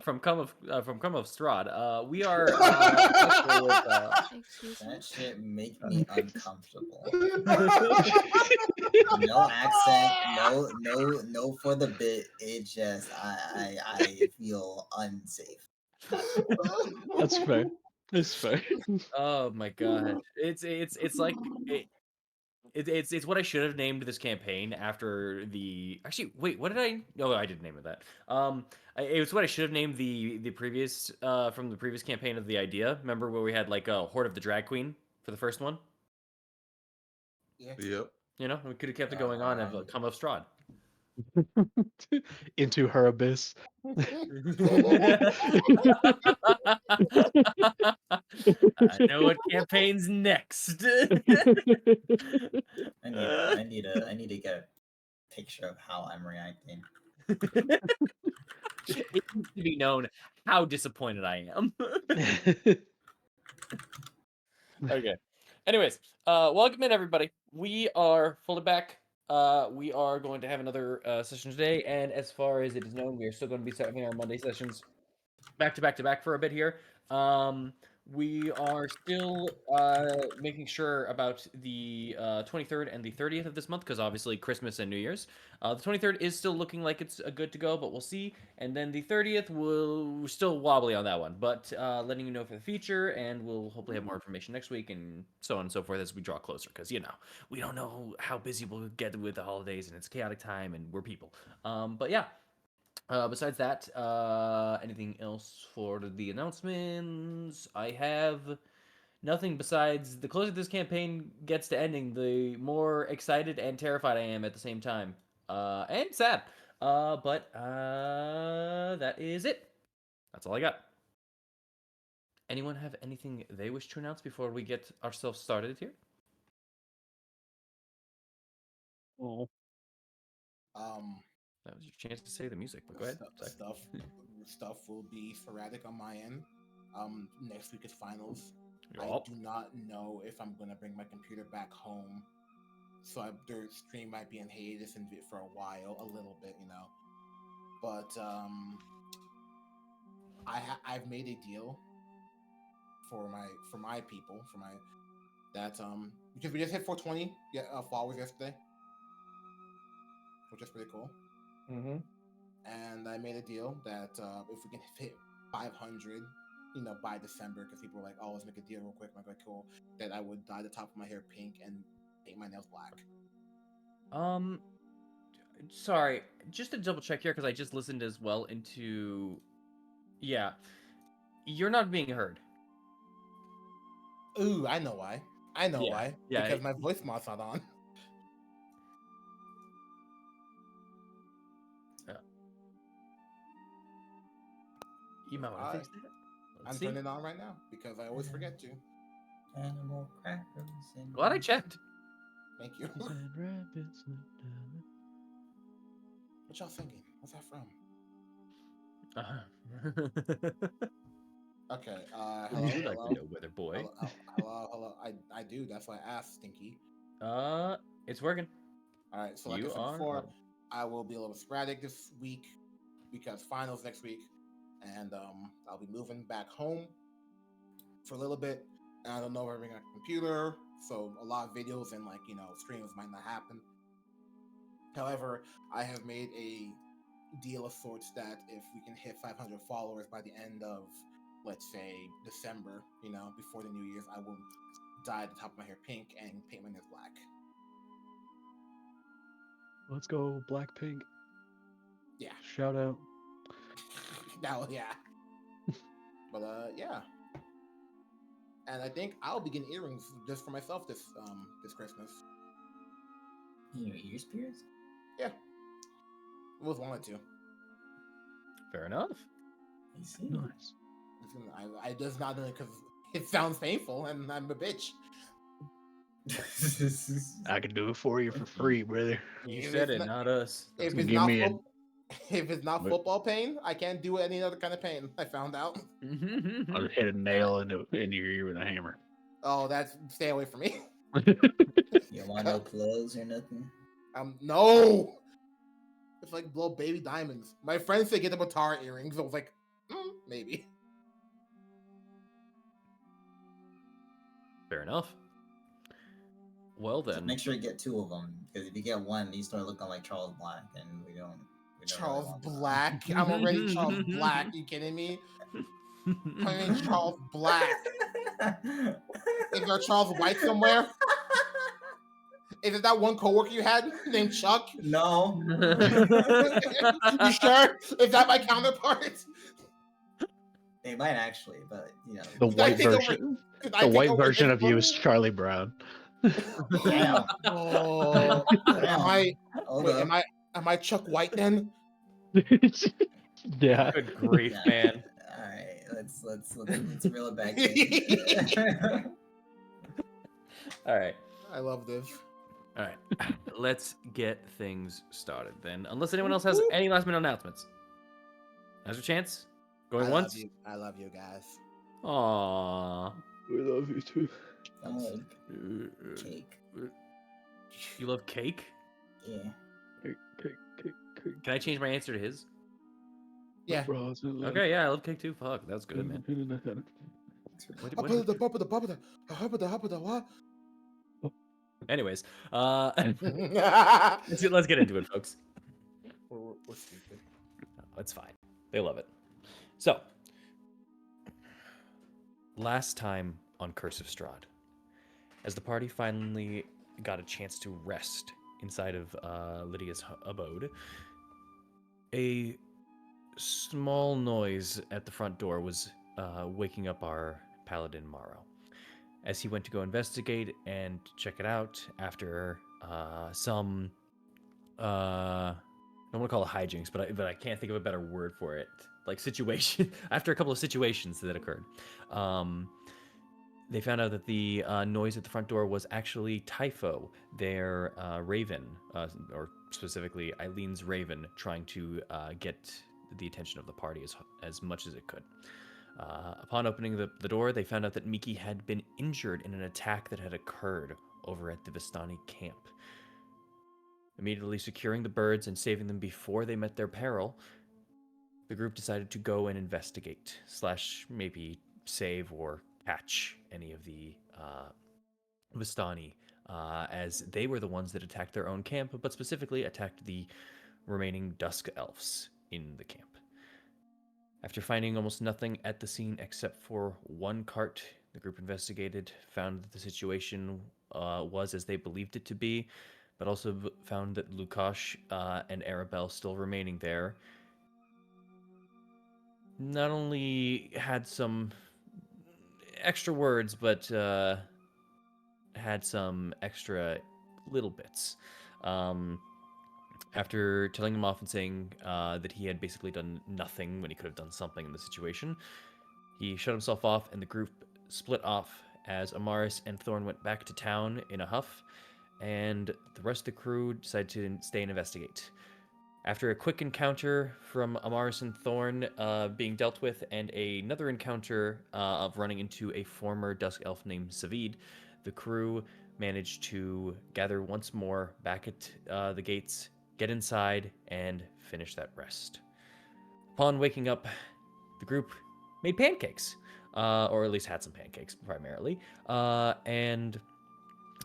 From come of Strahd. We are also with Excuse me? That shit make me uncomfortable. No accent, no for the bit. It just I feel unsafe. That's fair. That's fair. oh my god, it's like it's what I should have named this campaign after the. Actually, wait, what did I? No, I didn't name it that. It was what I should have named the previous from the previous campaign of the idea. Remember where we had like a Horde of the Drag Queen for the first one? Yeah. Yep. You know, we could have kept it going on and come of Strahd. Into her abyss. I know what campaign's next. I need to get a picture of how I'm reacting. It needs to be known how disappointed I am. Okay. Anyways, welcome in everybody. We are fully back. We are going to have another session today, and as far as it is known, we are still going to be having our Monday sessions back to back to back for a bit here. We are still making sure about the 23rd and the 30th of this month because obviously Christmas and New Year's. The 23rd is still looking like it's good to go, but we'll see. And then the 30th we're still wobbly on that one, but letting you know for the future, and we'll hopefully have more information next week and so on and so forth as we draw closer. Because we don't know how busy we'll get with the holidays, and it's a chaotic time, and we're people. But yeah. Besides that, anything else for the announcements? I have nothing besides the closer this campaign gets to ending, the more excited and terrified I am at the same time. And sad. But that is it. That's all I got. Anyone have anything they wish to announce before we get ourselves started here? Oh. That was your chance to say the music, but go ahead. Stuff will be sporadic on my end. Next week is finals. I Yup. do not know if I'm gonna bring my computer back home, so their stream might be in hiatus for a while, a little bit, But I've made a deal for my people that because we just hit 420 followers yesterday, which is pretty cool. Mm-hmm. And I made a deal that if we can hit 500, by December, because people were like, "Oh, let's make a deal real quick." I'm like, "Cool." That I would dye the top of my hair pink and paint my nails black. Sorry, just to double check here because I just listened as well into. Yeah, you're not being heard. Ooh, I know why. Why. Yeah. Because my voice mod's not on. You might want to fix that. I'm turning it on right now because I always forget to. Animal crackers. Glad I checked. Thank you. What y'all thinking? What's that from? Okay. Hello, Would you like to know, Weather Boy? Hello. I do. That's why I asked, Stinky. It's working. All right. So like I said before, I will be a little sporadic this week because finals next week, and I'll be moving back home for a little bit. And I don't know if I bring a computer, so a lot of videos and streams might not happen. However, I have made a deal of sorts that if we can hit 500 followers by the end of, let's say, December, before the New Year's, I will dye the top of my hair pink and paint my nails black. Let's go, Blackpink. Yeah. Shout out. Yeah. But yeah. And I think I'll be getting earrings just for myself this Christmas. Your ears pierced? Yeah. Always wanted to. Fair enough. I see. Nice. I just not doing it because it sounds painful and I'm a bitch. I can do it for you for free, brother. You said it, not us. If it's not football pain, I can't do any other kind of pain. I found out. I'll just hit a nail into your ear with a hammer. Oh, stay away from me. You want no clothes or nothing? No. It's like little baby diamonds. My friends say get them with Tara earrings. I was like, maybe. Fair enough. Well Just then, make sure you get 2 of them, because if you get one, you start looking like Charles Black, and we don't Charles really want Black. I'm already Charles Black. You kidding me? I mean Charles Black. Is there a Charles White somewhere? Is it that one coworker you had named Chuck? No. You sure? Is that my counterpart? They might actually, but The Did I white take over- version. Did The I take white over version his of you is role? Charlie Brown. Damn. Oh, Damn. Hold up. am I Chuck White then? Yeah. good grief, Yeah. man. All right, let's reel it back in. All right. I love this. All right. Let's get things started then. Unless anyone else has any last minute announcements. Now's your chance. Going once. I love you guys. Aww. We love you too. I like cake. You love cake? Yeah. Can I change my answer to his? Yeah. Okay, yeah, I love cake too. Fuck, that's good, man. What? Anyways, We're let's get into it, folks. stupid. It's fine. They love it. So, last time on Curse of Strahd, as the party finally got a chance to rest inside of Lydia's abode, a small noise at the front door was waking up our paladin Morrow. As he went to go investigate and check it out after some I don't want to call it hijinks, but I can't think of a better word for it. Like situation after a couple of situations that occurred. They found out that the noise at the front door was actually Typho, their raven, or specifically Eileen's raven, trying to get the attention of the party as much as it could. Upon opening the door, they found out that Miki had been injured in an attack that had occurred over at the Vistani camp. Immediately securing the birds and saving them before they met their peril, the group decided to go and investigate, / maybe save or catch any of the Vistani, as they were the ones that attacked their own camp, but specifically attacked the remaining Dusk Elves in the camp. After finding almost nothing at the scene except for one cart, the group investigated, found that the situation was as they believed it to be, but also found that Lukash and Arabelle still remaining there not only had some extra words, but had some extra little bits. After telling him off and saying that he had basically done nothing when he could have done something in the situation, he shut himself off and the group split off as Amaris and Thorn went back to town in a huff, and the rest of the crew decided to stay and investigate. After a quick encounter from Amaris and Thorn being dealt with, and another encounter of running into a former Dusk Elf named Savid, the crew managed to gather once more back at the gates, get inside, and finish that rest. Upon waking up, the group made pancakes, or at least had some pancakes primarily, and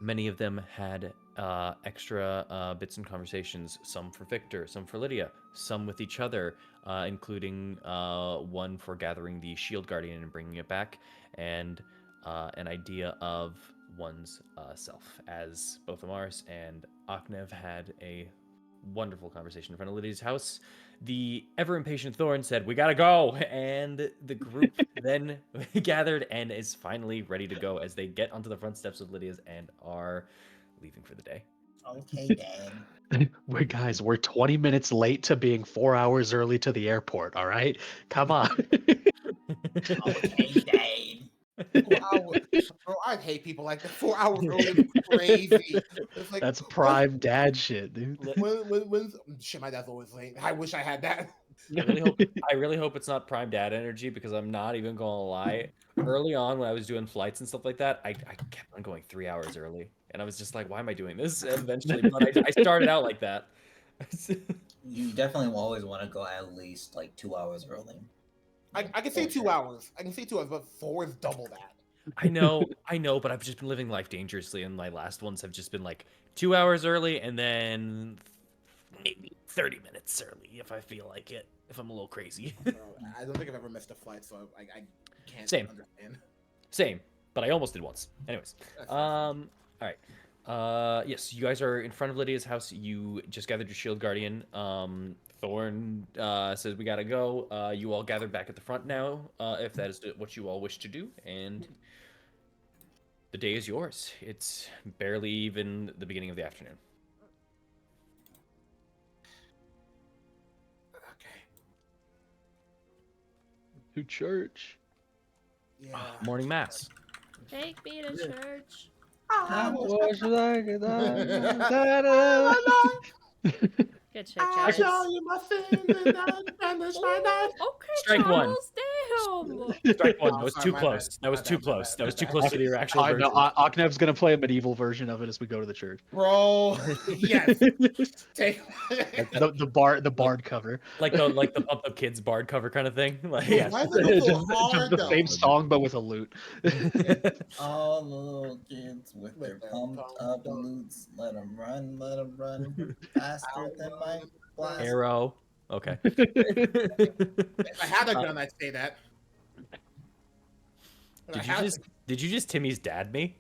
many of them had extra bits and conversations, some for Victor, some for Lydia, some with each other, including one for gathering the Shield Guardian and bringing it back, and an idea of one's self, as both Amaris and Aknev had a wonderful conversation in front of Lydia's house. The ever-impatient Thorn said, "We gotta go!" And the group then gathered and is finally ready to go as they get onto the front steps of Lydia's and are leaving for the day. Okay, Dad. We're 20 minutes late to being 4 hours early to the airport, all right? Come on. Okay, Dad. 4 hours. Bro, I hate people like that. 4 hours early is crazy. It's like, That's prime dad shit, dude. Shit, my dad's always late. I wish I had that. I really hope it's not prime dad energy, because I'm not even gonna lie. Early on, when I was doing flights and stuff like that, I kept on going 3 hours early, and I was just like, "Why am I doing this?" And eventually, but I started out like that. You definitely will always want to go at least like 2 hours early. I can say 2 hours. I can say 2 hours, but 4 is double that. I know, but I've just been living life dangerously, and my last ones have just been like 2 hours early, and then maybe 30 minutes early if I feel like it, if I'm a little crazy. So, I don't think I've ever missed a flight, so I can't Same. understand. Same, but I almost did once. Anyways, all right. Yes, you guys are in front of Lydia's house. You just gathered your shield guardian. Thorn says we gotta go. You all gathered back at the front now, if that is what you all wish to do, and the day is yours. It's barely even the beginning of the afternoon. Okay. To church. Yeah. Morning mass. Take me to church. I was like a Good shit, I guys. show you my sins and I banish my night. Okay, Strike one. Charles, damn. Strike one. Oh, That was sorry, too my close. bad. That was My too bad, my close. bad, That was my too bad. close to the actual I know. version. Aknev's gonna play a medieval version of it as we go to the church. Bro, yes. Take The bard cover. like the Pumped Up Kids bard cover kind of thing. Like, Why is it so hard, the though? same song but with a lute. all the little kids with their their pumped pumped up up- loots. Let them run faster than my blast. Arrow. Okay. If I had a gun, I'd say that. Did you just Timmy's dad me?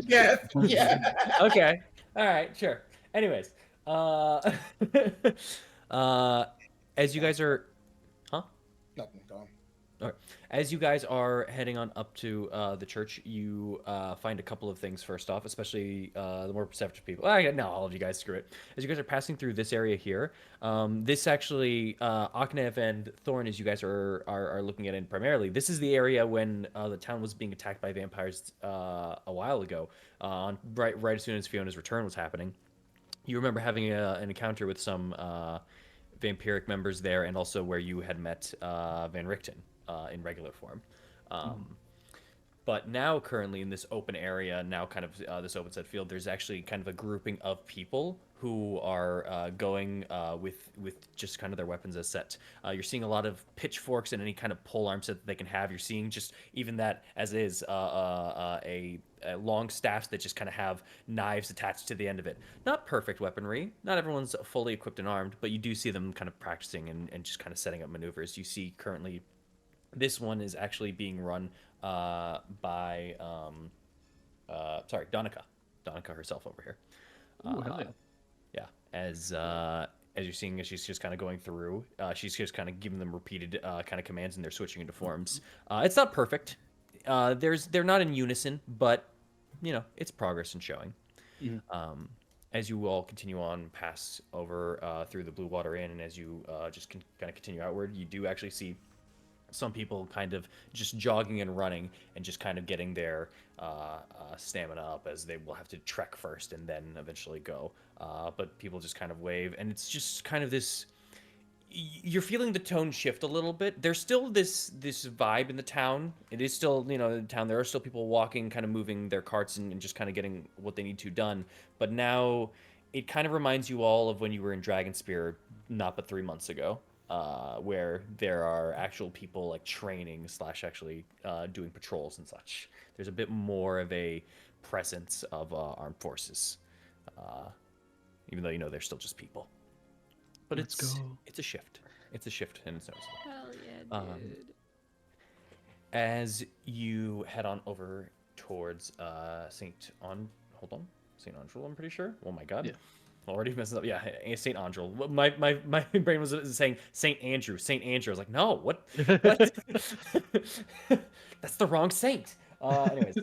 Yeah, yeah. Okay. All right. Sure. Anyways, as you guys are, Nothing, go on. as you guys are heading on up to the church, you find a couple of things. First off, especially the more perceptive people. No, all of you guys, screw it. As you guys are passing through this area here, this actually, Aknev and Thorn, as you guys are looking at it primarily, this is the area when the town was being attacked by vampires a while ago, right as soon as Fiona's return was happening. You remember having an encounter with some vampiric members there, and also where you had met Van Richten in regular form. But now, currently, in this open area, now kind of this open set field, there's actually kind of a grouping of people who are going with just kind of their weapons as set. You're seeing a lot of pitchforks and any kind of pole arm set that they can have. You're seeing just even that as is a long staffs that just kind of have knives attached to the end of it. Not perfect weaponry. Not everyone's fully equipped and armed, but you do see them kind of practicing and just kind of setting up maneuvers. You see currently this one is actually being run by Donica. Donica herself over here. Ooh, hell yeah. Yeah, as you're seeing, as she's just kind of going through, she's just kind of giving them repeated kind of commands, and they're switching into forms. It's not perfect. They're not in unison, but you know it's progress and showing. As you all continue on, pass over through the Blue Water Inn, and as you just kind of continue outward, you do actually see some people kind of just jogging and running and just kind of getting their stamina up, as they will have to trek first and then eventually go. But people just kind of wave, and it's just kind of this. You're feeling the tone shift a little bit. There's still this vibe in the town. It is still, you know, in the town. There are still people walking, kind of moving their carts and just kind of getting what they need to done. But now it kind of reminds you all of when you were in Dragonspear, not but 3 months ago. Where there are actual people like training / actually doing patrols and such. There's a bit more of a presence of armed forces, even though you know they're still just people. But it's a shift. It's a shift, and it's noticeable. Hell yeah, dude. As you head on over towards Saint Andrel, I'm pretty sure. Oh my god. Yeah. Already messed up. Yeah, Saint Andrel. My brain was saying Saint Andrew. Saint Andrew. I was like, no, what? That's the wrong saint. Anyways,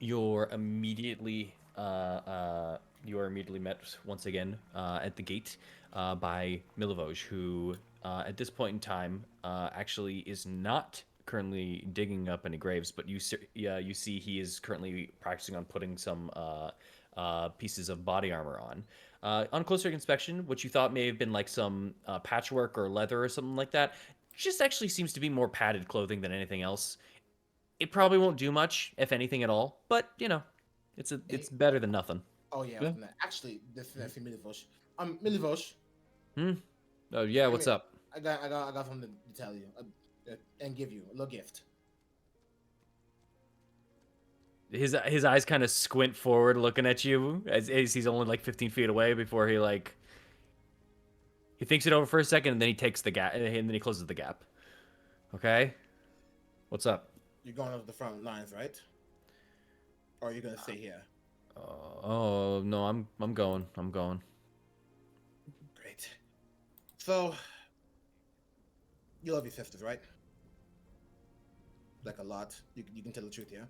you're immediately met once again at the gate by Milivoj, who at this point in time actually is not currently digging up any graves, but you see he is currently practicing on putting some pieces of body armor on. On closer inspection, what you thought may have been like some patchwork or leather or something like that, just actually seems to be more padded clothing than anything else. It probably won't do much, if anything at all, but you know, it's better than nothing. Oh yeah, I was Yeah. gonna, actually, this is actually Milivosh. Milivosh. Oh yeah, I what's mean, up? I got something to tell you and give you a little gift. His eyes kind of squint forward, looking at you as he's only like 15 feet away before he thinks it over for a second and then he takes the gap and then he closes the gap. Okay, what's up? You're going over the front lines, right? Or are you gonna stay here? Oh no, I'm going. I'm going. Great. So, you love your sisters, right? Like a lot. You can tell the truth, yeah.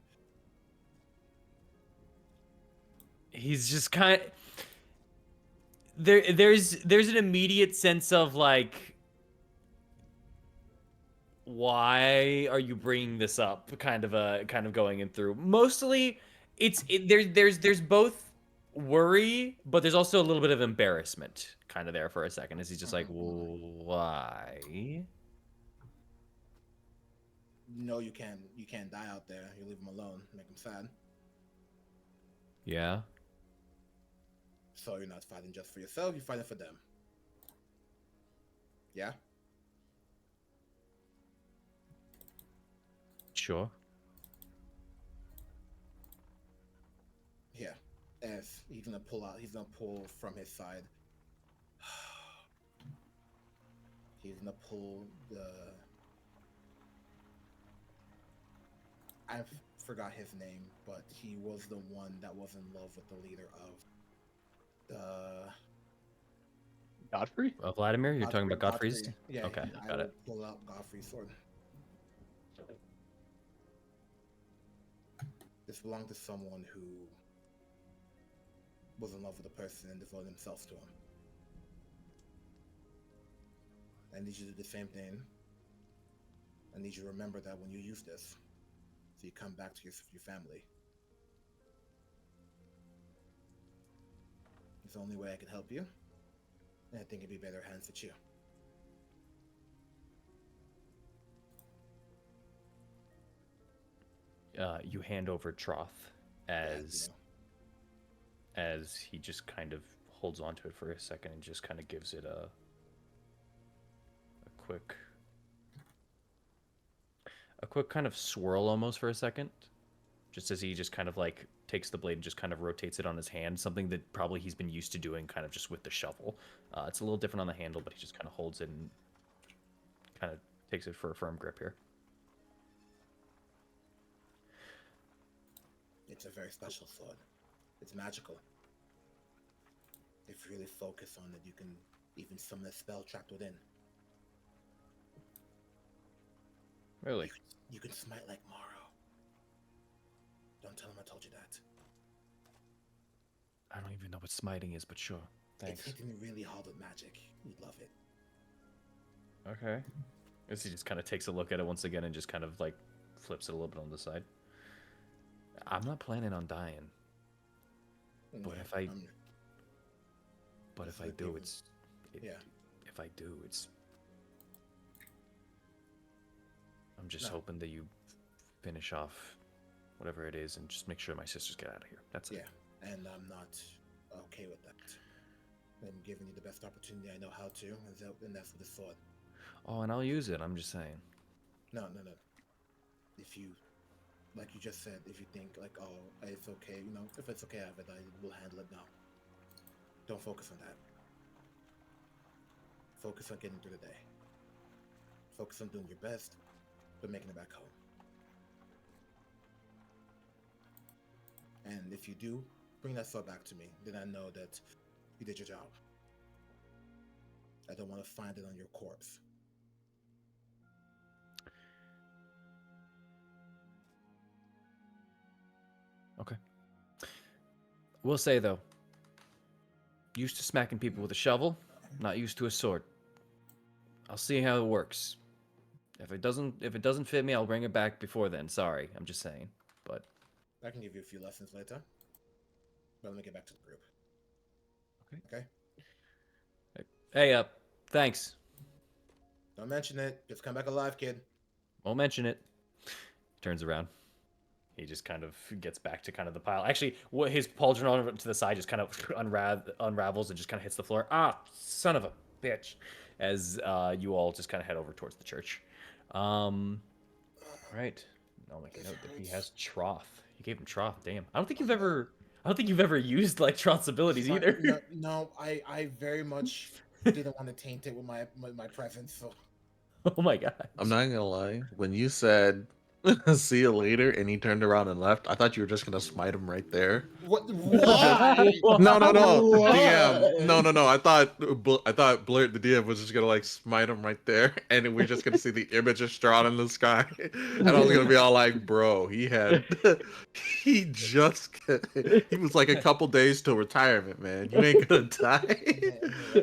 He's just kind of there's an immediate sense of like, why are you bringing this up, kind of going in through. Mostly there's both worry, but there's also a little bit of embarrassment kind of there for a second as he's just like, why? No, you can't die out there. You leave them alone, make them sad. Yeah, So you're not fighting just for yourself. You're fighting for them. Yeah. sure. Yeah. As he's gonna pull out, he's gonna pull from his side. He's gonna pull the. I forgot his name, but he was the one that was in love with the leader of the. Godfrey? Vladimir, you're talking about Godfrey's? Godfrey. Yeah, Okay, I got will it. pull out Godfrey's sword. This belonged to someone who was in love with a person and devoted themselves to him. I need you to do the same thing. I need you to remember that when you use this, so you come back to your family. It's the only way I can help you, and I think it'd be better hands with you. You hand over Troth as Yeah, as he just kind of holds onto it for a second and just kind of gives it a quick kind of swirl almost for a second, just as he just kind of like takes the blade and just kind of rotates it on his hand, something that probably he's been used to doing kind of just with the shovel. It's a little different on the handle, but he just kind of holds it and kind of takes it for a firm grip here. it's a very special sword. It's magical. If you really focus on it, you can even summon a spell trapped within. Really? You can smite like Morrow. Don't tell him I told you that. I don't even know what smiting is, but sure. Thanks. It's hitting really hard with magic. You'd love it. Okay. Guess he just kind of takes a look at it once again and just kind of like flips it a little bit on the side. I'm not planning on dying, but if I do, yeah. If I do, I'm just No. hoping that you finish off whatever it is and just make sure my sisters get out of here. That's it. Yeah, and I'm not okay with that. I'm giving you the best opportunity I know how to, and that's with the sword. Oh, and I'll use it. I'm just saying. No. If you, like you just said, if you think like, oh, it's okay, if it's okay, I will handle it now. Don't focus on that. Focus on getting through the day. Focus on doing your best, but making it back home. And if you do, bring that sword back to me. Then I know that you did your job. I don't want to find it on your corpse. Okay. We'll say though, used to smacking people with a shovel, not used to a sword. I'll see how it works. If it doesn't fit me, I'll bring it back before then. Sorry, I'm just saying. But I can give you a few lessons later. But let me get back to the group. okay. Okay? Hey, thanks. Don't mention it. Just come back alive, kid. Won't mention it. Turns around. He just kind of gets back to kind of the pile. Actually, what his pauldron on to the side just kind of unravels and just kind of hits the floor. Ah, son of a bitch! As you all just kind of head over towards the church. All right. I'll make a note that he has trough. You gave him trough. Damn. I don't think you've ever used like Troth's abilities either. No, I very much didn't want to taint it with my presence. So Oh my god. I'm not gonna lie. When you said "see you later" and he turned around and left, I thought you were just gonna smite him right there. what? Why? No, What? DM. No. I thought Blurt the DM was just gonna like smite him right there, and then we're just gonna see the image of Strahd in the sky, and I was gonna be all like, "Bro, he was like a couple days till retirement, man. You ain't gonna die."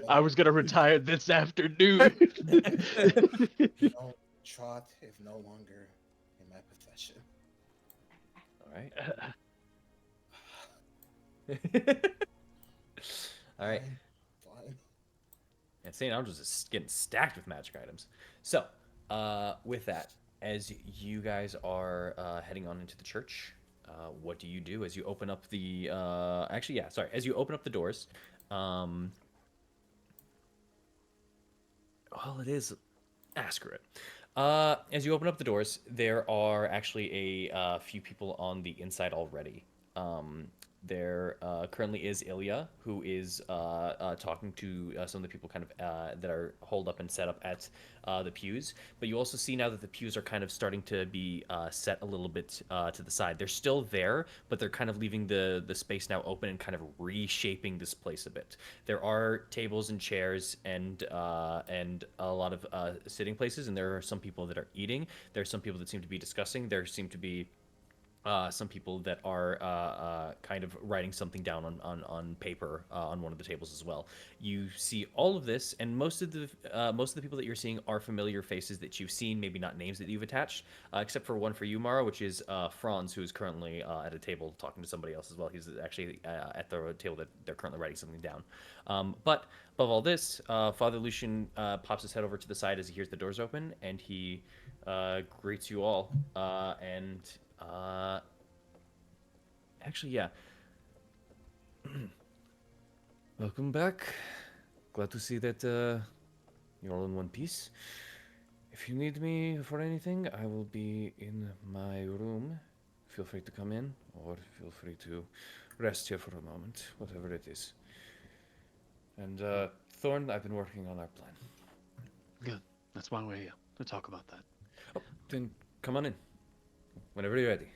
I was gonna retire this afternoon. No, Trot is no longer in my possession. All right. All right. Fine. And St. Andrews is getting stacked with magic items. So, with that, as you guys are heading on into the church, what do you do as you open up the? As you open up the doors, well, it is. Screw it. As you open up the doors, there are actually a few people on the inside already. There currently is Ilya, who is talking to some of the people kind of that are holed up and set up at the pews. But you also see now that the pews are kind of starting to be set a little bit to the side. They're still there, but they're kind of leaving the space now open and kind of reshaping this place a bit. There are tables and chairs and a lot of sitting places, and there are some people that are eating. There are some people that seem to be discussing. There seem to be some people that are kind of writing something down on paper on one of the tables as well. You see all of this, and most of the people that you're seeing are familiar faces that you've seen, maybe not names that you've attached, except for one for you, Mara, which is Franz, who is currently at a table talking to somebody else as well. He's actually at the table that they're currently writing something down. But above all this, Father Lucian pops his head over to the side as he hears the doors open, and he greets you all. Actually, yeah. Welcome back. Glad to see that you're all in one piece. If you need me for anything, I will be in my room. Feel free to come in, or feel free to rest here for a moment, whatever it is. And Thorn, I've been working on our plan. Good. That's why we're here, to talk about that. Oh, then come on in. Whenever you're ready.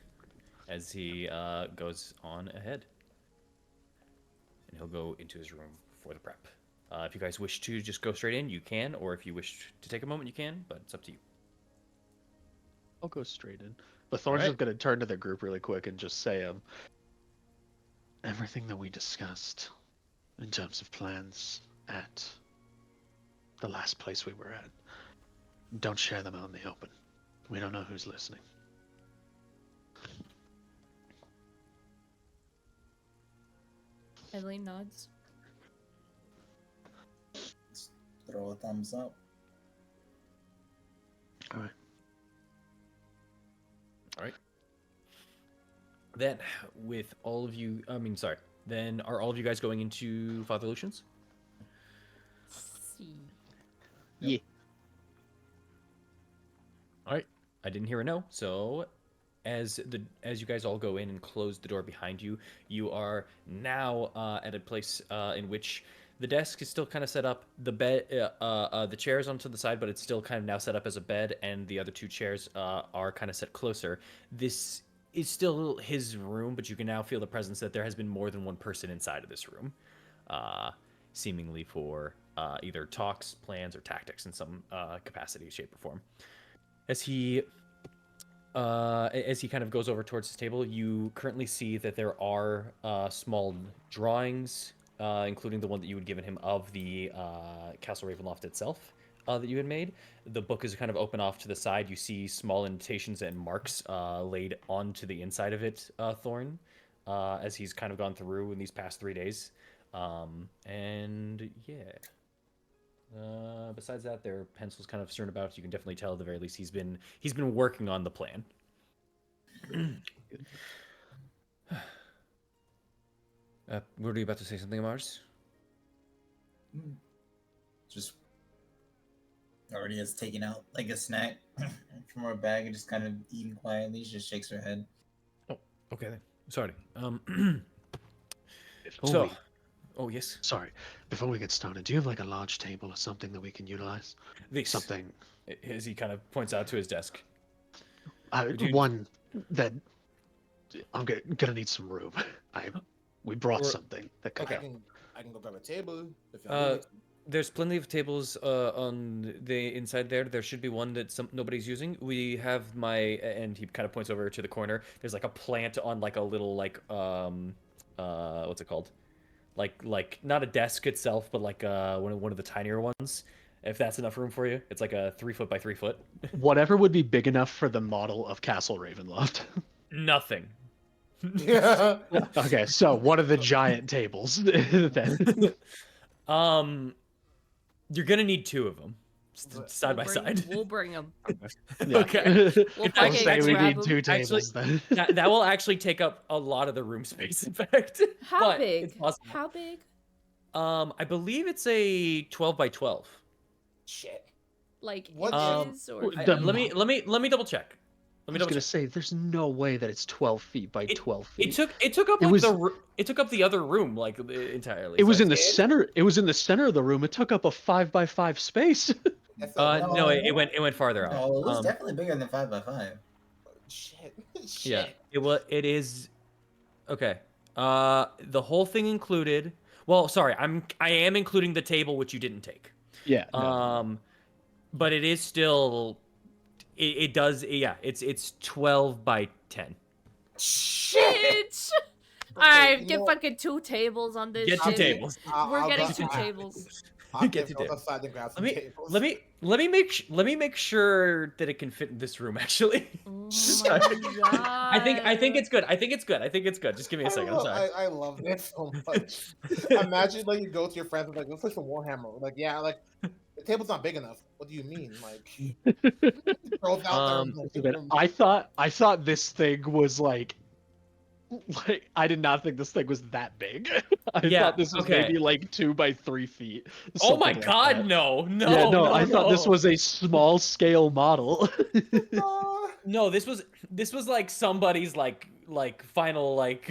As he goes on ahead. And he'll go into his room for the prep. If you guys wish to just go straight in, you can. Or if you wish to take a moment, you can. But it's up to you. I'll go straight in. But Thorn's just going to turn to the group really quick and just say, everything that we discussed in terms of plans at the last place we were at, don't share them out in the open. We don't know who's listening. Eileen nods. Throw a thumbs up. All right. All right. Then, with all of you, then are all of you guys going into Father Lucian's? See. Yeah. All right. I didn't hear a no, so as you guys all go in and close the door behind you, you are now at a place in which the desk is still kind of set up. The bed, the chairs onto the side, but it's still kind of now set up as a bed, and the other two chairs are kind of set closer. This is still his room, but you can now feel the presence that there has been more than one person inside of this room, seemingly for either talks, plans, or tactics in some capacity, shape, or form. As he kind of goes over towards his table, you currently see that there are small drawings, including the one that you had given him of the Castle Ravenloft itself that you had made. The book is kind of open off to the side. You see small indentations and marks laid onto the inside of it, Thorn, as he's kind of gone through in these past 3 days. And yeah. Besides that, there are pencils kind of strewn about. You can definitely tell at the very least he's been working on the plan. Were you about to say something, Mars? Just already has taken out like a snack from her bag and just kind of eating quietly. She just shakes her head. Oh, okay then. Sorry. Before So, we, oh yes, sorry, before we get started, do you have like a large table or something that we can utilize? this. Something, As he kind of points out to his desk. you- one that gonna need some room. We brought Or- something that could Okay. help. I can go grab a table if y'all Uh, need me to. There's plenty of tables on the inside there. There should be one that nobody's using. We have and he kind of points over to the corner. There's like a plant on like a little what's it called? Like not a desk itself, but like one of the tinier ones. If that's enough room for you, it's like a 3 foot by 3 foot. Whatever would be big enough for the model of Castle Ravenloft. Nothing. Yeah. Okay, so one of the giant tables. Then. You're gonna need 2 of them, side by side. We'll bring them. Yeah. Okay. We'll In I'll fact, fucking say we actually- grab need 'em. 2 tables Actually, then. that will actually take up a lot of the room space. In fact, How but big? It's possible. How big? I believe it's a 12 by 12. Shit. Like What inches or The feet? Let me double check. I Let me was double gonna check. say, there's no way that it's 12 feet by 12 feet. It took up It like was- it took up the other room like entirely. It was so in the it's- center. It was in the center of the room. It took up a 5 by 5 space. That's a no, it went farther out. No, it was definitely bigger than 5x5. shit. Yeah, Shit. it is. Okay. The whole thing included. Well, sorry, I am including the table which you didn't take. Yeah. No. But it is still. It does. Yeah, it's 12 by 10. Shit. Bitch! Okay, Alright, you get know- fucking 2 tables on this Get 2 shit. tables. We're getting go- 2 tables. I'll Get get to go outside and grab some Let me tables. let me make sure that it can fit in this room. Actually, Oh Sorry. my god. I think it's good. I think it's good. Just give me a second. I'm sorry. I love this so much. Imagine like you go to your friends and like, let's play some Warhammer. Like, yeah, like the table's not big enough. What do you mean? Like throws out there. and, like, I thought this thing was like I did not think this thing was that big. I Yeah, thought this was okay. maybe like 2 by 3 feet. Oh my something like god, that. no. Yeah, no, I thought this no. was a small scale model. No, this was like somebody's like final like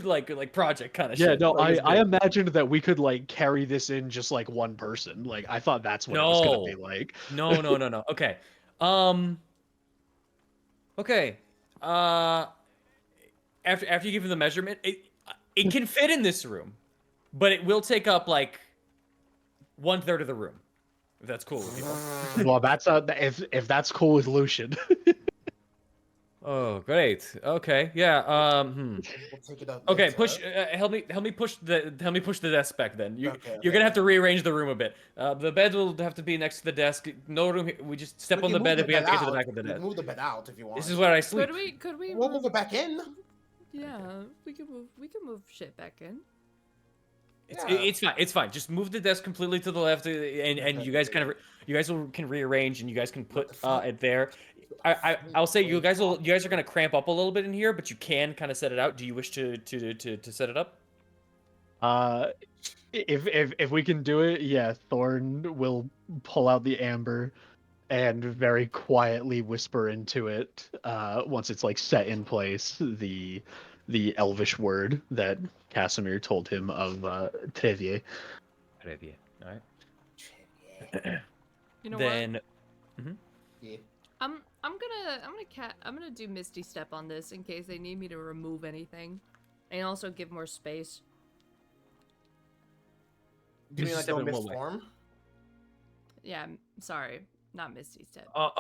like project kind of Yeah, shit. no, Like, it's I good. imagined that we could like carry this in just like one person. Like I thought that's what it was gonna be No. like. No. Okay. Okay. After you give him the measurement, it can fit in this room, but it will take up like 1/3 of the room. If that's cool with people. Well, that's if that's cool with Lucian. Oh, great. Okay. Yeah. We'll take it up Okay. later. Push. Help me push the desk back. Then Okay, you're gonna have to rearrange the room a bit. The bed will have to be next to the desk. No room. We just step We on can the move bed if we have to get to the out. back of the We can desk. move the bed out if you want. This is where I sleep. Could we We'll move it back in. Yeah, we can move shit back in. It's fine. It's fine. Just move the desk completely to the left, and you guys can rearrange, and you guys can put it there. I'll say you guys are gonna cramp up a little bit in here, but you can kind of set it out. Do you wish to set it up? If we can do it, yeah, Thorn will pull out the amber and very quietly whisper into it, once it's like set in place, the elvish word that Casimir told him of Trevier. Trevier. All right. You know Then, Yeah. what? I'm gonna do Misty Step on this in case they need me to remove anything, and also give more space. Do you mean Misty like Step no in what mist way? form? Yeah, sorry, not Misty Step. So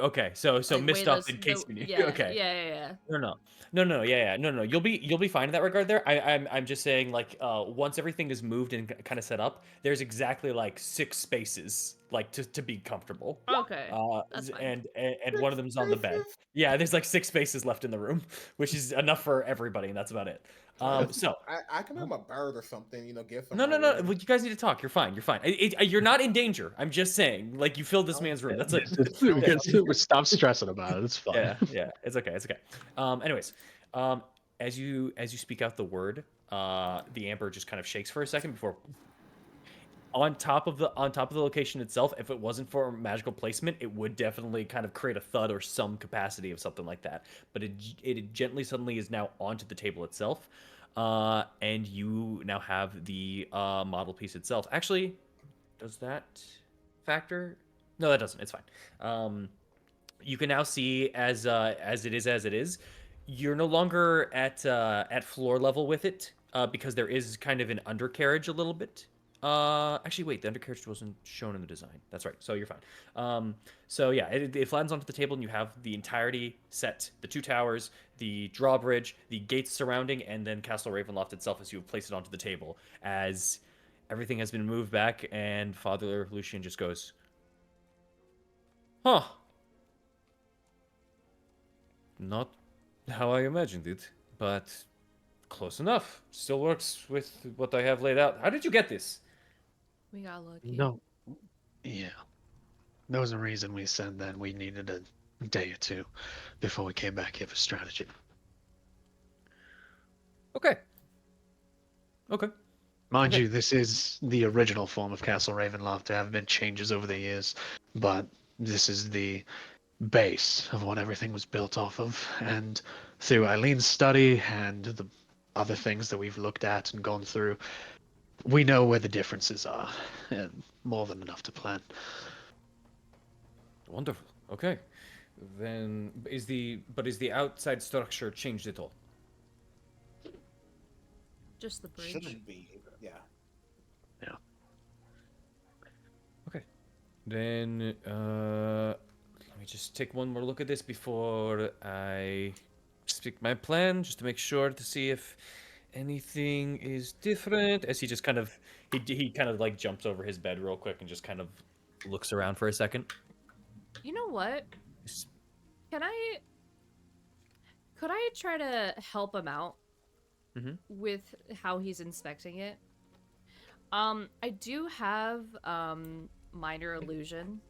okay, so Like, missed way up the- in case the- we need. Yeah, Okay. yeah. No. You'll be fine in that regard. There, I'm just saying like once everything is moved and kind of set up, there's exactly like 6 spaces like to be comfortable. Okay. That's fine. And one of them's on the bed. Yeah, there's like 6 spaces left in the room, which is enough for everybody, and that's about it. So I can have a bird or something, give some no, more no, no. room. Well, you guys need to talk. You're fine. You're fine. You're not in danger. I'm just saying, like, you filled this man's room. That's it. Stop stressing about it. It's fine. Yeah. It's okay. It's okay. Anyways, as you speak out the word, the amber just kind of shakes for a second before on top of the location itself. If it wasn't for magical placement, it would definitely kind of create a thud or some capacity of something like that. But it gently suddenly is now onto the table itself, and you now have the model piece itself. Actually, does that factor? No, that doesn't. It's fine. You can now see as it is. You're no longer at floor level with it, because there is kind of an undercarriage a little bit. Actually, wait, the undercarriage wasn't shown in the design. That's right. So you're fine. So yeah, it flattens onto the table, and you have the entirety set: the 2 towers, the drawbridge, the gates surrounding, and then Castle Ravenloft itself as you have placed it onto the table. As everything has been moved back, and Father Lucian just goes, "Huh. Not how I imagined it, but close enough. Still works with what I have laid out. How did you get this?" We got lucky. No. Yeah. There was a reason we said that we needed a day or two before we came back here for strategy. Okay. Okay. Mind you, this is the original form of Castle Ravenloft. There have been changes over the years, but this is the base of what everything was built off of. And through Eileen's study and the other things that we've looked at and gone through, we know where the differences are, and more than enough to plan. Wonderful. Okay. Then is the outside structure changed at all? Just the bridge. Shouldn't be. Yeah. Yeah. Okay. Then let me just take one more look at this before I speak my plan, just to make sure to see if anything is different. As he just kind of he kind of like jumps over his bed real quick and just kind of looks around for a second. You know what? Could I try to help him out with how he's inspecting it? I do have minor illusion.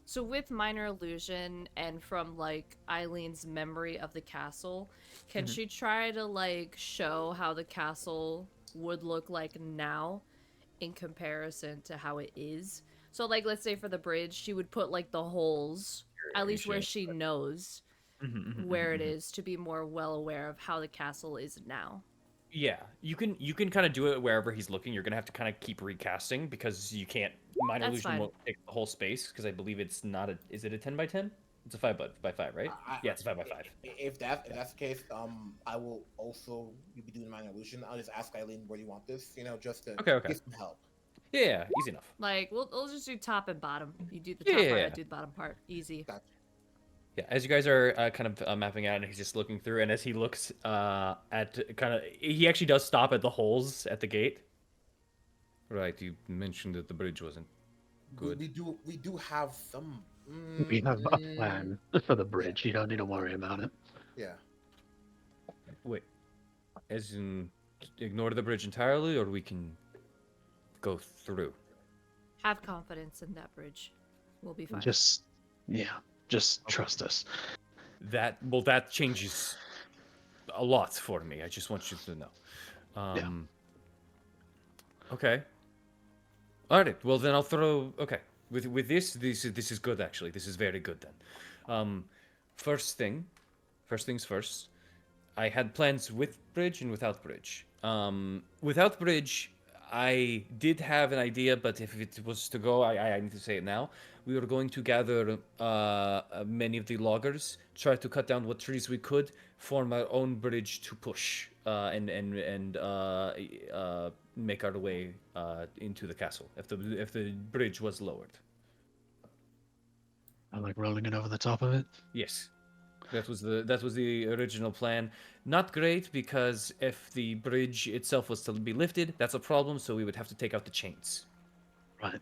So with minor illusion and from like Eileen's memory of the castle, can she try to like show how the castle would look like now in comparison to how it is? So like let's say for the bridge, she would put like the holes at least where she knows where it is to be more well aware of how the castle is now. Yeah, you can kind of do it wherever he's looking. You're gonna have to kind of keep recasting because you can't. Minor That's illusion fine. won't take the whole space because I believe it's not a. Is it a 10 by 10? It's a 5 by 5, right? Yeah, it's a 5 by 5. If that's the case, I will also be doing minor illusion. I'll just ask Eileen where you want this, just to Okay. get some help. Yeah, easy enough. Like we'll just do top and bottom. You do the top part, I do the bottom part. Easy. Gotcha. Yeah, as you guys are kind of mapping out, and he's just looking through, and as he looks at he actually does stop at the holes at the gate. Right, you mentioned that the bridge wasn't good. We do have some. We have a plan for the bridge. You don't need to worry about it. Yeah. Wait, as in ignore the bridge entirely, or we can go through? Have confidence in that bridge. We'll be fine. Just trust us. That changes a lot for me. I just want you to know. Okay. All right. Well, then I'll throw. Okay. With this is good actually. This is very good then. First things first. I had plans with bridge and without bridge. Without bridge, I did have an idea, but if it was to go, I need to say it now. We were going to gather many of the loggers, try to cut down what trees we could, form our own bridge to push and make our way into the castle. If the bridge was lowered. I like rolling it over the top of it. Yes. That was the original plan. Not great because if the bridge itself was to be lifted, that's a problem. So we would have to take out the chains. Right.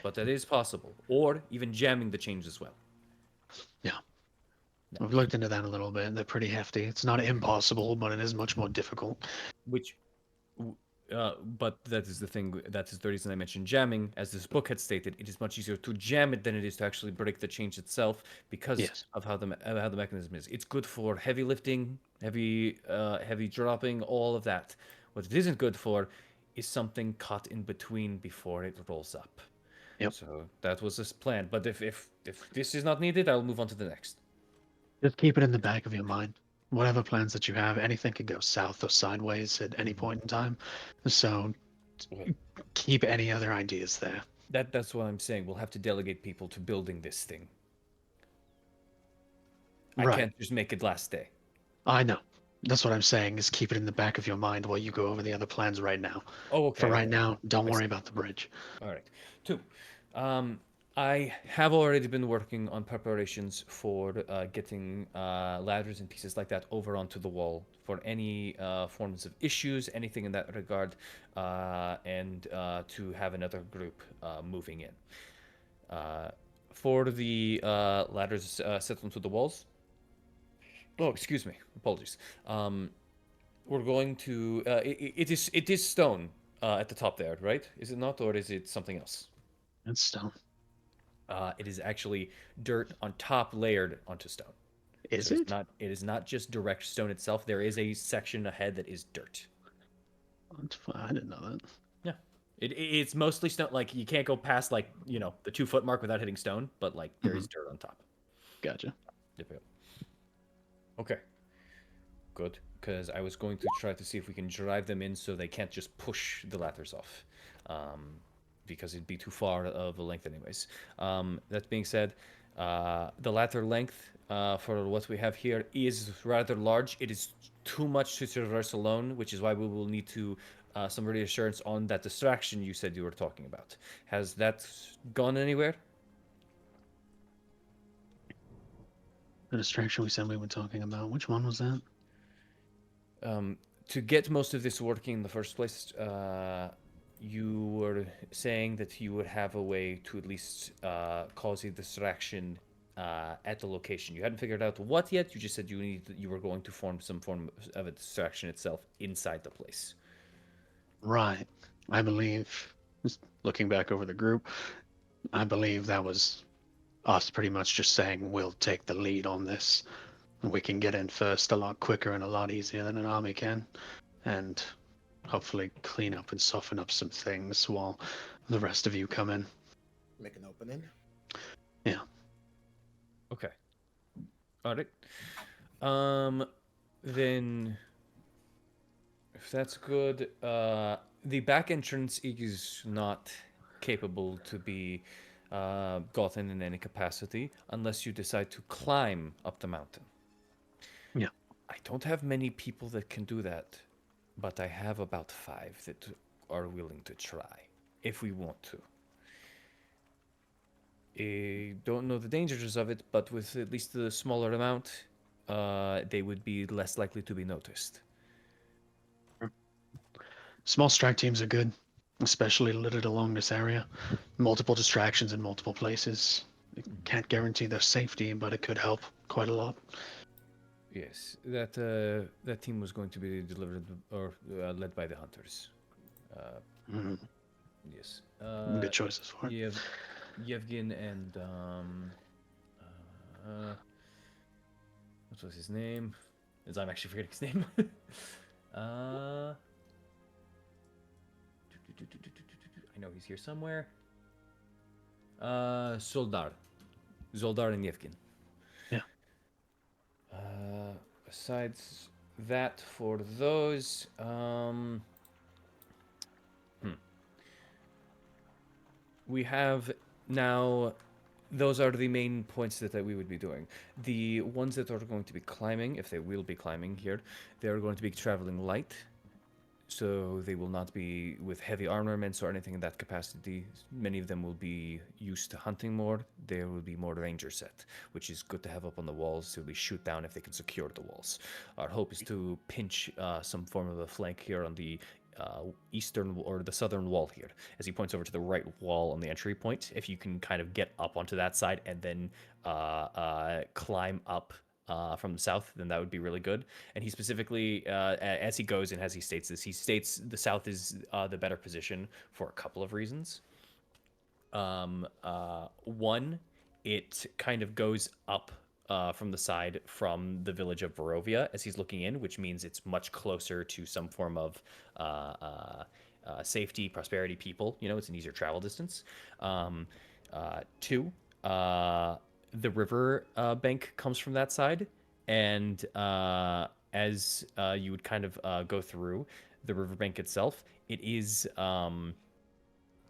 but that is possible. Or even jamming the chains as well. Yeah. No. We've looked into that a little bit. They're pretty hefty. It's not impossible, but it is much more difficult. Which, but that is the thing. That is the reason I mentioned jamming. As this book had stated, it is much easier to jam it than it is to actually break the chains itself because Yes. of how the mechanism is. It's good for heavy lifting, heavy dropping, all of that. What it isn't good for is something caught in between before it rolls up. Yep. So that was this plan. But if this is not needed, I'll move on to the next. Just keep it in the back of your mind. Whatever plans that you have, anything could go south or sideways at any point in time. So Well, keep any other ideas there. that's what I'm saying. We'll have to delegate people to building this thing. I Right. can't just make it last day. I know. That's what I'm saying, is keep it in the back of your mind while you go over the other plans right now. Oh, okay. For right Okay. now, don't I worry see. about the bridge. All right. Two, I have already been working on preparations for getting ladders and pieces like that over onto the wall for any forms of issues, anything in that regard, and to have another group moving in. For the ladders set onto the walls. Oh, excuse me. Apologies. We're going to. It is stone at the top there, right? Is it not, or is it something else? It's stone. It is actually dirt on top, layered onto stone. Is So it's it? not. It is not just direct stone itself. There is a section ahead that is dirt. I didn't know that. Yeah. It's mostly stone. Like you can't go past like the 2 foot mark without hitting stone, but like there is dirt on top. Gotcha. Yep. Okay. Good, because I was going to try to see if we can drive them in so they can't just push the ladders off, because it'd be too far of a length anyways. That being said, the ladder length for what we have here is rather large. It is too much to traverse alone, which is why we will need to some reassurance on that distraction you said you were talking about. Has that gone anywhere? The distraction we said we were talking about. Which one was that? To get most of this working in the first place, you were saying that you would have a way to at least cause a distraction at the location. You hadn't figured out what yet. You just said you were going to form some form of a distraction itself inside the place. Right. I believe, just looking back over the group, I believe that was us pretty much just saying we'll take the lead on this. We can get in first a lot quicker and a lot easier than an army can. And hopefully clean up and soften up some things while the rest of you come in. Make an opening. Yeah. Okay. All right. Then if that's good, the back entrance is not capable to be gotten in any capacity unless you decide to climb up the mountain. Yeah. I don't have many people that can do that, but I have about 5 that are willing to try if we want to. I don't know the dangers of it, but with at least the smaller amount, they would be less likely to be noticed. Small strike teams are good, especially littered along this area. Multiple distractions in multiple places. It can't guarantee their safety, but it could help quite a lot. Yes, that team was going to be delivered or led by the hunters. Yes. Good choices for it. Yevgen and what was his name? As I'm actually forgetting his name. I know he's here somewhere. Zoldar and Yevgen. Yeah. Besides that, for those, we have now. Those are the main points that we would be doing. The ones that are going to be climbing, if they will be climbing here, they are going to be traveling light. So they will not be with heavy armaments or anything in that capacity. Many of them will be used to hunting more. There will be more ranger set, which is good to have up on the walls to really shoot down if they can secure the walls. Our hope is to pinch some form of a flank here on the eastern or the southern wall here. As he points over to the right wall on the entry point, if you can kind of get up onto that side and then climb up from the south, then that would be really good. And he specifically, as he goes and as he states this, he states the south is the better position for a couple of reasons. One, it kind of goes up from the side from the village of Barovia as he's looking in, which means it's much closer to some form of safety, prosperity, people. You know, it's an easier travel distance. Two, the river bank comes from that side, and as you would kind of go through the riverbank itself, it is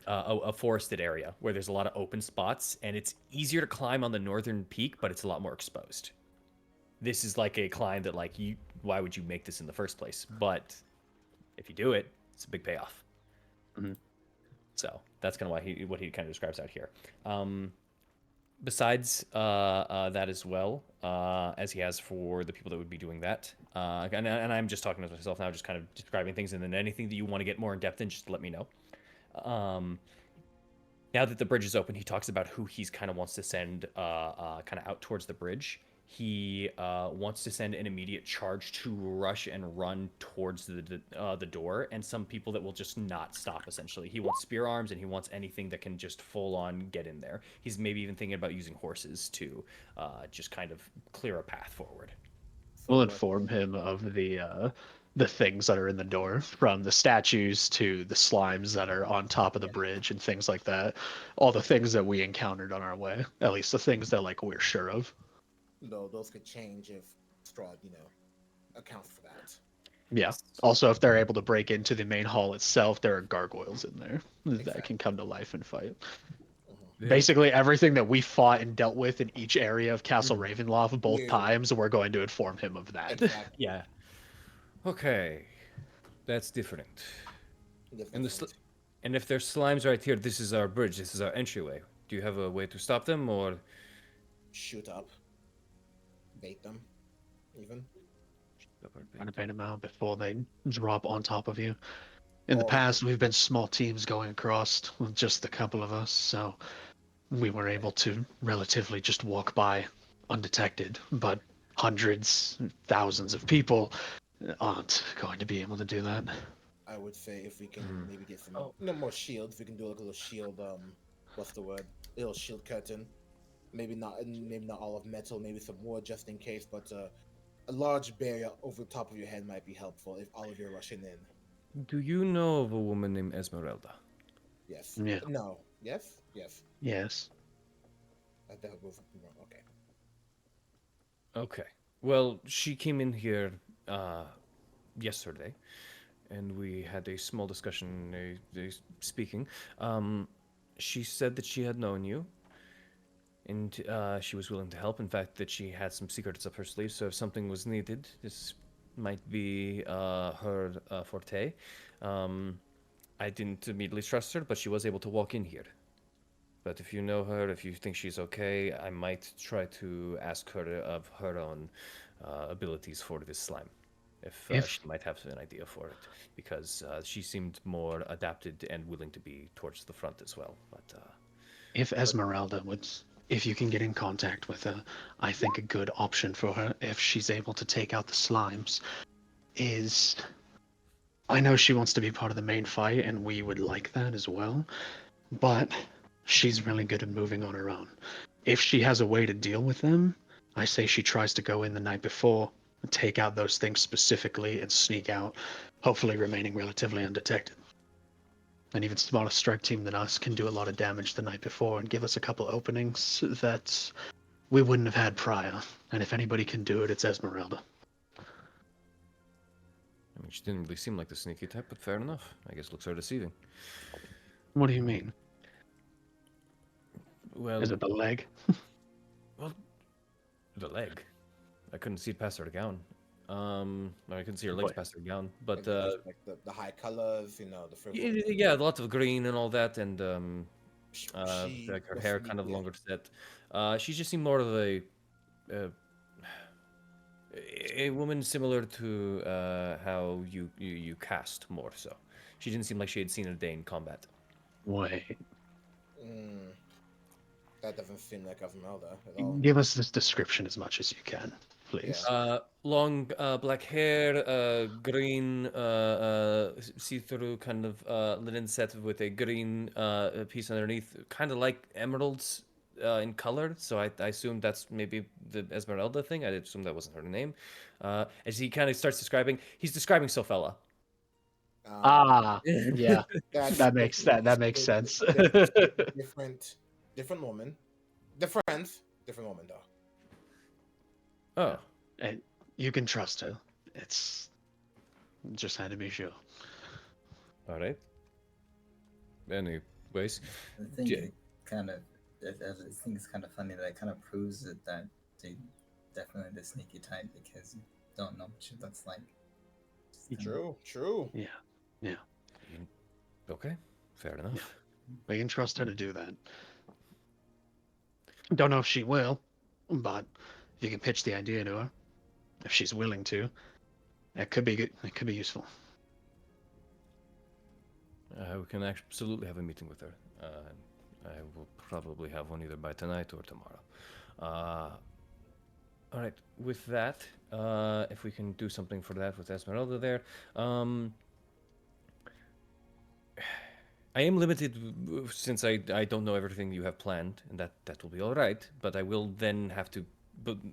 a forested area where there's a lot of open spots, and it's easier to climb on the northern peak, but it's a lot more exposed. This is like a climb that, like, you, why would you make this in the first place? But if you do it, it's a big payoff. Mm-hmm. So that's kind of what he kind of describes out here. Besides that as well, as he has for the people that would be doing that, and I'm just talking to myself now, just kind of describing things, and then anything that you want to get more in depth in, just let me know. Now that the bridge is open, he talks about who he's kind of wants to send kind of out towards the bridge. He wants to send an immediate charge to rush and run towards the door, and some people that will just not stop, essentially. He wants spear arms, and he wants anything that can just full on get in there. He's maybe even thinking about using horses to just kind of clear a path forward. We'll inform him of the things that are in the door, from the statues to the slimes that are on top of the bridge and things like that. All the things that we encountered on our way, at least the things that like we're sure of. Though those could change if Strahd, accounts for that. Yeah. Also, if they're able to break into the main hall itself, there are gargoyles in there that can come to life and fight. Basically, everything that we fought and dealt with in each area of Castle Ravenloft both times, we're going to inform him of that. Exactly. Yeah. Okay. That's different. And if there's slimes right here, this is our bridge, this is our entryway. Do you have a way to stop them, or shoot up, bait them, even? Trying to bait them out before they drop on top of you. In the past, we've been small teams going across with just a couple of us, so we were able to relatively just walk by undetected. But hundreds, thousands of people aren't going to be able to do that. I would say if we can maybe get some more shields, we can do like a little shield. What's the word? A little shield curtain. Maybe not all of metal. Maybe some wood just in case. But a large barrier over the top of your head might be helpful if all of you are rushing in. do you know of a woman named Esmeralda? Yes. Yeah. No. Yes. Yes. Yes. Okay. Okay. Well, she came in here yesterday, and we had a small discussion, speaking. She said that she had known you, and she was willing to help. In fact, that she had some secrets up her sleeve, so if something was needed, this might be her forte. I didn't immediately trust her, but she was able to walk in here. But if you know her, if you think she's okay, I might try to ask her of her own abilities for this slime. If she might have an idea for it. Because she seemed more adapted and willing to be towards the front as well. But if Esmeralda would, if you can get in contact with her, I think a good option for her, if she's able to take out the slimes, is... I know she wants to be part of the main fight, and we would like that as well, but she's really good at moving on her own. If she has a way to deal with them, I say she tries to go in the night before, take out those things specifically, and sneak out, hopefully remaining relatively undetected. An even smaller strike team than us can do a lot of damage the night before and give us a couple openings that we wouldn't have had prior. And if anybody can do it, it's Esmeralda. I mean, she didn't really seem like the sneaky type, but fair enough. I guess looks are deceiving. What do you mean? Well, is it the leg? Well, the leg. I couldn't see it past her gown. I couldn't see her legs past her gown, but like the high colors, the frivolous. Yeah, lots of green and all that, and like her hair kind of longer set. She just seemed more of a woman similar to how you cast more so. She didn't seem like she had seen a day in combat. Wait. That doesn't seem like Esmeralda at all. Give us this description as much as you can, please. Long black hair, green see-through kind of linen set with a green piece underneath, kind of like emeralds in color. So I assume that's maybe the Esmeralda thing. I assume that wasn't her name. As he kind of starts describing, he's describing Sophella. Yeah, That's that makes sense. different woman. Different woman though. Oh, And you can trust her. It's just had to be sure. all right. Anyways, I think it kind of, I think it's kind of funny that it kind of proves that they definitely the sneaky type because you don't know what she looks like. True. Yeah. Okay, fair enough. We can trust her to do that. Don't know if she will, but if you can pitch the idea to her, if she's willing to, it could be good. It could be useful. We can absolutely have a meeting with her. I will probably have one either by tonight or tomorrow. All right. With that, if we can do something for that with Esmeralda there, I am limited since I don't know everything you have planned, and that will be all right. But I will then have to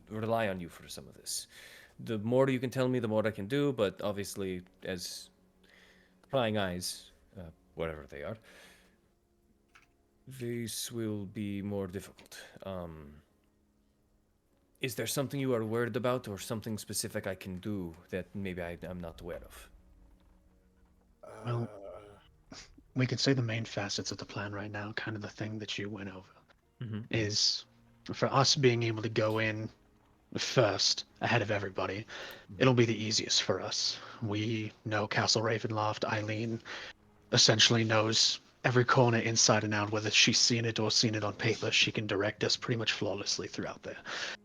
rely on you for some of this. The more you can tell me, the more I can do. But obviously, as prying eyes, whatever they are, this will be more difficult. Is there something you are worried about, or something specific I can do that maybe I'm not aware of? Well, we could say the main facets of the plan right now, kind of the thing that you went over, is for us being able to go in first ahead of everybody. It'll be the easiest for us. We know Castle Ravenloft. Eileen essentially knows every corner inside and out, whether she's seen it or seen it on paper. She can direct us pretty much flawlessly throughout there.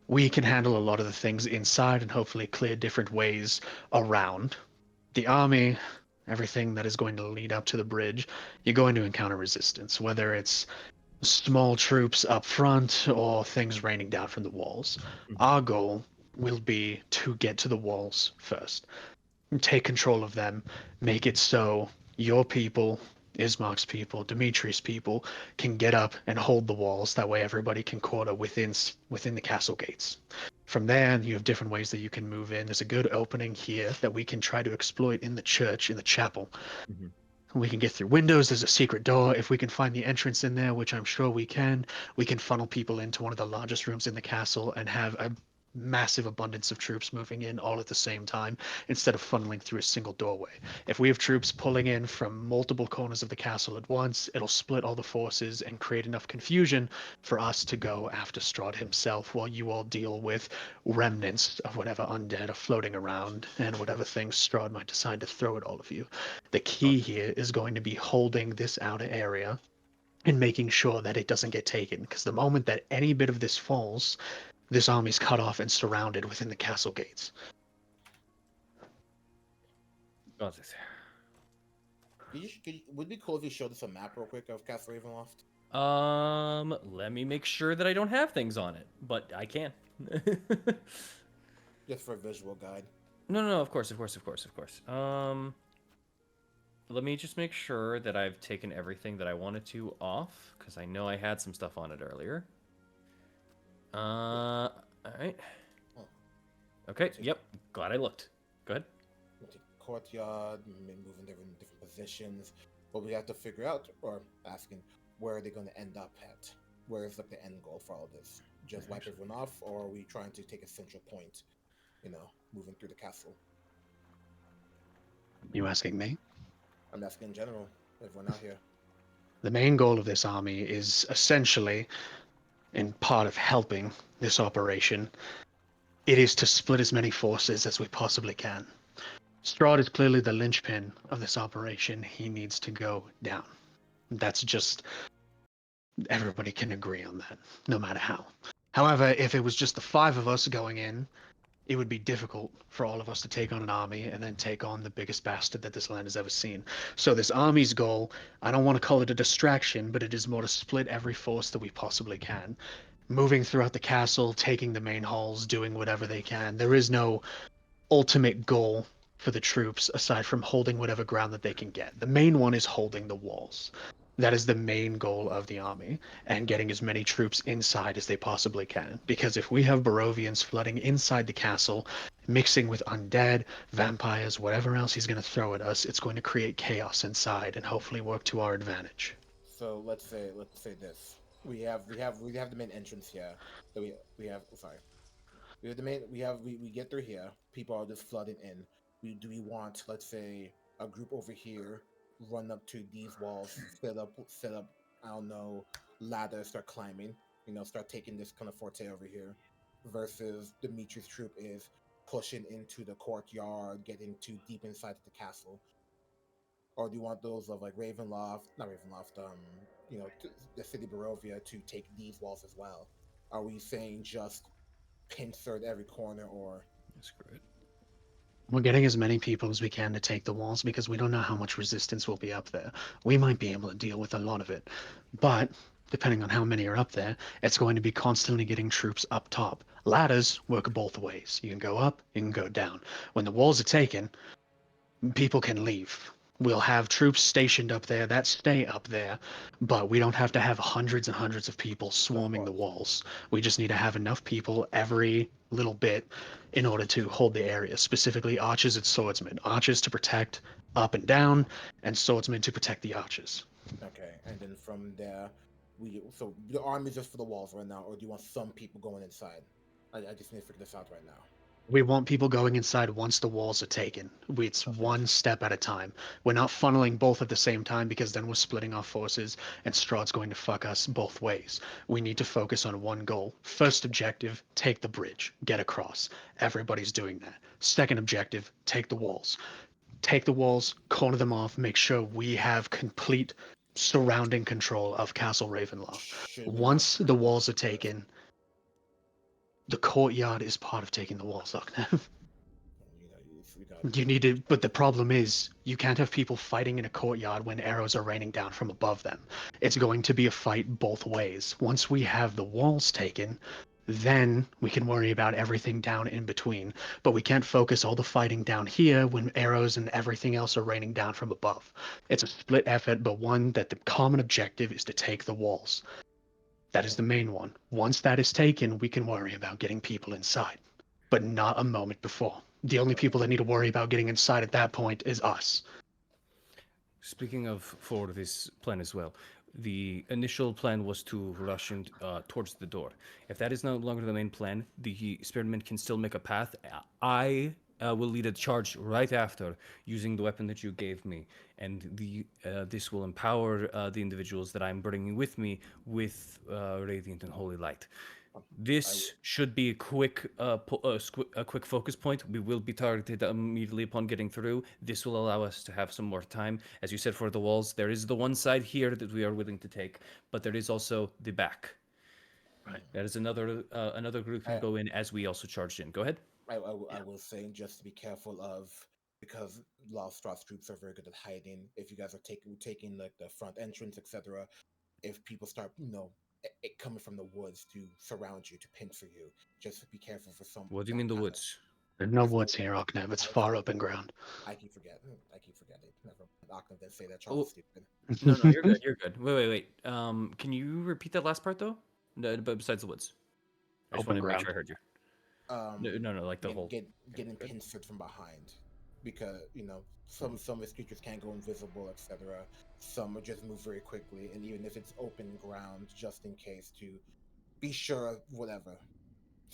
We can handle a lot of the things inside and hopefully clear different ways around. The army, everything that is going to lead up to the bridge, you're going to encounter resistance, whether it's small troops up front or things raining down from the walls. Our goal will be to get to the walls first, take control of them, make it so your people, Ismark's people, Dimitri's people can get up and hold the walls. That way everybody can quarter within the castle gates. From there, you have different ways that you can move in. There's a good opening here that we can try to exploit in the church, in the chapel. We can get through windows. There's a secret door. If we can find the entrance in there, which I'm sure we can funnel people into one of the largest rooms in the castle and have a massive abundance of troops moving in all at the same time instead of funneling through a single doorway. If we have troops pulling in from multiple corners of the castle at once, it'll split all the forces and create enough confusion for us to go after Strahd himself while you all deal with remnants of whatever undead are floating around and whatever things Strahd might decide to throw at all of you. The key here is going to be holding this outer area and making sure that it doesn't get taken, because the moment that any bit of this falls, this army's cut off and surrounded within the castle gates. Got it. Would it be cool if you showed us a map real quick of Castle Ravenloft? Let me make sure that I don't have things on it, but I can. Just for a visual guide. No, of course. Let me just make sure that I've taken everything that I wanted to off, because I know I had some stuff on it earlier. All right. Okay, yep. Glad I looked. Go ahead. Courtyard, maybe moving different positions. But we have to figure out, or asking, where are they going to end up at? Where is like the end goal for all this? Just wipe everyone off, or are we trying to take a central point? Moving through the castle. You asking me? I'm asking in general, everyone out here. The main goal of this army is essentially, in part of helping this operation, it is to split as many forces as we possibly can. Strahd is clearly the linchpin of this operation. He needs to go down. That's just... everybody can agree on that, no matter how. However, if it was just the 5 of us going in, it would be difficult for all of us to take on an army and then take on the biggest bastard that this land has ever seen. So this army's goal, I don't want to call it a distraction, but it is more to split every force that we possibly can. Moving throughout the castle, taking the main halls, doing whatever they can. There is no ultimate goal for the troops aside from holding whatever ground that they can get. The main one is holding the walls. That is the main goal of the army, and getting as many troops inside as they possibly can. Because if we have Barovians flooding inside the castle, mixing with undead, vampires, whatever else he's going to throw at us, it's going to create chaos inside and hopefully work to our advantage. So let's say this. We have the main entrance here. So we have sorry. We have the main we get through here. People are just flooding in. We want, let's say, a group over here run up to these walls, set up I don't know, ladders, start climbing, start taking this kind of forte over here, versus Dimitri's troop is pushing into the courtyard, getting too deep inside the castle. Or do you want those of like Ravenloft, not Ravenloft, the city Barovia to take these walls as well? Are we saying just pincer at every corner, or That's great. We're getting as many people as we can to take the walls because we don't know how much resistance will be up there. We might be able to deal with a lot of it, but depending on how many are up there, it's going to be constantly getting troops up top. Ladders work both ways. You can go up, you can go down. When the walls are taken, people can leave. We'll have troops stationed up there that stay up there, but we don't have to have hundreds and hundreds of people of swarming the course? walls. We just need to have enough people every little bit in order to hold the area, specifically archers and swordsmen. Archers to protect up and down, and swordsmen to protect the archers. Okay, and then from there, so the army just for the walls right now, or do you want some people going inside? I just need to figure this out right now. We want people going inside once the walls are taken. It's Okay, one step at a time. We're not funneling both at the same time because then we're splitting our forces and Strahd's going to fuck us both ways. We need to focus on one goal. First objective, take the bridge, get across. Everybody's doing that. Second objective, take the walls. Take the walls, corner them off, make sure we have complete surrounding control of Castle Ravenloft. should we not? Once the walls are taken, the courtyard is part of taking the walls, Lockne. We got. You need to, but the problem is you can't have people fighting in a courtyard when arrows are raining down from above them. It's going to be a fight both ways. Once we have the walls taken, then we can worry about everything down in between. But we can't focus all the fighting down here when arrows and everything else are raining down from above. It's a split effort, but one that the common objective is to take the walls. That is the main one. Once that is taken, we can worry about getting people inside, but not a moment before. The only people that need to worry about getting inside at that point is us. Speaking of for this plan as well, the initial plan was to rush in, towards the door. If that is no longer the main plan, the spearmen can still make a path. I will lead a charge right after using the weapon that you gave me, and this will empower the individuals that I'm bringing with me with radiant and holy light. This should be a quick focus point. We will be targeted immediately upon getting through. This will allow us to have some more time. As you said, for the walls, there is the one side here that we are willing to take, but there is also the back. Right. That is another group can I, go in as we also charged in. Go ahead. I was saying just to be careful of, because Lost Straws troops are very good at hiding. If you guys are taking like the front entrance, etc., if people start it coming from the woods to surround you, to pincer you, just be careful for some What do you that mean the kind of. woods? There's no There's woods here, Oknev. It's I, far open ground. I keep forgetting. I keep forgetting. Never. Octave didn't say that. Charles Oh, is stupid. no, no, you're good. You're good. Wait. Can you repeat that last part though? No, but besides the woods, I just Open wanted to make ground. sure I heard you. No, like the whole. Getting Good. pincered from behind, because some of his creatures can't go invisible, etc. Some will just move very quickly, and even if it's open ground, just in case, to be sure of whatever.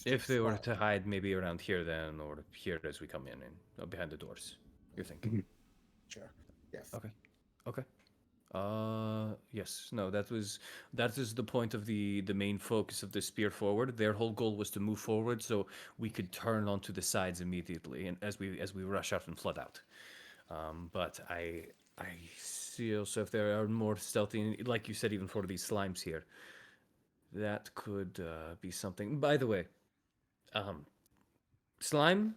If they were Spot. to hide maybe around here then, or here as we come in and behind the doors, you're thinking. Sure. Yes. Okay. Okay. Yes. No, that is the point of the main focus of the spear forward. Their whole goal was to move forward so we could turn onto the sides immediately, and as we rush out and flood out. But I see also if there are more stealthy, like you said, even for these slimes here, that could be something. By the way, um, Slime,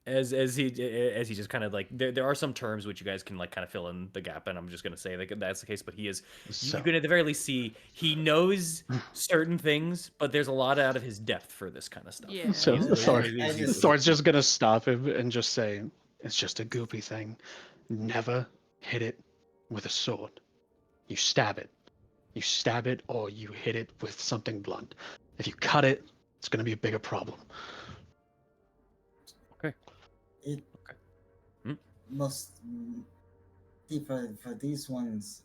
as he just kind of like there are some terms which you guys can like kind of fill in the gap, and I'm just gonna say that that's the case. But he is So, you can at the very least see he knows certain things, but there's a lot out of his depth for this kind of stuff. Yeah. so I just- Thor's just gonna stop him and just say, "It's just a goopy thing. Never hit it with a sword. You stab it. You stab it, or you hit it with something blunt. If you cut it, it's gonna be a bigger problem." Okay. It Okay. Hmm? most for these ones,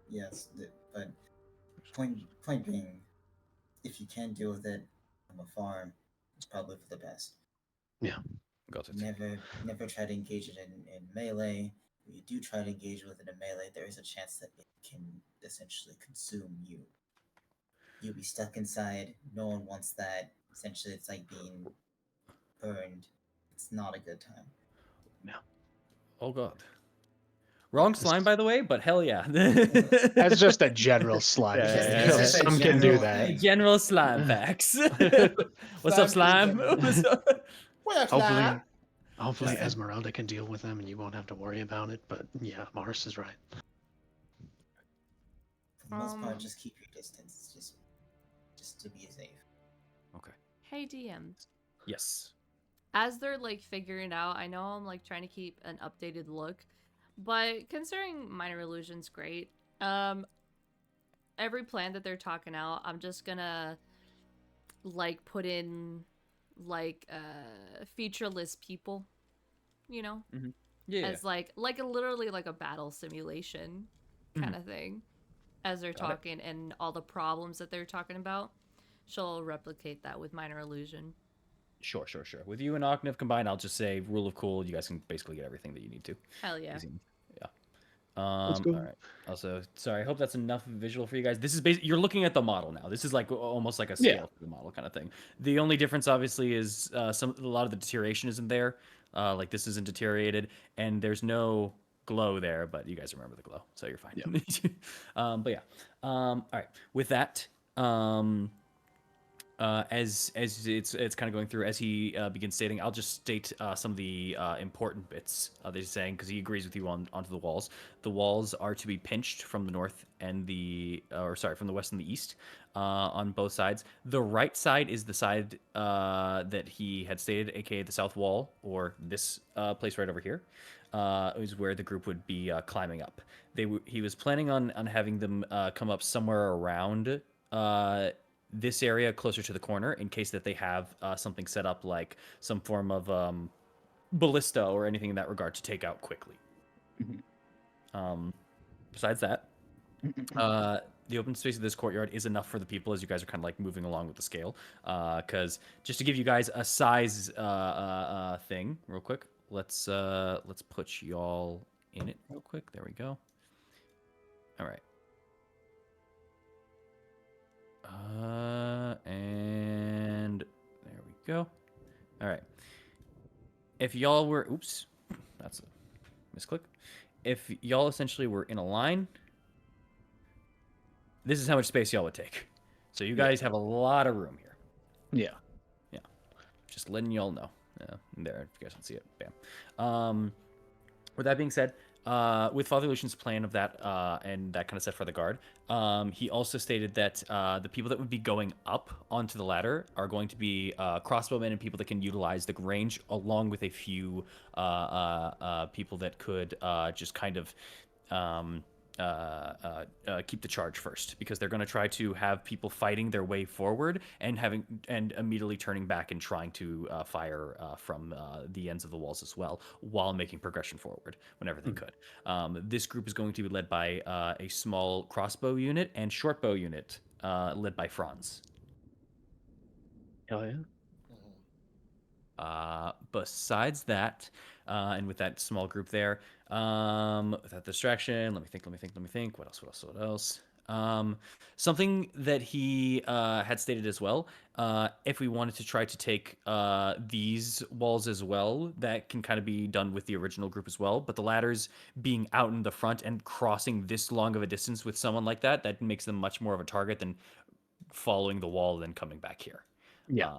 yes, but point being, if you can't deal with it from afar, it's probably for the best. Yeah. Got it. Never try to engage it in melee. If you do try to engage with it in melee, there is a chance that it can essentially consume you. You'll be stuck inside. No one wants that. Essentially, it's like being burned. It's not a good time. Oh god. Wrong slime, by the way, but hell yeah. That's just a general slime Yeah, thing. yeah, yeah. Some can do that. General slime facts. What's up, slime? What's up? Well, Hopefully, Just- Esmeralda can deal with them, and you won't have to worry about it. But yeah, Mars is right. For the most part, Um, just keep your distance. Just to be safe. Okay. Hey DM. Yes. As they're like figuring out, I know I'm like trying to keep an updated look, but considering minor illusion's great, every plan that they're talking out, I'm just gonna like put in like featureless people, you know, Yeah. as like literally like a battle simulation kind of thing, as they're Got it. talking and all the problems that they're talking about. She'll replicate that with minor illusion. Sure. With you and Octave combined, I'll just say rule of cool. You guys can basically get everything that you need to. Hell yeah. Easy. Yeah. Let's go. All right. Also, sorry. I hope that's enough visual for you guys. This is basically you're looking at the model now. This is like almost like a Yeah. scale for the model kind of thing. The only difference, obviously, is a lot of the deterioration isn't there. Like this isn't deteriorated, and there's no glow there. But you guys remember the glow, so you're fine. Yeah. But yeah. All right. With that, as it's kind of going through as he begins stating, I'll just state some of the important bits that he's saying because he agrees with you onto the walls. The walls are to be pinched from the north and from the west and the east on both sides. The right side is the side that he had stated, aka the south wall, or this place right over here. Is where the group would be climbing up. He was planning on having them come up somewhere around this area closer to the corner in case that they have something set up like some form of ballista or anything in that regard to take out quickly. Besides that, the open space of this courtyard is enough for the people as you guys are kind of like moving along with the scale. Because just to give you guys a size thing real quick, let's put y'all in it real quick. There we go. All right. And there we go. All right. If y'all were, oops, that's a misclick. If y'all essentially were in a line, this is how much space y'all would take. So you guys have a lot of room here. Yeah. Yeah. Just letting y'all know. There, if you guys don't see it. Bam. With that being said, with Father Lucian's plan of that and that kind of set for the guard, he also stated that the people that would be going up onto the ladder are going to be crossbowmen and people that can utilize the range, along with a few people that could just kind of keep the charge first, because they're going to try to have people fighting their way forward and immediately turning back and trying to fire from the ends of the walls as well, while making progression forward whenever they could. This group is going to be led by a small crossbow unit and shortbow unit led by Franz. Hell yeah. Besides that, and with that small group there, without distraction, let me think. What else? Something that he had stated as well, if we wanted to try to take these walls as well, that can kind of be done with the original group as well. But the ladders being out in the front and crossing this long of a distance with someone like that makes them much more of a target than following the wall and then coming back here. Yeah.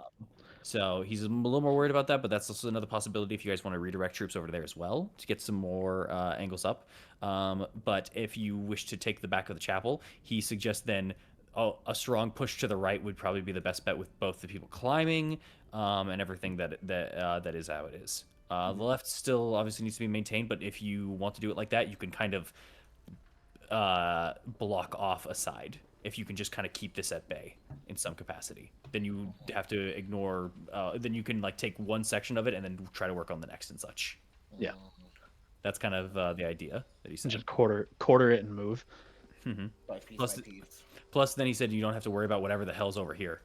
So he's a little more worried about that, but that's also another possibility if you guys want to redirect troops over there as well to get some more angles up. But if you wish to take the back of the chapel, he suggests then a strong push to the right would probably be the best bet with both the people climbing and everything that is how it is. The left still obviously needs to be maintained, but if you want to do it like that, you can kind of block off a side. If you can just kind of keep this at bay in some capacity, then you have to ignore. Then you can like take one section of it and then try to work on the next and such. Yeah. That's kind of the idea that he said. Just quarter it and move. Like piece Plus, by piece. plus, then he said you don't have to worry about whatever the hell's over here.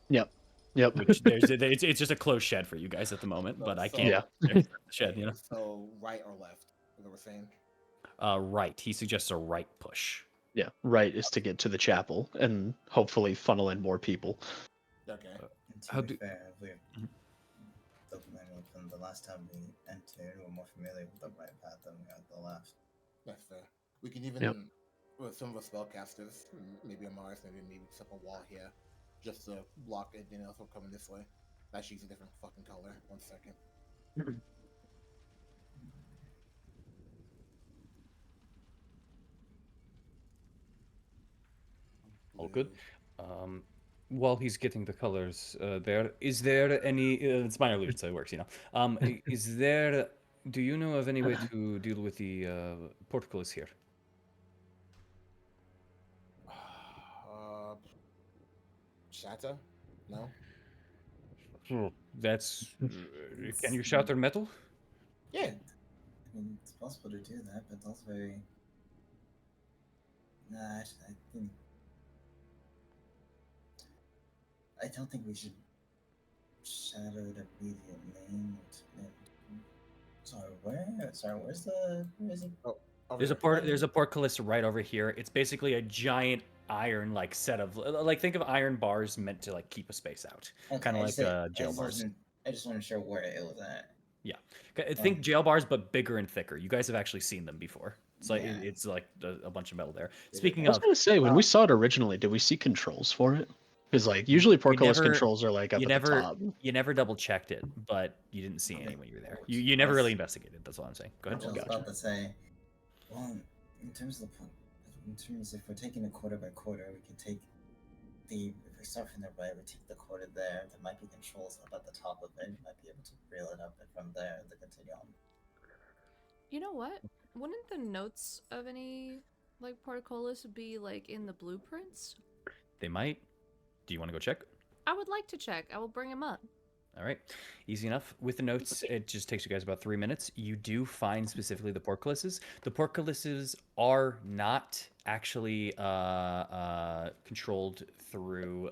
Yep. Which it's just a closed shed for you guys at the moment, but I can't. Yeah. Shed, you know. So right or left? What we're saying. Right. He suggests a right push. Yeah. Right is to get to the chapel and hopefully funnel in more people. Okay. And to How be do- fair, from the last time we entered, we're more familiar with the right path than we are the left. That's fair. We can even, Yep. with some of the spellcasters, maybe a Mars, maybe set up a wall here, just to block anything else from coming this way. That she's a different fucking color. 1 second. All good. While he's getting the colors there, is there any? It's minor illusion, so it works, you know. Is there? Do you know of any way to deal with the portcullis here? Shatter? No. That's. Can you shatter metal? Yeah. I mean, it's possible to do that, but that's very. Nah, I don't think we should shatter it immediately. Sorry, where's the? Where is it? Oh, There's a portcullis right over here. It's basically a giant iron like set of like think of iron bars meant to like keep a space out, Okay, kind of like jail bars. I just wasn't sure where it was at. Yeah, think jail bars but bigger and thicker. You guys have actually seen them before. It's like Yeah. it's like a bunch of metal there. Speaking I was of, gonna say when we saw it originally, did we see controls for it? Because like usually portcullis never- controls are like up at the top. you never double checked it, but you didn't see any when you were there. Which You never was- really investigated. That's all I'm saying. Go I ahead. was Gotcha. about to say, well, in terms of if we're taking it quarter by quarter, we can take if we start from the right, we take the quarter there. There might be controls up at the top of it. You might be able to reel it up, and from there, to continue on. You know what? Wouldn't the notes of any like portcullis be like in the blueprints? They might. Do you want to go check? I would like to check. I will bring them up. All right, easy enough. With the notes, it just takes you guys about 3 minutes. You do find specifically the portcullises. The portcullises are not actually controlled through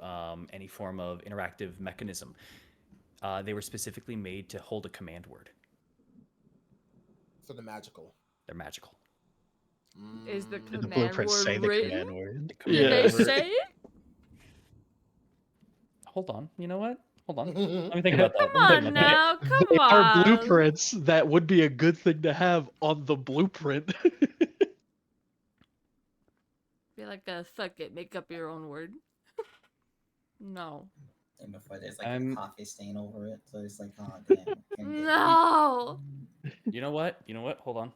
any form of interactive mechanism. They were specifically made to hold a command word. So the magical. They're magical. Is the Mm, Did the command blueprint word say the written? command word? The Did command they word- say it? Hold on. You know what? Hold on. Let me think about that. Come on now, come They are on. blueprints. That would be a good thing to have on the blueprint. Be like, fuck it, make up your own word. No. And before there's like I'm- a coffee stain over it, so it's like, oh damn. can't get it. No. You know what? You know what? Hold on.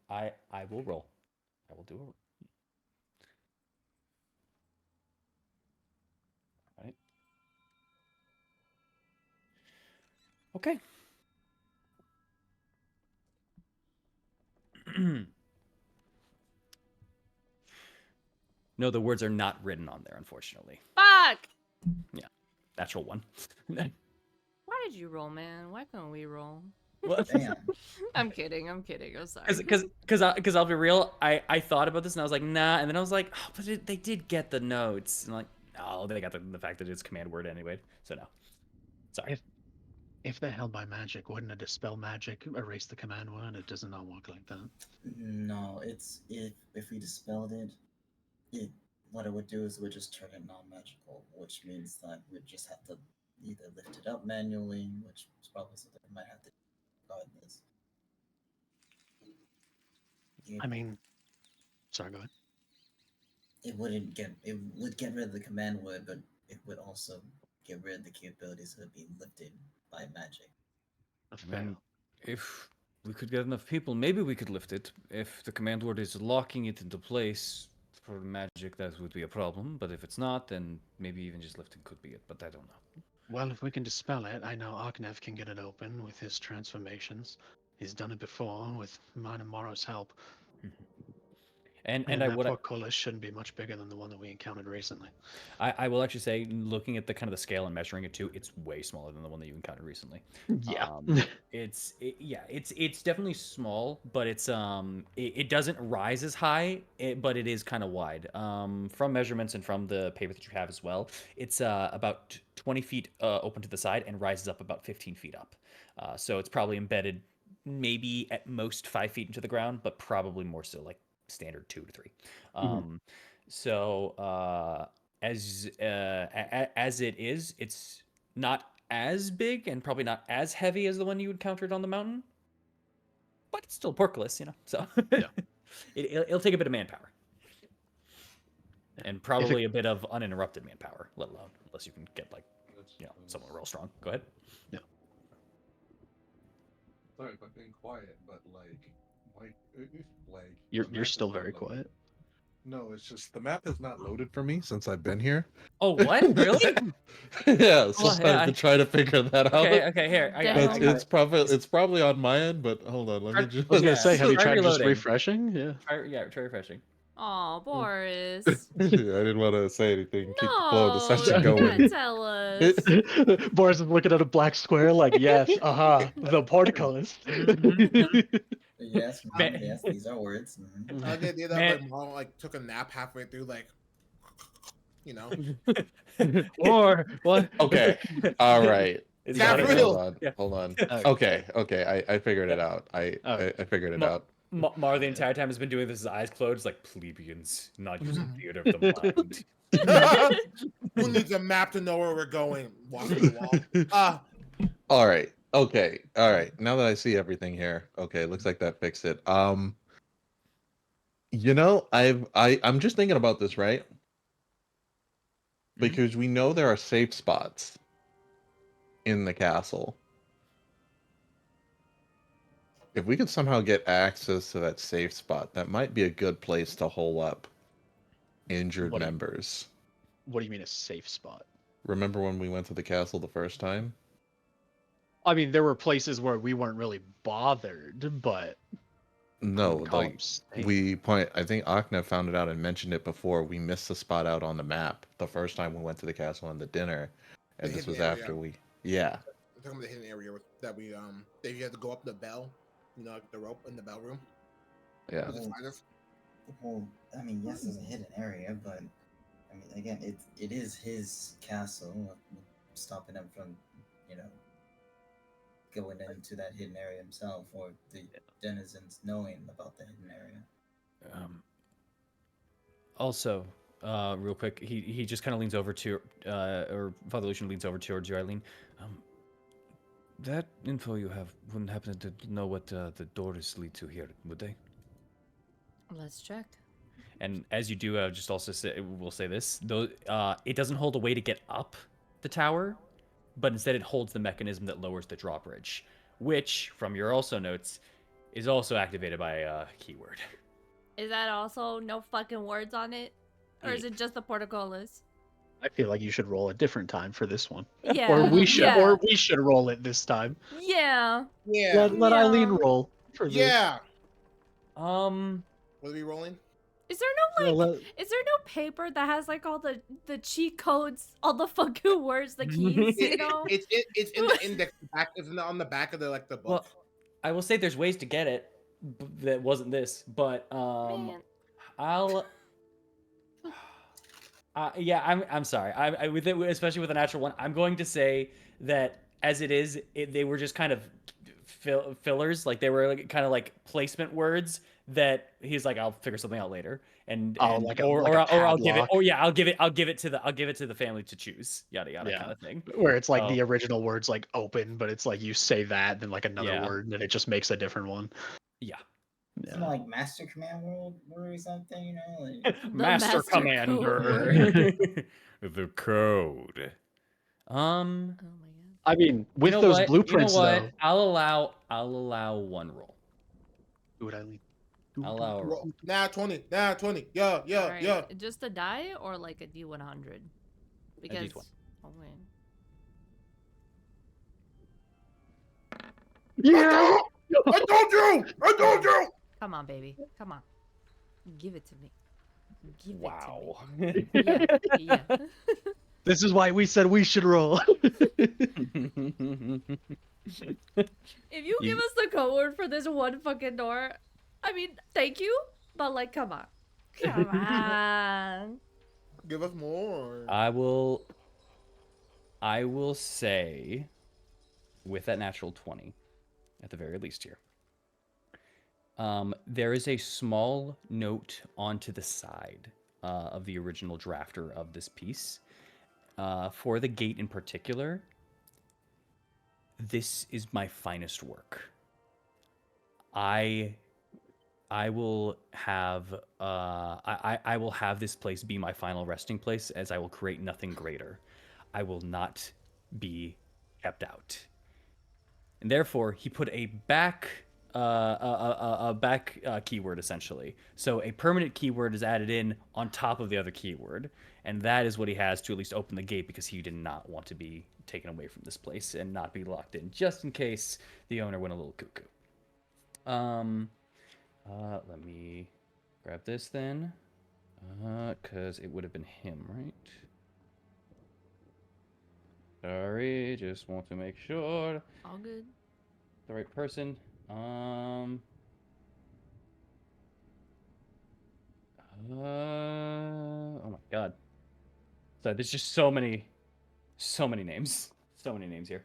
I will roll. I will do a roll. All right. Okay. No, the words are not written on there, unfortunately. Fuck. Natural one. Why did you roll, man? Why couldn't we roll? What? Damn. I'm kidding. I'm sorry. Because I'll be real, I thought about this and I was like, nah, and then I was like, oh, but they did get the notes, and like, no, they got the fact that it's command word anyway, so no. Sorry. If they held by magic, wouldn't a dispel magic erase the command word? It does not work like that. No, it's if we dispelled it, what it would do is it would just turn it non-magical, which means that we'd just have to either lift it up manually, which is probably something we might have to do regardless. I mean, sorry, go ahead. It would get rid of the command word, but it would also get rid of the capabilities of it being lifted by magic. And if we could get enough people, maybe we could lift it. If the command word is locking it into place for magic, that would be a problem. But if it's not, then maybe even just lifting could be it. But I don't know. Well, if we can dispel it, I know Arknev can get it open with his transformations. He's done it before with mine and Morrow's help. And that portcullis shouldn't be much bigger than the one that we encountered recently. I will actually say, looking at the kind of the scale and measuring it too, it's way smaller than the one that you encountered recently. Yeah. It's definitely small, but it doesn't rise as high, but it is kind of wide. From measurements and from the paper that you have as well, it's about 20 feet open to the side and rises up about 15 feet up. So it's probably embedded maybe at most 5 feet into the ground, but probably more so like standard 2 to 3. So as it is, it's not as big and probably not as heavy as the one you encountered on the mountain, but it's still portcullis, you know. So Yeah. it'll take a bit of manpower, and probably a bit of uninterrupted manpower, let alone unless you can get like, you know, someone real strong. Go ahead. Yeah. Sorry if I'm being quiet, but you're still very quiet. No, it's just the map is not loaded for me since I've been here. Oh, what? Really? Yeah, so I've been trying to figure that out. Okay, here. It's probably on my end, but hold on, let me just. I was gonna say, have you tried reloading. just refreshing? Yeah. Try refreshing. Oh, Boris. I didn't want to say anything. Keep the flow of the No, session you going. gotta tell us. Boris is looking at a black square like, yes, the portcullis. Yes, yes, these are words. I did that. My mom took a nap halfway through, you know. Or what? Okay, all right. Hold on. Okay. Okay. I figured it out. I figured it out. Mar the entire time has been doing this with his eyes closed, like plebeians, not using theater of the mind. Who needs a map to know where we're going? Walking the wall. All right. Okay. All right. Now that I see everything here, okay, looks like that fixed it. You know, I'm just thinking about this, right? Because we know there are safe spots in the castle. If we could somehow get access to that safe spot, that might be a good place to hole up injured members. What do you mean a safe spot? Remember when we went to the castle the first time? I mean, there were places where we weren't really bothered, but no, like I think Akna found it out and mentioned it before. We missed the spot out on the map the first time we went to the castle on the dinner, and this was after we. Yeah. I'm talking about the hidden area that we that you had to go up the bell, you know, like the rope in the bell room. Yeah. Well, I mean, yes, it's a hidden area, but I mean, again, it is his castle. Stopping him from, you know, going into that hidden area himself, or the denizens knowing about the hidden area. Also, real quick, he just kind of leans over to, or Father Lucian leans over towards you, Eileen. That info you have wouldn't happen to know what the doors lead to here, would they? Let's check. And as you do, just also we'll say this: though, it doesn't hold a way to get up the tower, but instead it holds the mechanism that lowers the drawbridge, which, from your also notes, is also activated by a keyword. Is that also no fucking words on it? Or is it just the portcullis? I feel like you should roll a different time for this one. Yeah. Or we should roll it this time. Yeah. Yeah. Let Eileen roll for this. Yeah. What are we rolling? Is there no is there no paper that has like all the cheat codes, all the fucking words, the keys, you know? It's in the index back. It's on the back of the book. Well, I will say there's ways to get it that wasn't this, but Man. I'm sorry. I with it, especially with a natural one, I'm going to say that as it is, they were just kind of fillers, like they were like, kind of like placement words that he's like, I'll figure something out later, I'll give it to the family to choose, yada yada kind of thing. Where it's like the original words like open, but it's like you say that, then like another word, and it just makes a different one. Yeah. It's not like Master Command World or something, you know? Like... Master Commander. The code. Um, Oh my god. I mean, you with know those what? blueprints, though. I'll allow one roll. Ooh, Eileen. I'll allow a roll. Nah, 20. Nah, 20. Yeah, yeah, All right, yeah. just a die or like a D100? Because D20. oh man. Yeah. I told you! I told you! Come on, baby. Come on. Give it to me. Give Wow. it to me. Yeah. Yeah. This is why we said we should roll. If you give us the code word for this one fucking door, I mean, thank you, but like, come on. Come on. Give us more. I will say, with that natural 20, at the very least here, there is a small note onto the side of the original drafter of this piece. For the gate in particular, this is my finest work. I will have I will have this place be my final resting place, as I will create nothing greater. I will not be kept out. And therefore, he put a back keyword essentially. So a permanent keyword is added in on top of the other keyword, and that is what he has to at least open the gate, because he did not want to be taken away from this place and not be locked in, just in case the owner went a little cuckoo. Let me grab this then, because it would have been him, right? Sorry, just want to make sure. All good. The right person. Oh my god. So there's just so many names. So many names here.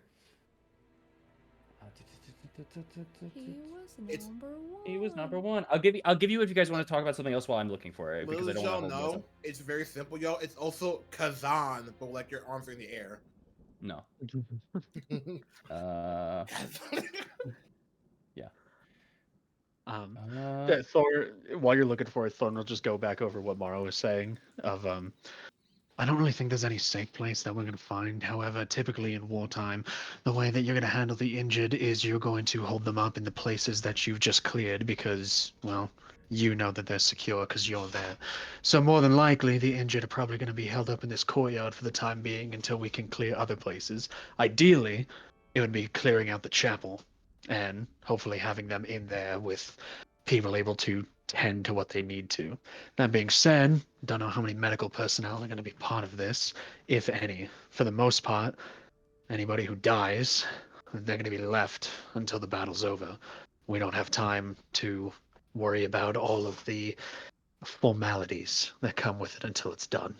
He was number one. I'll give you if you guys want to talk about something else while I'm looking for it, because I don't want to hold you guys up. It's very simple, yo. It's also Kazan, but like your arms are in the air. No. Yeah. Thor, while you're looking for it, Thorn will just go back over what Mara was saying of I don't really think there's any safe place that we're going to find. However, typically in wartime, the way that you're going to handle the injured is you're going to hold them up in the places that you've just cleared because, well, you know that they're secure because you're there. So more than likely, the injured are probably going to be held up in this courtyard for the time being until we can clear other places. Ideally, it would be clearing out the chapel and hopefully having them in there with people able to tend to what they need to. That being said, don't know how many medical personnel are going to be part of this, if any. For the most part, anybody who dies, they're going to be left until the battle's over. We don't have time to worry about all of the formalities that come with it until it's done.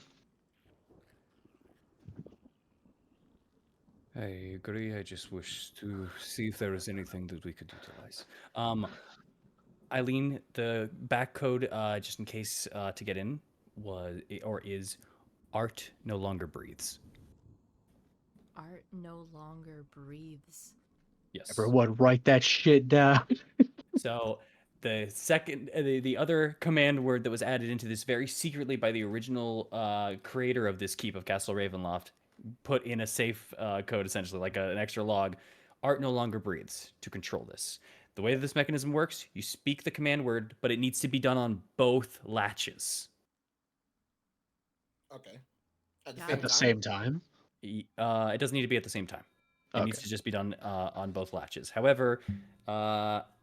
I agree. I just wish to see if there is anything that we could utilize. Eileen, the back code, just in case to get in, is art no longer breathes. Art no longer breathes. Yes. Everyone, write that shit down. So the second, the other command word that was added into this very secretly by the original creator of this keep of Castle Ravenloft, put in a safe code, essentially like an extra log. Art no longer breathes to control this. The way that this mechanism works, you speak the command word, but it needs to be done on both latches. Okay. At the same time? It doesn't need to be at the same time. It needs Okay. to just be done on both latches. However,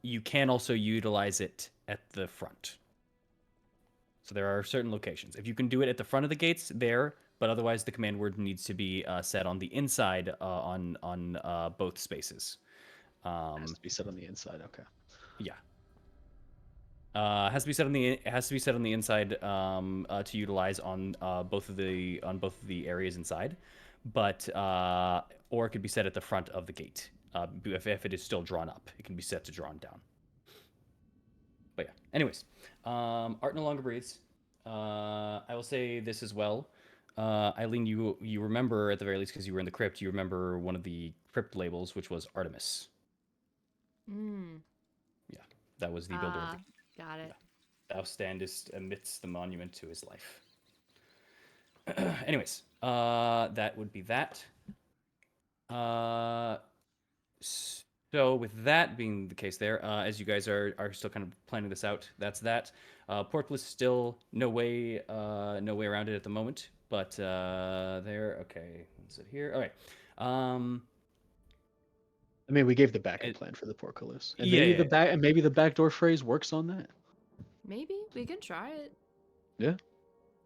you can also utilize it at the front. So there are certain locations. If you can do it at the front of the gates, there, but otherwise the command word needs to be set on the inside on both spaces. It has to be set on the inside. Okay. Yeah. It has to be set on the inside to utilize on both of the areas inside, but or it could be set at the front of the gate. If it is still drawn up, it can be set to drawn down. But yeah. Anyways, art no longer breathes. I will say this as well. Eileen, you remember at the very least, because you were in the crypt. You remember one of the crypt labels, which was Artemis. Yeah, that was the builder of the keep. Got it. Yeah. Thou standest amidst the monument to his life. Anyways, that would be that. So with that being the case there, as you guys are still kind of planning this out, that's that. Portless still no way around it at the moment, but there. Okay, what's it here? All right. I mean, we gave the backup It, plan for the portcullis, and yeah, yeah, maybe the backdoor phrase works on that. Maybe we can try it. Yeah,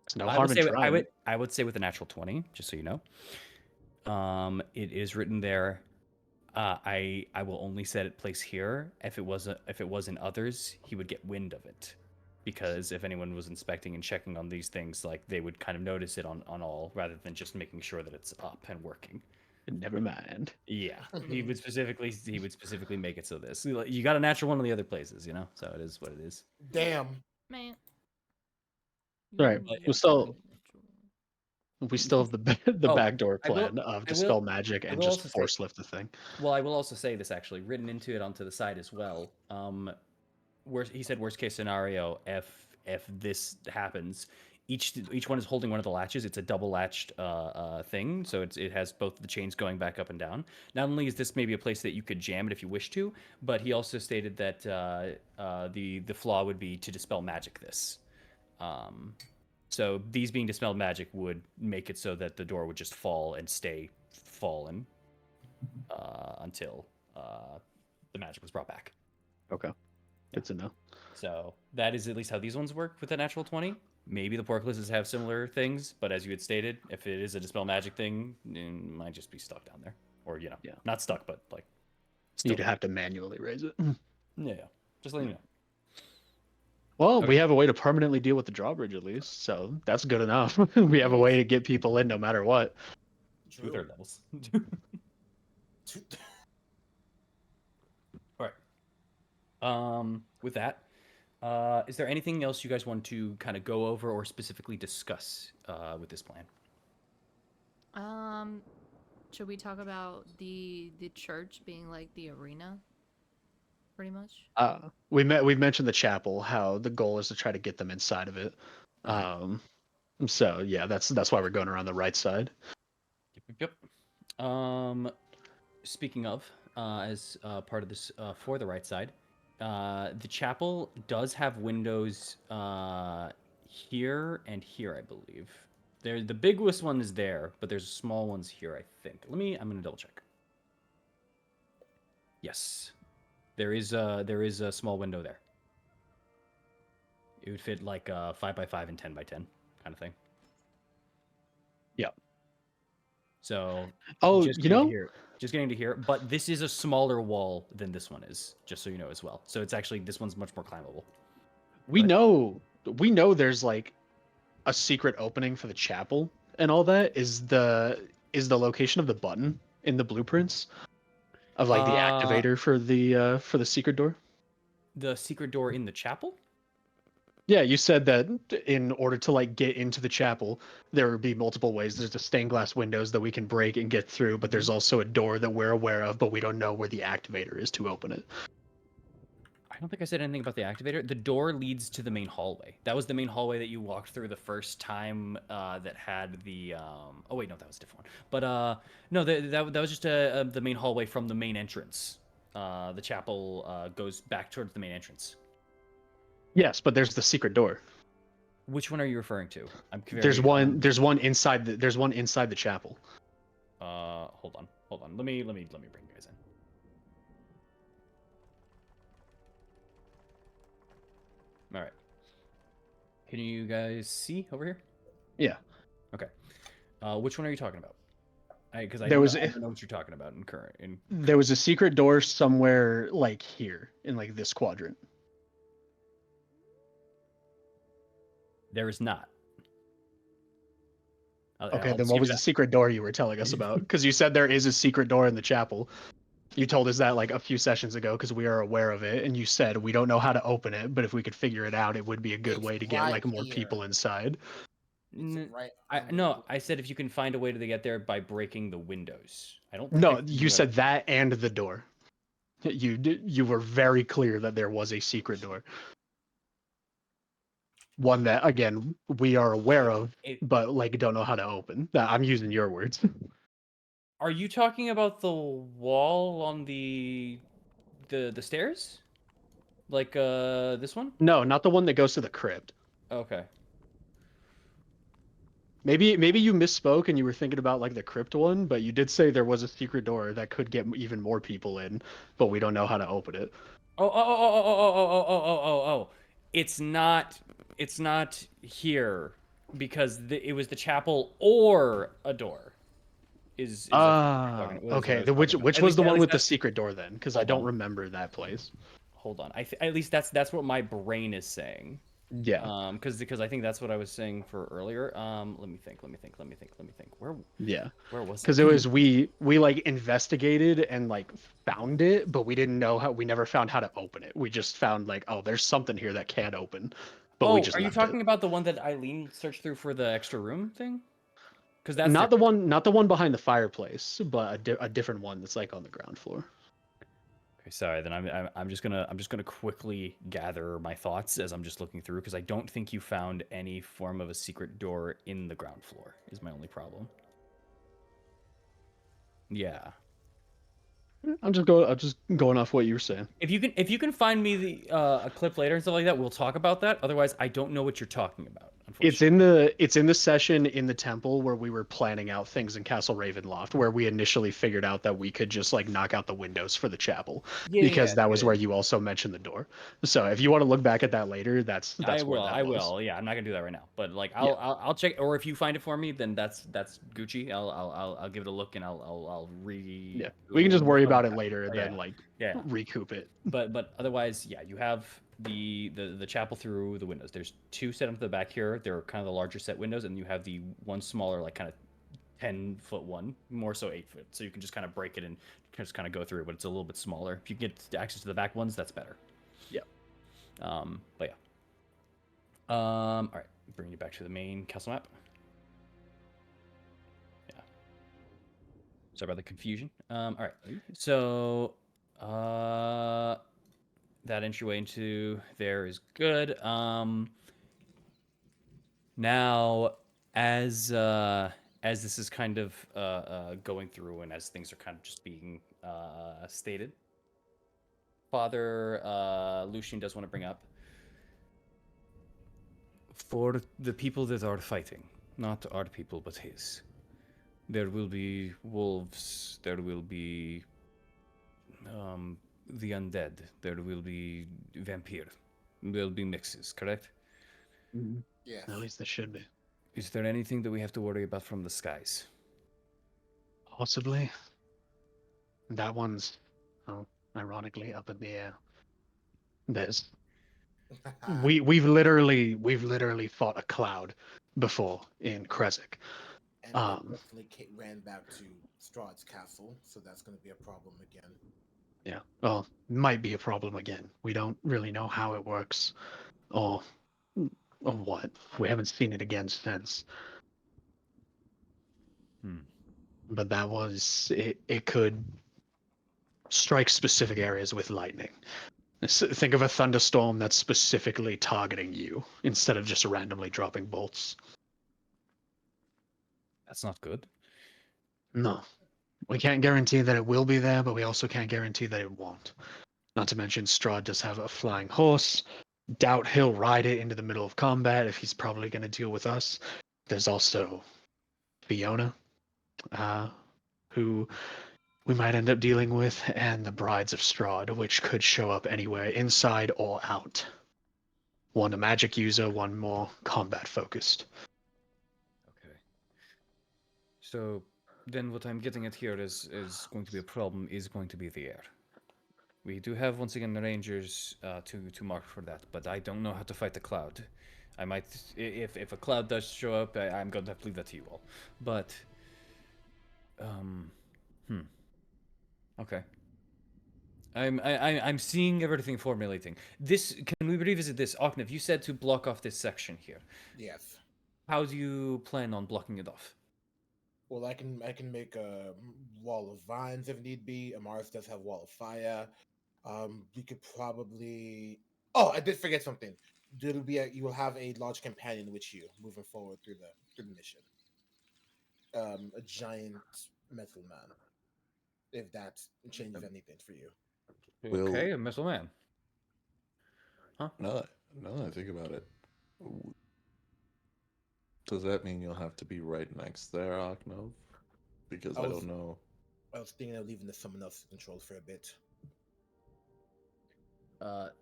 it's no I harm would in say trying. I would say with a natural 20, just so you know. It is written there. I will only set it place here. If it was in others, he would get wind of it, because if anyone was inspecting and checking on these things, like they would kind of notice it on all, rather than just making sure that it's up and working. Never mind. Yeah, he would specifically make it so this you got a natural one of the other places, you know. So it is what it is. Damn. Man. All right, But, we still have the Oh, backdoor I will. plan of I dispel will. magic I and will just also say. force lift the thing. Well, I will also say this actually written into it onto the side as well. He said worst case scenario, if this happens, each one is holding one of the latches. It's a double latched thing, so it has both the chains going back up and down. Not only is this maybe a place that you could jam it if you wish to, but he also stated that the flaw would be to dispel magic this. So these being dispelled magic would make it so that the door would just fall and stay fallen until the magic was brought back. Okay, good to know. So that is at least how these ones work with a natural 20. Maybe the portcullises have similar things, but as you had stated, if it is a dispel magic thing, it might just be stuck down there, or not stuck, but like You'd have to manually raise it. Yeah, just letting you know. Well, Okay. we have a way to permanently deal with the drawbridge at least, so that's good enough. We have a way to get people in no matter what. 2 third levels. All right. With that, is there anything else you guys want to kind of go over or specifically discuss with this plan? Should we talk about the church being like the arena? Pretty much. We've mentioned the chapel, how the goal is to try to get them inside of it. So yeah, that's why we're going around the right side. Yep. Speaking of, as part of this for the right side, the chapel does have windows here and here, I believe. The biggest one is there, but there's small ones here, I think. I'm gonna double check. Yes, there is a small window there. It would fit like 5x5 and 10x10 kind of thing. Yeah. So just getting to here, but this is a smaller wall than this one is, just so you know as well. So it's actually, this one's much more climbable. We know there's like a secret opening for the chapel, and all that is the location of the button in the blueprints of like the activator for the secret door. The secret door in the chapel? Yeah, you said that in order to like get into the chapel, there would be multiple ways. There's the stained glass windows that we can break and get through, but there's also a door that we're aware of, but we don't know where the activator is to open it. I don't think I said anything about the activator. The door leads to the main hallway. That was the main hallway that you walked through the first time that had the... Oh, wait, no, that was a different one. But no, that was just the main hallway from the main entrance. The chapel goes back towards the main entrance. Yes, but there's the secret door. Which one are you referring to? There's one inside the chapel. Hold on. Let me bring you guys in. All right. Can you guys see over here? Yeah. Okay. Which one are you talking about? Because I don't know what you're talking about in. There was a secret door somewhere like here in like this quadrant. There is not. Okay, then what was the secret door you were telling us about? Because you said there is a secret door in the chapel. You told us that like a few sessions ago because we are aware of it, and you said we don't know how to open it, but if we could figure it out, it would be a good way to get like more people inside. I said if you can find a way to get there by breaking the windows. I don't. No, you said that and the door. You were very clear that there was a secret door. One that again we are aware of, but like don't know how to open. I'm using your words. Are you talking about the wall on the stairs? Like this one? No, not the one that goes to the crypt. Okay. Maybe you misspoke and you were thinking about like the crypt one, but you did say there was a secret door that could get even more people in, but we don't know how to open it. Oh. It's not here because it was the chapel or a door. Is I think Ah, what I okay. was Which talking about. which was the one with the secret door then? Because I Hold don't on. remember that place. Hold on. At least that's what my brain is saying. Yeah. Because I think that's what I was saying for earlier. Let me think. Yeah. Where was Because it? it was we like investigated and like found it, but we didn't know how. We never found how to open it. We just found like, oh, there's something here that can't open, but we Oh, just are you left it. talking about the one that Eileen searched through for the extra room thing? Because that's Not different. not the one behind the fireplace, but a different one that's like on the ground floor. Okay, sorry. Then I'm just gonna quickly gather my thoughts as I'm just looking through because I don't think you found any form of a secret door in the ground floor. Is my only problem. Yeah. I'm just going off what you were saying. If you can find me the a clip later and stuff like that, we'll talk about that. Otherwise, I don't know what you're talking about. Unfortunately, It's in the session in the temple where we were planning out things in Castle Ravenloft, where we initially figured out that we could just like knock out the windows for the chapel, because that was where you also mentioned the door. So if you want to look back at that later, that's I where will. that I was. will. Yeah, I'm not gonna do that right now. But like, Yeah. I'll check. Or if you find it for me, then that's Gucci. I'll give it a look and I'll Yeah, we can just worry about it later and Yeah, then like yeah. recoup it. But otherwise, yeah, you have the chapel through the windows. There's two set up to the back here. They're kind of the larger set windows, and you have the one smaller, like kind of 10-foot one, more so 8 foot. So you can just kind of break it and just kind of go through it, but it's a little bit smaller. If you can get access to the back ones, that's better. Yeah. But yeah. All right, bringing you back to the main castle map. Yeah. Sorry about the confusion. All right. So, that entryway into there is good. Now, as this is kind of going through and as things are kind of just being stated, Father Lucian does want to bring up for the people that are fighting, not our people but his. There will be wolves. There will be the undead. There will be vampire. There'll be mixes. Correct? Yes. At least there should be. Is there anything that we have to worry about from the skies? Possibly. That one's, oh, ironically up in the air. There's we've literally fought a cloud before in Kresik. And they definitely ran back to Strahd's castle, so that's going to be a problem again. Yeah, well, might be a problem again. We don't really know how it works, or what. We haven't seen it again since. But that was it. It could strike specific areas with lightning. Think of a thunderstorm that's specifically targeting you instead of just randomly dropping bolts. That's not good. No. We can't guarantee that it will be there, but we also can't guarantee that it won't. Not to mention, Strahd does have a flying horse. Doubt he'll ride it into the middle of combat if he's probably going to deal with us. There's also Fiona, who we might end up dealing with, and the Brides of Strahd, which could show up anywhere, inside or out. One a magic user, one more combat focused. Okay. So then what I'm getting at here is going to be a problem is going to be the air. We do have once again the rangers to mark for that, but I don't know how to fight the cloud. I might if a cloud does show up, I'm going to have to leave that to you all. But okay. I'm seeing everything formulating. This can we revisit this, Oknev? You said to block off this section here. Yes. How do you plan on blocking it off? Well, I can make a wall of vines if need be. Amaris does have wall of fire. We could probably. Oh, I did forget something. You will have a large companion with you moving forward through the mission. a giant metal man. If that changes anything for you. Will Okay, a metal man. Huh? no, no. I think about it. Does that mean you'll have to be right next there, Aknov? Because I I was don't know. I was thinking of leaving the someone else's control for a bit.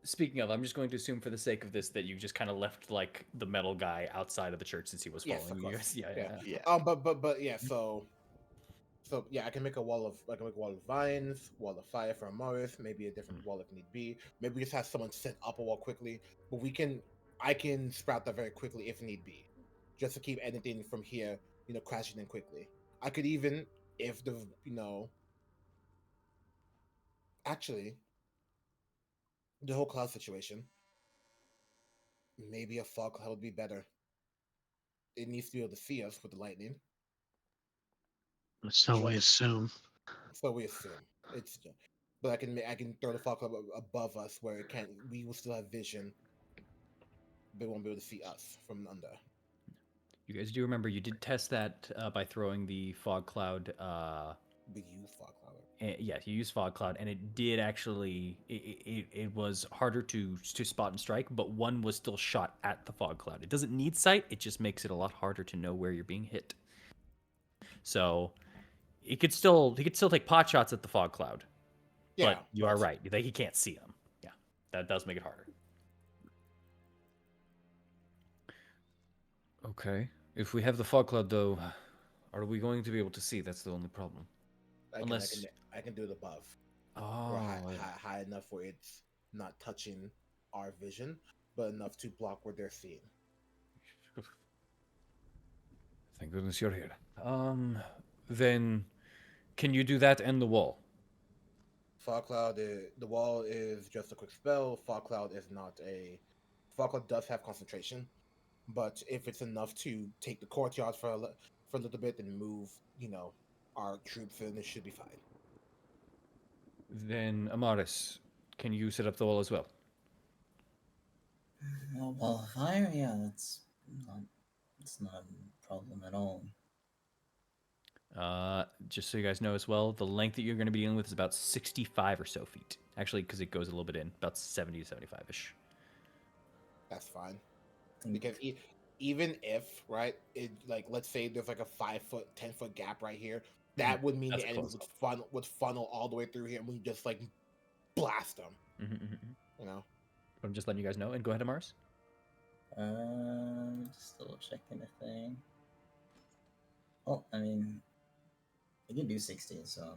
Speaking of, I'm just going to assume for the sake of this that you just kind of left like the metal guy outside of the church since he was Yes, following of you course. guys. Yeah, Yeah. yeah. Yeah. But yeah. So yeah, I can make a wall of vines, wall of fire for Morris, maybe a different wall if need be. Maybe we just have someone set up a wall quickly, but I can sprout that very quickly if need be, just to keep anything from here, crashing in quickly. I could even, if actually, the whole cloud situation, maybe a fog cloud would be better. It needs to be able to see us with the lightning. So we assume. So we assume but I can throw the fog cloud above us where it can't. We will still have vision. They won't be able to see us from under. You guys do remember you did test that by throwing the fog cloud. We use fog cloud. Yeah, you used fog cloud, and it did actually. It was harder to spot and strike, but one was still shot at the fog cloud. It doesn't need sight; it just makes it a lot harder to know where you're being hit. So he could still take pot shots at the fog cloud, Yeah, but you are right. He can't see them. Yeah, that does make it harder. Okay. If we have the fog cloud, though, are we going to be able to see? That's the only problem. Unless. I can do it above or Oh, yeah. high enough where it's not touching our vision, but enough to block what they're seeing. Thank goodness you're here. Then can you do that and the wall? Fog cloud, the wall is just a quick spell. Fog cloud is not a. Fog cloud does have concentration, but if it's enough to take the courtyard for a little bit and move, our troops in, it should be fine. Then Amaris, can you set up the wall as well? Well, fire, yeah, not, it's not a problem at all. Just so you guys know as well, the length that you're going to be dealing with is about 65 or so feet. Actually, because it goes a little bit in, about 70 to 75 ish. That's fine. Because even if, right, it like let's say there's like a 5 foot, 10 foot gap right here, that would mean That's the a enemy close would funnel all the way through here, and we just like blast them. You know. But I'm just letting you guys know. And go ahead, Mars. Just double checking a thing. Well, I mean, we can do 60, so.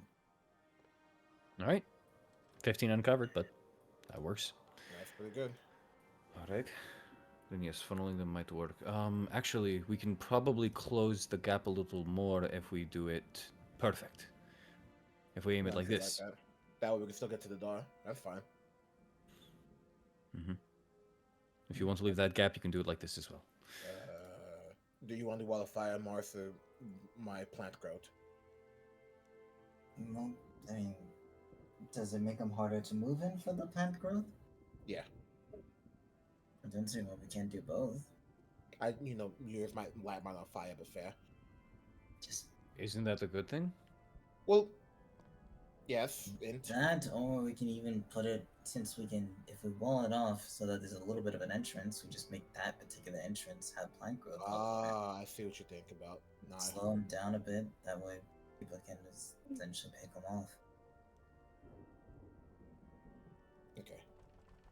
All right. 15 uncovered, but that works. That's pretty good. All right. Then yes, funneling them might work. Actually, we can probably close the gap a little more if we do it perfect. If we aim it like this. That way we can still get to the door. That's fine. If you want to leave that gap, you can do it like this as well. Do you want to wall of fire, Mars, or my plant growth? Well, I mean, does it make them harder to move in for the plant growth? Yeah. I don't see why we can't do both. Yours might light mine on fire, but fair. Just Isn't that a good thing? Well, yes. that, or we can even put it, since we can, if we wall it off so that there's a little bit of an entrance, we just make that particular entrance have plant growth. I see what you think about. Slow them down a bit, that way people can just essentially pick them off. Okay.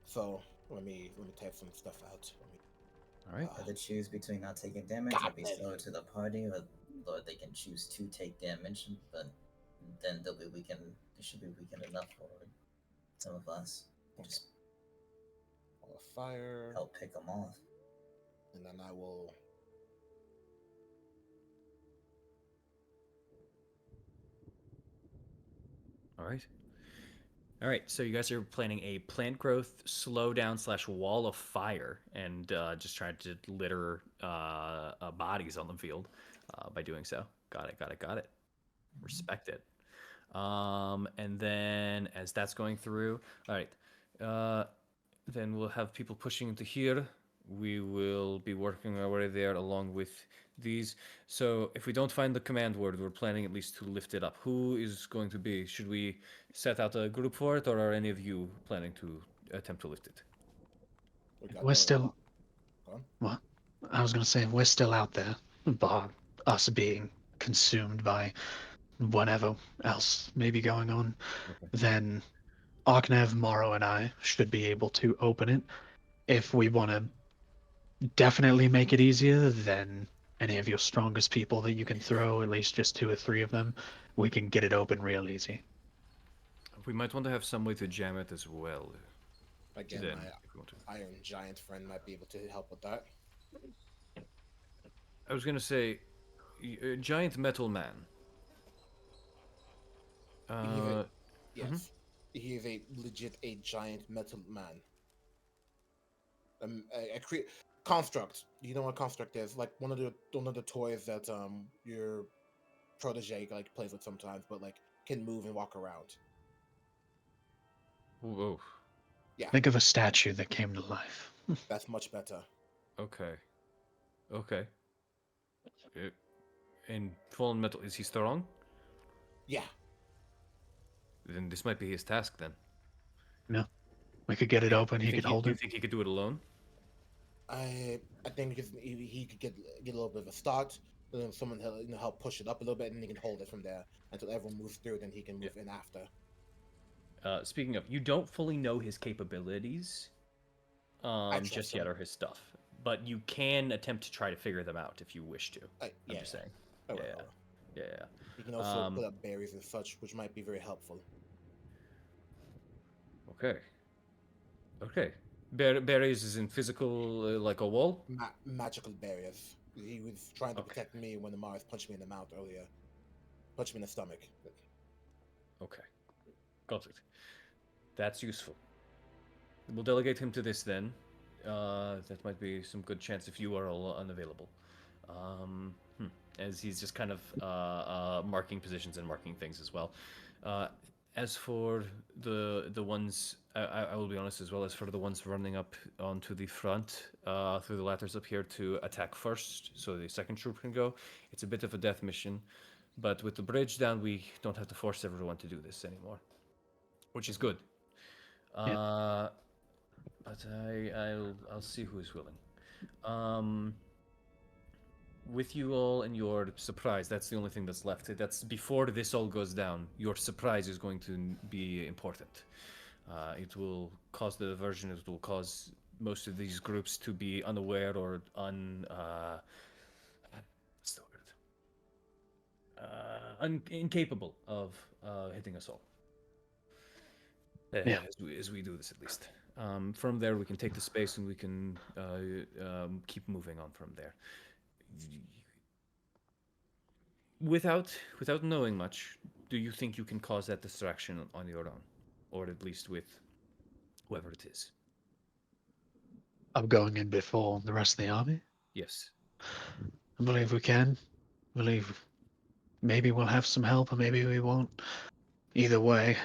So let me type some stuff out. All right. Either choose between not taking damage or be slow to the party, or they can choose to take damage, but then they'll be weakened. They should be weakened enough for some of us. Just wall of fire. Help pick them off. And then I will. All right. All right. So you guys are planning a plant growth slowdown / wall of fire, and just trying to litter bodies on the field by doing so. Got it. Respect it. And then as that's going through, all right. Then we'll have people pushing into here. We will be working our way there along with these. So if we don't find the command word, we're planning at least to lift it up. Who is going to be? Should we set out a group for it, or are any of you planning to attempt to lift it? We're still. What? I was gonna say we're still out there, bar us being consumed by whatever else may be going on. Okay. Then Arknev, Morrow, and I should be able to open it. If we want to definitely make it easier, then any of your strongest people that you can throw, at least just 2 or 3 of them, we can get it open real easy. We might want to have some way to jam it as well. Again, Then, my if we want to. Iron Giant friend might be able to help with that. I was gonna say, giant metal man. Yes, he is a legit giant metal man. A construct. You know what a construct is? Like one of the toys that your protege like plays with sometimes, but like can move and walk around. Whoa. Yeah. Think of a statue that came to life. That's much better. Okay. In fallen metal, is he strong? Yeah. Then this might be his task then. No. We could get it open, he could hold Do you it. think he could do it alone? I think he could get a little bit of a start, and then someone help push it up a little bit, and then he can hold it from there until everyone moves through. Then he can move in after. Speaking of, you don't fully know his capabilities just yet, or his stuff, but you can attempt to try to figure them out if you wish to. I'm just saying. Yeah. You can also put up berries and such, which might be very helpful. Okay. Berries is in physical, like a wall? Magical barriers. He was trying to protect me when the Mars punched me in the mouth earlier. Punched me in the stomach. Okay. Got it. That's useful. We'll delegate him to this then. That might be some good chance if you are all unavailable. As he's just kind of marking positions and marking things as well. As for the ones, I will be honest as well, as for the ones running up onto the front through the ladders up here to attack first, so the second troop can go. It's a bit of a death mission, but with the bridge down, we don't have to force everyone to do this anymore, which is good. But I'll see who is willing. With you all and your surprise, that's the only thing that's left. That's before this all goes down. Your surprise is going to be important. It will cause the diversion. It will cause most of these groups to be unaware or incapable of hitting us all. As we do this, at least. From there, we can take the space and we can keep moving on from there. Without knowing much, do you think you can cause that distraction on your own, or at least with whoever it is? I'm going in before the rest of the army? Yes. I believe we can. I believe maybe we'll have some help, or maybe we won't. Either way,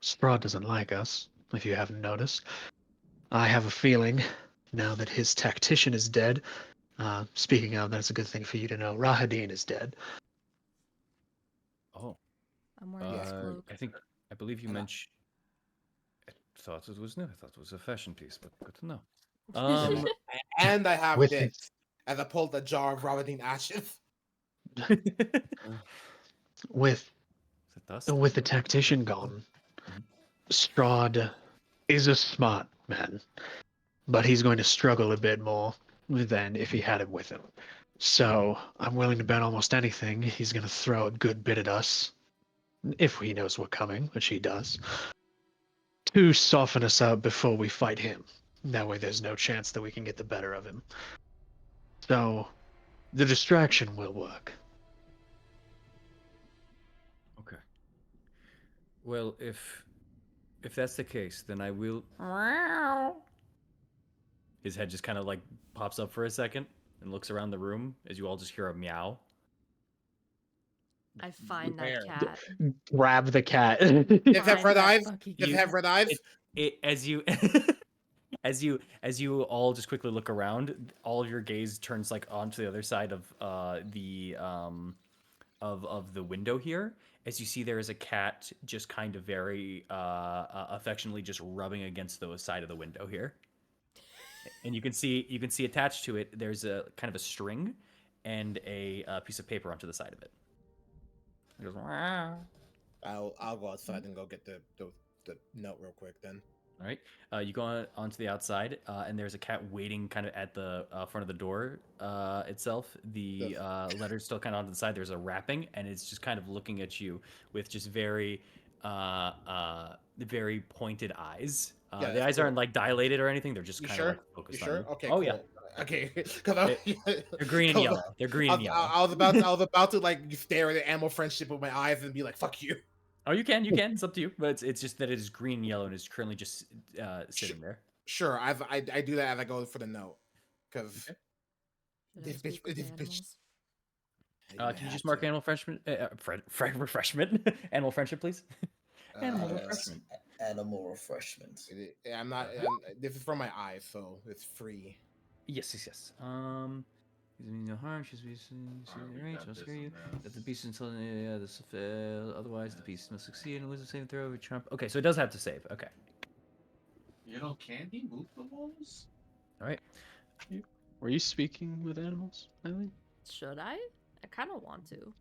Strahd doesn't like us, if you haven't noticed. I have a feeling, now that his tactician is dead, speaking of, that's a good thing for you to know, Rahadin is dead. Oh. I'm wearing his cloak. I believe you mentioned... I thought it was new. I thought it was a fashion piece, but good to know. And I have this, as I pulled a jar of Rahadin ashes. With the tactician gone, Strahd is a smart man, but he's going to struggle a bit more than if he had him with him. So I'm willing to bet almost anything he's going to throw a good bit at us, if he knows we're coming, which he does, to soften us up before we fight him. That way there's no chance that we can get the better of him. So the distraction will work. Okay. Well, if that's the case, then I will... His head just kind of like pops up for a second and looks around the room as you all just hear a meow. I find that cat. Grab the cat. Does it have red eyes? Does it have red eyes? As you As you all just quickly look around, all of your gaze turns like onto the other side of the window here. As you see, there is a cat just kind of very affectionately just rubbing against the side of the window here, and you can see attached to it. There's a kind of a string and a piece of paper onto the side of it. It goes, "Wow." I'll go outside and go get the note real quick then. All right. You go onto the outside, and there's a cat waiting kind of at the front of the door itself. The letter's still kind of onto the side. There's a wrapping, and it's just kind of looking at you with just very pointed eyes. Yeah, the eyes cool. aren't like dilated or anything. They're just You kind sure? of like focused You on sure? you. Okay, Oh cool. yeah. Okay, because They're green and yellow. They're green and yellow. I was about to like stare at the animal friendship with my eyes and be like, "Fuck you." Oh, you can. It's up to you. But it's just that it is green and yellow and is currently just sitting there. Sure, I do that as I go for the note, because Okay. this bitch. Can you just mark animal refreshment? Refreshment? Animal friendship, please. Animal Uh, refreshment. Animal refreshment. I'm not. This is from my eyes, so it's free. Yes. No harm. She's right. I'll scare you. That the beast until this will fail. Otherwise, the beast must succeed and lose a saving throw. Trump. Okay, so it does have to save. Okay. Can he move the walls? All right. Were you speaking with animals, Eileen? Should I? I kind of want to.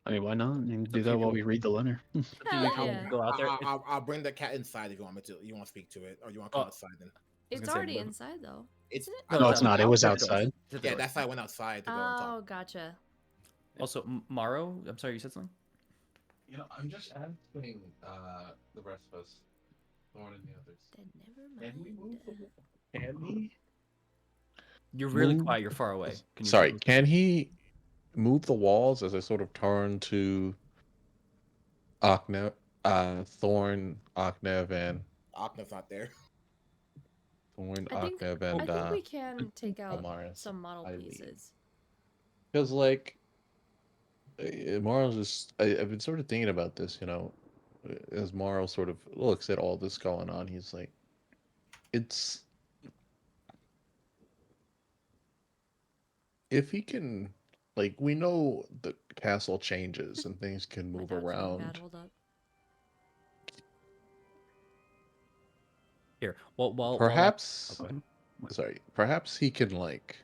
I mean, why not? You can do that while we read the letter. Yeah. Go out there. I'll bring the cat inside if you want me to. You want to speak to it, or you want to come outside then? It's gonna say, already but- inside though. It's No, it's not. It was Out the door. outside. It's at the yeah. door. That's why I went outside to go and Oh, talk. gotcha. Also, Maro. I'm sorry, you said something. I'm just asking the rest of us, Thorn and the others. Then never mind. Can we move the wall? Can we? You're really Move- quiet. You're far away. Can you Sorry, can he move the walls as I sort of turn to Thorn, Aknev, and Aknev's not there. Thorn, I think Aknev, and I think we can take out Amaris, some model Eileen. pieces. Because like, Morrow's just I've been sort of thinking about this, as Morrow sort of looks at all this going on, he's like, it's if he can, like, we know the castle changes and things can My move dog's going around. bad. Hold up. Here. Well, Perhaps, go ahead. sorry, perhaps he can, like,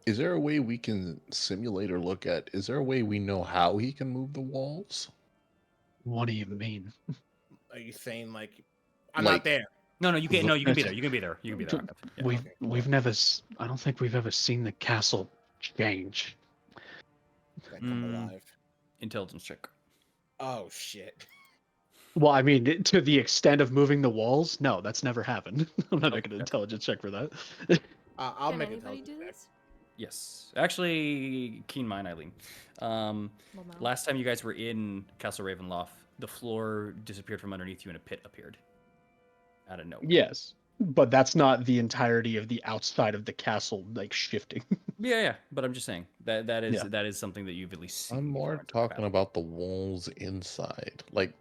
is there a way we can simulate or look at? Is there a way we know how he can move the walls? What do you mean? Are you saying like I'm Like- not there? No, you can't. No, you can be there. You can be there. You can be there. Yeah. We've never. I don't think we've ever seen the castle change. That come Mm. alive. Intelligence check. Oh shit. Well, I mean, to the extent of moving the walls, no, that's never happened. I'm not making an intelligence check for that. I'll Can make it. anybody do this? Yes. Actually, keen mind, Eileen. Well, no. Last time you guys were in Castle Ravenloft, the floor disappeared from underneath you and a pit appeared. Out of nowhere. Yes, but that's not the entirety of the outside of the castle, like, shifting. Yeah. But I'm just saying that is Yeah. that is something that you've at least seen. I'm more before in talking about the walls inside, like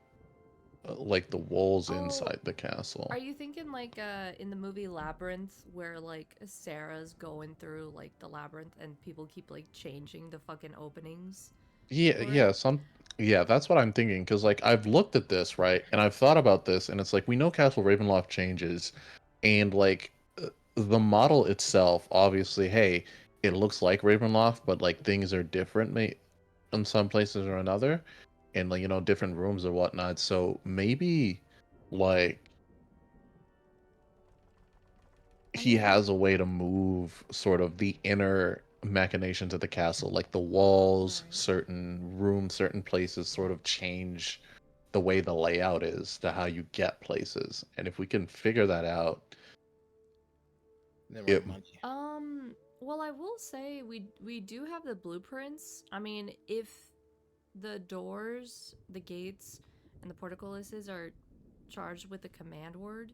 the walls Oh, inside the castle. Are you thinking like in the movie Labyrinth where like Sarah's going through like the labyrinth and people keep like changing the fucking openings? Yeah, for yeah, it? yeah, that's what I'm thinking. Because like I've looked at this, right, and I've thought about this, and it's like we know Castle Ravenloft changes, and like the model itself, obviously, hey, it looks like Ravenloft, but like things are different, in some places or another, and like different rooms or whatnot. So maybe like he has a way to move sort of the inner machinations of the castle, like the walls, Right. certain rooms, certain places sort of change the way the layout is to how you get places. And if we can figure that out, Never Yep. mind. Well, I will say we do have the blueprints. I mean, if the doors, the gates, and the portcullises are charged with the command word,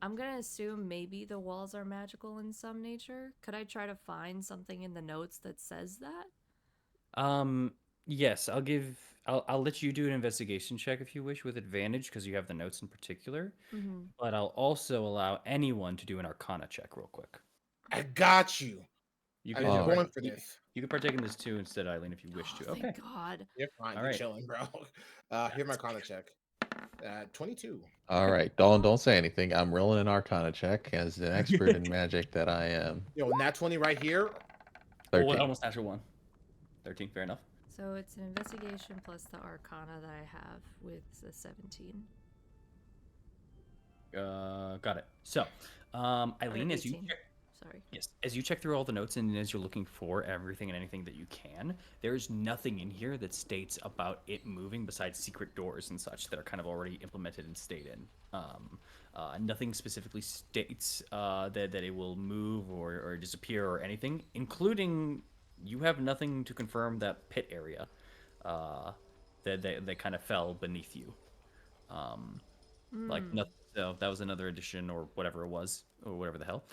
I'm gonna assume maybe the walls are magical in some nature. Could I try to find something in the notes that says that? Yes, I'll let you do an investigation check if you wish with advantage because you have the notes in particular. Mm-hmm. But I'll also allow anyone to do an Arcana check real quick. I got you. You I'm can Oh. going for you, this. you can partake in this too instead, Eileen, if you wish to. Oh, Okay. thank God. You're fine. All You're right. chilling, bro. Here's my Arcana check. 22. All right, don't say anything. I'm rolling an Arcana check as an expert in magic that I am. Yo, nat 20 right here. Oh, 13. almost natural one. 13, fair enough. So it's an investigation plus the Arcana that I have with the 17. Got it. So, Eileen, as you 18. Sorry. yes, as you check through all the notes and as you're looking for everything and anything that you can, there's nothing in here that states about it moving besides secret doors and such that are kind of already implemented and stayed in. Nothing specifically states that it will move or disappear or anything, including you have nothing to confirm that pit area that kind of fell beneath you. Like nothing. So that was another addition or whatever it was, or whatever the hell.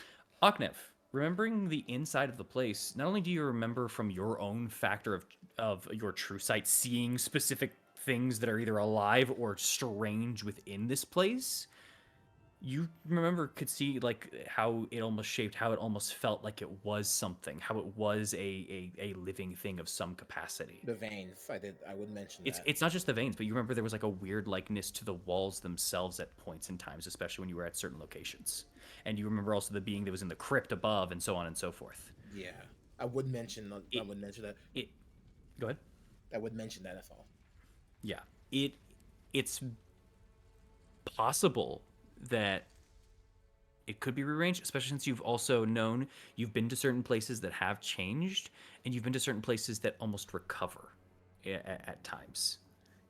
Aknev, remembering the inside of the place, not only do you remember from your own factor of your true sight seeing specific things that are either alive or strange within this place, you remember could see like how it almost shaped, how it almost felt like it was something, how it was a living thing of some capacity. The veins. I would mention that. It's not just the veins, but you remember there was like a weird likeness to the walls themselves at points in times, especially when you were at certain locations. And you remember also the being that was in the crypt above, and so on and so forth. Yeah. I would mention that. Go ahead. I would mention that, that's all. Yeah, it's possible that it could be rearranged, especially since you've been to certain places that have changed, and you've been to certain places that almost recover at times.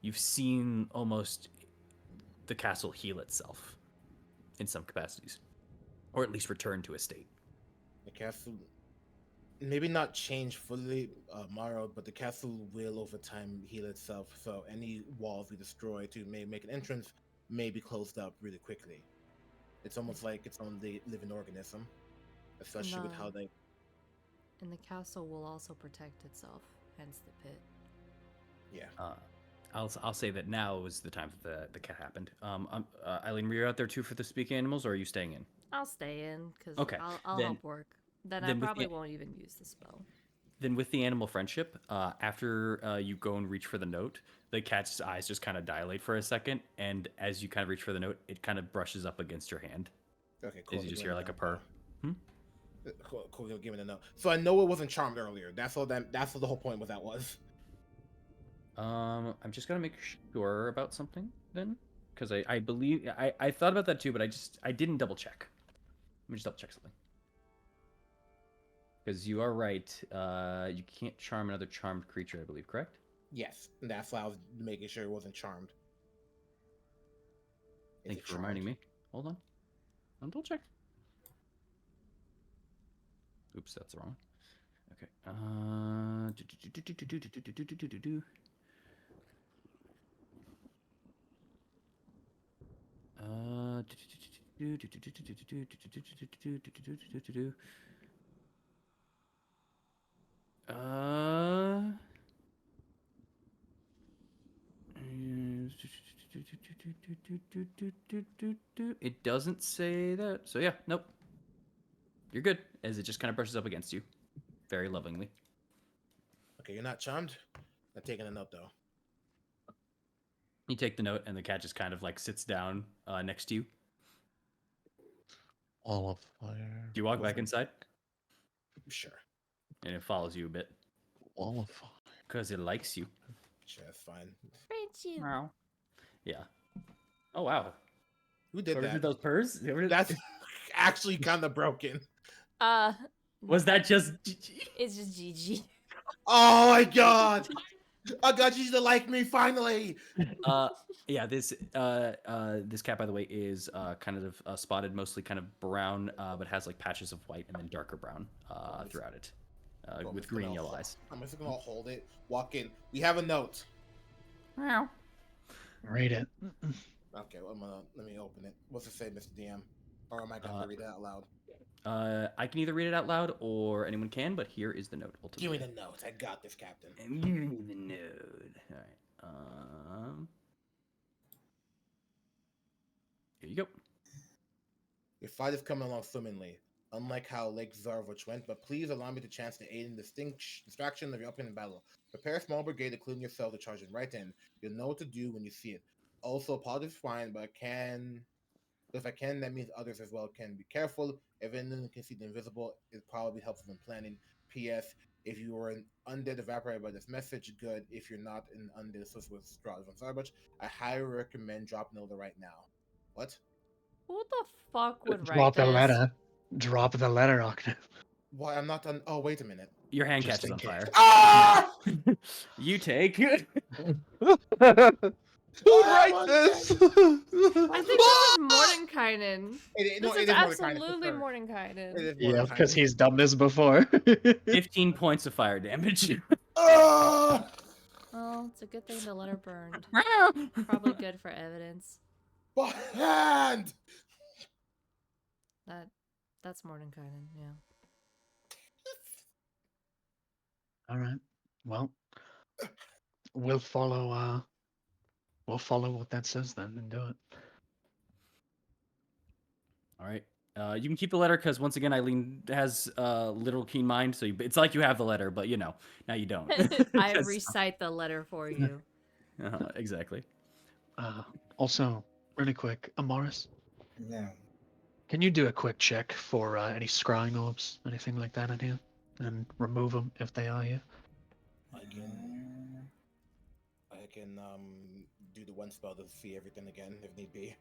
You've seen almost the castle heal itself in some capacities, or at least return to a state. The castle, maybe not change fully, Maro, but the castle will over time heal itself. So any walls we destroy to make an entrance may be closed up really quickly. It's almost like its own living organism, especially with how they. And the castle will also protect itself, hence the pit. Yeah. I'll say that now is the time that the cat happened. Eileen, were you out there too for the speaking animals, or are you staying in? I'll stay in because Okay, I'll then- help work. Then I then with probably the- won't even use the spell. Then with the animal friendship, after you go and reach for the note, the cat's eyes just kind of dilate for a second, and as you kind of reach for the note, it kind of brushes up against your hand. Okay, cool. As you just hear like a purr. Cool. Give me the note. So I know it wasn't charmed earlier. That's all. That's what the whole point with that was. I'm just gonna make sure about something then, because I believe I thought about that too, but I didn't double check. Let me just double check something. Because you are right. You can't charm another charmed creature, I believe, correct? Yes, and that's why I was making sure it wasn't charmed. Thank you for reminding me. Hold on. I'll double check. Oops, that's wrong. Okay. It doesn't say that. So yeah, nope. You're good, as it just kind of brushes up against you, very lovingly. Okay, you're not charmed. I'm taking a note though. You take the note, and the cat just kind of like sits down next to you. Wall of fire. Do you walk back inside? Sure. And it follows you a bit. Wall of fire. Because it likes you. Sure, that's fine. Friendship. Wow. Yeah. Oh, wow. Who did Whoever that? did those purrs? That's actually kind of broken. Was that just... It's just GG. Oh my god! I got you to like me finally. Yeah, this cat, by the way, is kind of spotted, mostly kind of brown, but has like patches of white and then darker brown throughout it, with green and yellow eyes. I'm just gonna hold it. Walk in. We have a note. Meow. Read it. Okay, well, let me open it. What's it say, Mr. DM? Or am I gonna read it out loud? I can either read it out loud or anyone can, but here is the note. Give Ultimately. me the note. I got this, Captain. And give me the note. All right. Here you go. Your fight is coming along swimmingly, unlike how Lake Zarvich went, but please allow me the chance to aid in the distraction of your upcoming battle. Prepare a small brigade, including yourself, to charge in right in. You'll know what to do when you see it. Also, positive is fine, but if I can, that means others as well can. Be careful. If anyone can see the invisible, it probably helps when planning. P.S. If you were an undead evaporated by this message, good. If you're not an undead associated with Strahd von Zarvich, I highly recommend dropping the letter right now. What? Who the fuck would write Drop the this? letter. Drop the letter, Octave. Why? I'm not done. Oh, wait a minute. Your hand Just catches in on case. fire. Ah! You take. Who'd Why write am I this? I think this is Mordenkainen. No, This it is is Mordecai, for absolutely sure. It Mordenkainen. is Yeah, Mordecai. because he's done this before. 15 points of fire damage. Ah! Well, it's a good thing the letter burned. Probably good for evidence. My hand! That's Mordenkainen, yeah. All right. Well, we'll follow. We'll follow what that says then and do it. All right. You can keep the letter because once again, Eileen has literal keen mind, so it's like you have the letter, but now you don't. I recite the letter for you. Exactly. Also, really quick, Amaris, No. can you do a quick check for any scrying orbs, anything like that in here, and remove them if they are here? I can do the one spell to see everything again if need be.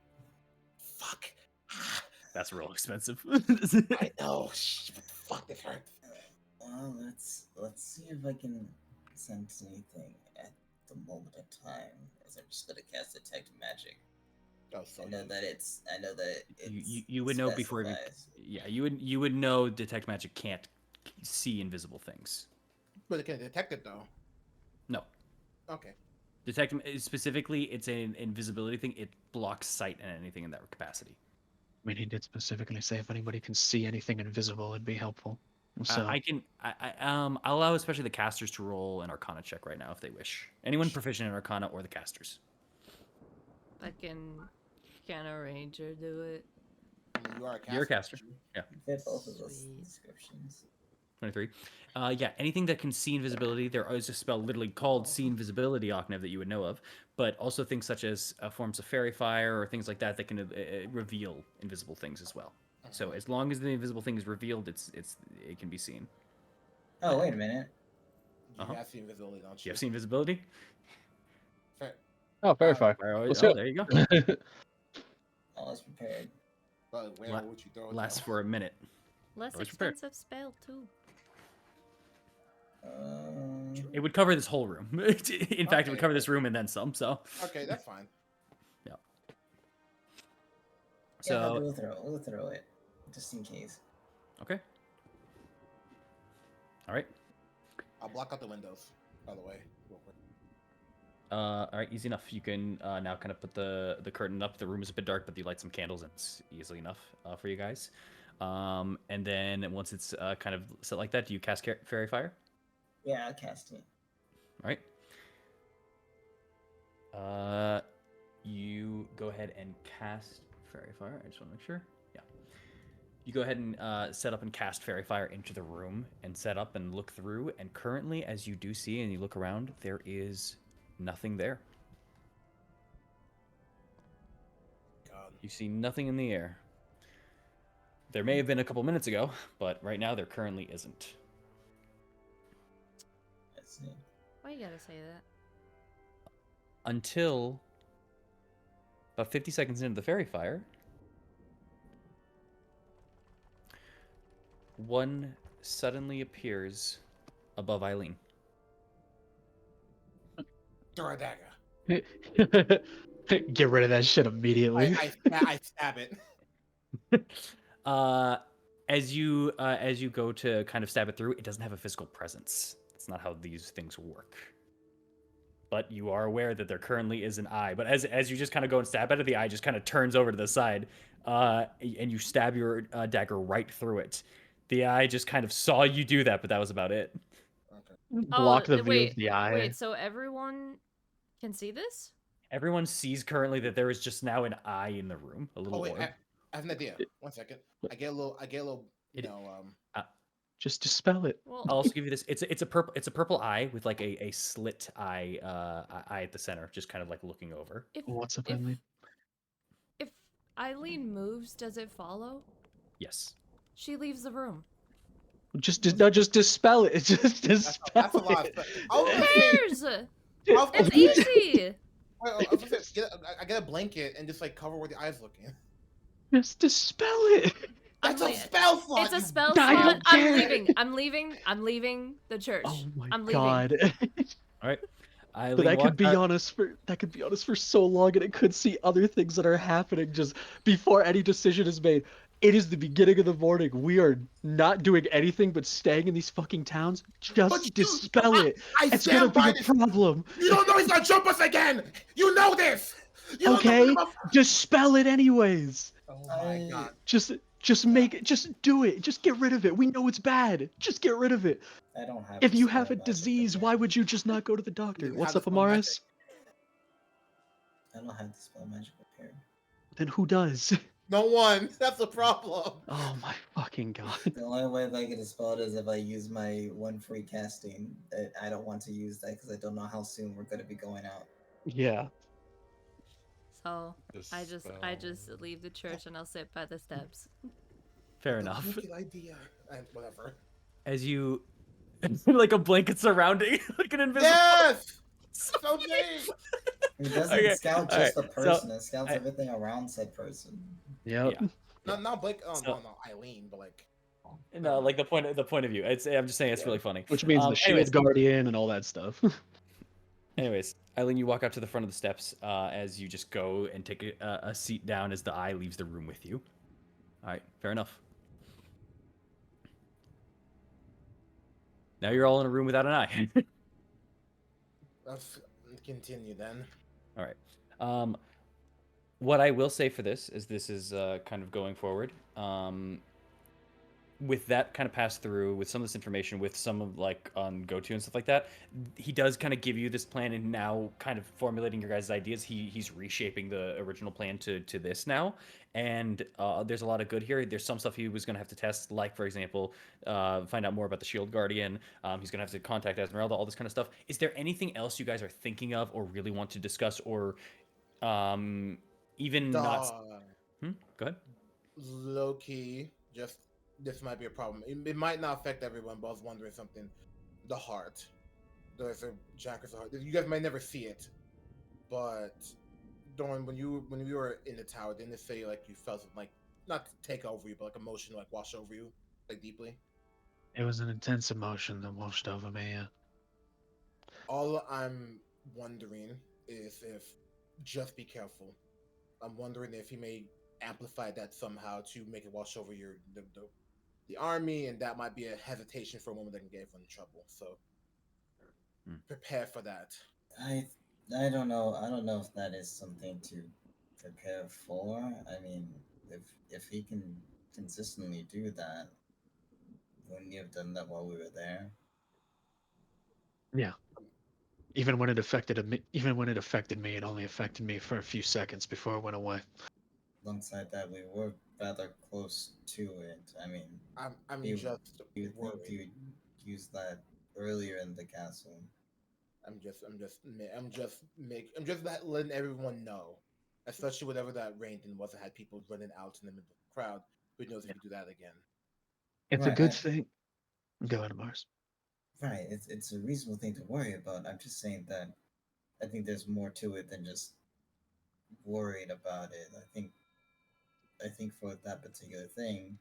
Fuck. That's real expensive. I know. Shh, but fuck, this hurts. Well, let's see if I can sense anything at the moment in time. As I'm just gonna cast detect magic. Oh, so I know that it's. you would know before even. specifies. Yeah, you would know detect magic can't see invisible things. But it can detect it though. No. Okay. Detect specifically, it's an invisibility thing. It blocks sight and anything in that capacity. I mean, he did specifically say if anybody can see anything invisible, it'd be helpful. So I'll allow especially the casters to roll an Arcana check right now if they wish. Anyone proficient in Arcana or the casters. Can a ranger do it? You are a caster. You're a caster. Yeah. Fit both of those Sweet. descriptions. 23. Yeah, anything that can see invisibility. There is a spell literally called See Invisibility, Oknev, that you would know of, but also things such as forms of fairy fire or things like that that can reveal invisible things as well. So as long as the invisible thing is revealed, it can be seen. Oh, wait a minute. You have seen invisibility, don't You you? have seen invisibility? Fair. Oh, verify. Let's go. There you go. All is prepared. But where would you throw it? Lasts for a minute. Less Always prepared. expensive spell too. It would cover this whole room. In fact, it would cover this room and then some. So. Okay, that's fine. Yeah. So we'll throw it, just in case. Okay. All right. I'll block out the windows, by the way, real quick. All right, easy enough. You can now kind of put the curtain up. The room is a bit dark, but you light some candles, and it's easily enough for you guys. And then once it's kind of set like that, do you cast Fairy Fire? Yeah, I'll cast it. All right. You go ahead and cast Fairy Fire. I just want to make sure. Yeah. You go ahead and set up and cast Fairy Fire into the room and set up and look through. And currently, as you do see and you look around, there is nothing there. God. You see nothing in the air. There may have been a couple minutes ago, but right now there currently isn't. Let's see. Why you gotta say that? Until about 50 seconds into the Fairy Fire, one suddenly appears above Eileen. Throw a dagger. Get rid of that shit immediately. I stab it. As you go to kind of stab it through, it doesn't have a physical presence. That's not how these things work. but you are aware that there currently is an eye. But as you just kind of go and stab at it, the eye just kind of turns over to the side, and you stab your dagger right through it. The eye just kind of saw you do that, but that was about it. Okay. Block the view wait, of the eye. wait. So everyone can see this? Everyone sees currently that there is just now an eye in the room, a little Oh wait, orb. I have an idea. 1 second. I get a little. Just dispel it. Well, I'll also give you this. It's a purple eye with like a slit eye eye at the center, just kind of like looking over. What's up, if Eileen? if Eileen moves, does it follow? Yes. She leaves the room. Just dispel it. Just dispel That's a lot. Who cares? It's easy. I get a blanket and just like cover where the eye's looking. Just dispel it. That's a spell slot. It's a spell I slot. don't I'm care. leaving. I'm leaving the church. Oh my I'm leaving. god. All right. But that could be on us for so long, and it could see other things that are happening just before any decision is made. It is the beginning of the morning. We are not doing anything but staying in these fucking towns. Just dispel it. It's gonna be a problem. You don't know he's gonna jump us again. You know this. You Okay, dispel it anyways. Oh my god. Just make it. Just do it. Just get rid of it. We know it's bad. Just get rid of it. I don't have. If you have a disease, why would you just not go to the doctor? What's up, Amaris? I don't have the spell magic prepared. Then who does? No one. That's the problem. Oh my fucking god. The only way I can dispel it is if I use my one free casting. That I don't want to use that because I don't know how soon we're gonna be going out. Yeah. So I just leave the church and I'll sit by the steps. Fair enough. Good idea. And whatever. As you like a blanket surrounding like an invisible. Yes. So big. It doesn't Okay, scout all just right, a person. so it scouts everything around said person. Yep. Yeah. Not Blake. Oh, So- no, Eileen, but like. No, like the point of view. I'm just saying it's really funny. Which means the shield anyways, guardian and all that stuff. anyways, Eileen, you walk up to the front of the steps as you just go and take a seat down as the eye leaves the room with you. All right, fair enough. Now you're all in a room without an eye. Let's continue then. All right. What I will say for this is kind of going forward. With that kind of pass through, with some of this information, with some of like on GoTo and stuff like that, he does kind of give you this plan, and now kind of formulating your guys' ideas. He's reshaping the original plan to this now, and there's a lot of good here. There's some stuff he was going to have to test, like for example, find out more about the Shield Guardian. He's going to have to contact Esmeralda, all this kind of stuff. Is there anything else you guys are thinking of or really want to discuss, or even not? Go ahead. Low key, just. This might be a problem. It might not affect everyone, but I was wondering something. The heart. There's a Jackers heart. You guys might never see it, but Dawn, when we were in the tower, didn't it say like you felt something like not to take over you, but like emotion like wash over you, like deeply? It was an intense emotion that washed over me. Yeah. All I'm wondering is if just be careful. I'm wondering if he may amplify that somehow to make it wash over the army, and that might be a hesitation for a moment that can get everyone in trouble. So prepare for that. I don't know. I don't know if that is something to prepare for. I mean, if he can consistently do that, wouldn't you have done that while we were there? Yeah. Even when it affected me, it only affected me for a few seconds before it went away. Alongside that, we were rather close to it. I mean, I'm you just think worried. you used that earlier in the castle? I'm just letting everyone know, especially whatever that rain was that had people running out in the middle of the crowd. Who knows if you do that again? It's a good thing. Go ahead, Mars. Right, it's a reasonable thing to worry about. I'm just saying that I think there's more to it than just worried about it. I think for that particular thing,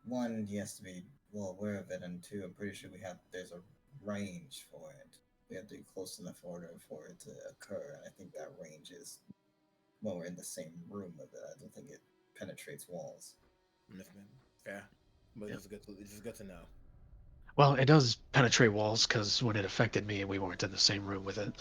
one, he has to be well aware of it, and two, I'm pretty sure there's a range for it. We have to be close enough order for it to occur, and I think that range is when we're in the same room with it. I don't think it penetrates walls. Fair, but this is good to know. Well, it does penetrate walls because when it affected me, we weren't in the same room with it.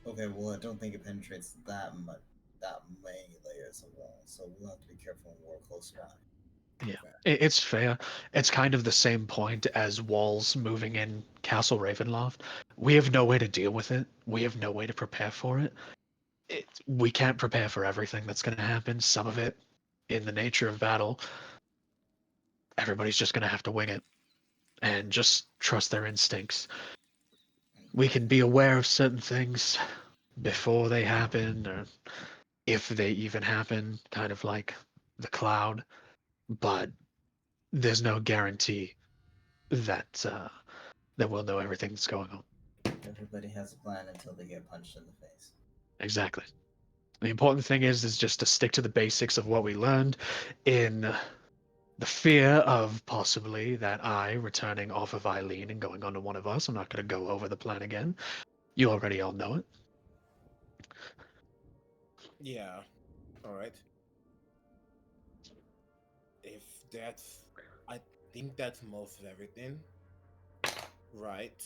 Okay, well, I don't think it penetrates that many layers of wall, so we'll have to be careful when we're close by. Yeah, it's fair. It's kind of the same point as walls moving in Castle Ravenloft. We have no way to deal with it. We have no way to prepare for it. We can't prepare for everything that's going to happen. Some of it, in the nature of battle, everybody's just going to have to wing it and just trust their instincts. We can be aware of certain things before they happen, or if they even happen, kind of like the cloud, but there's no guarantee that that we'll know everything that's going on. Everybody has a plan until they get punched in the face. Exactly. The important thing is just to stick to the basics of what we learned in the fear of possibly that eye returning off of Eileen and going onto one of us. I'm not going to go over the plan again. You already all know it. Yeah. All right. If that's, I think that's most of everything. Right.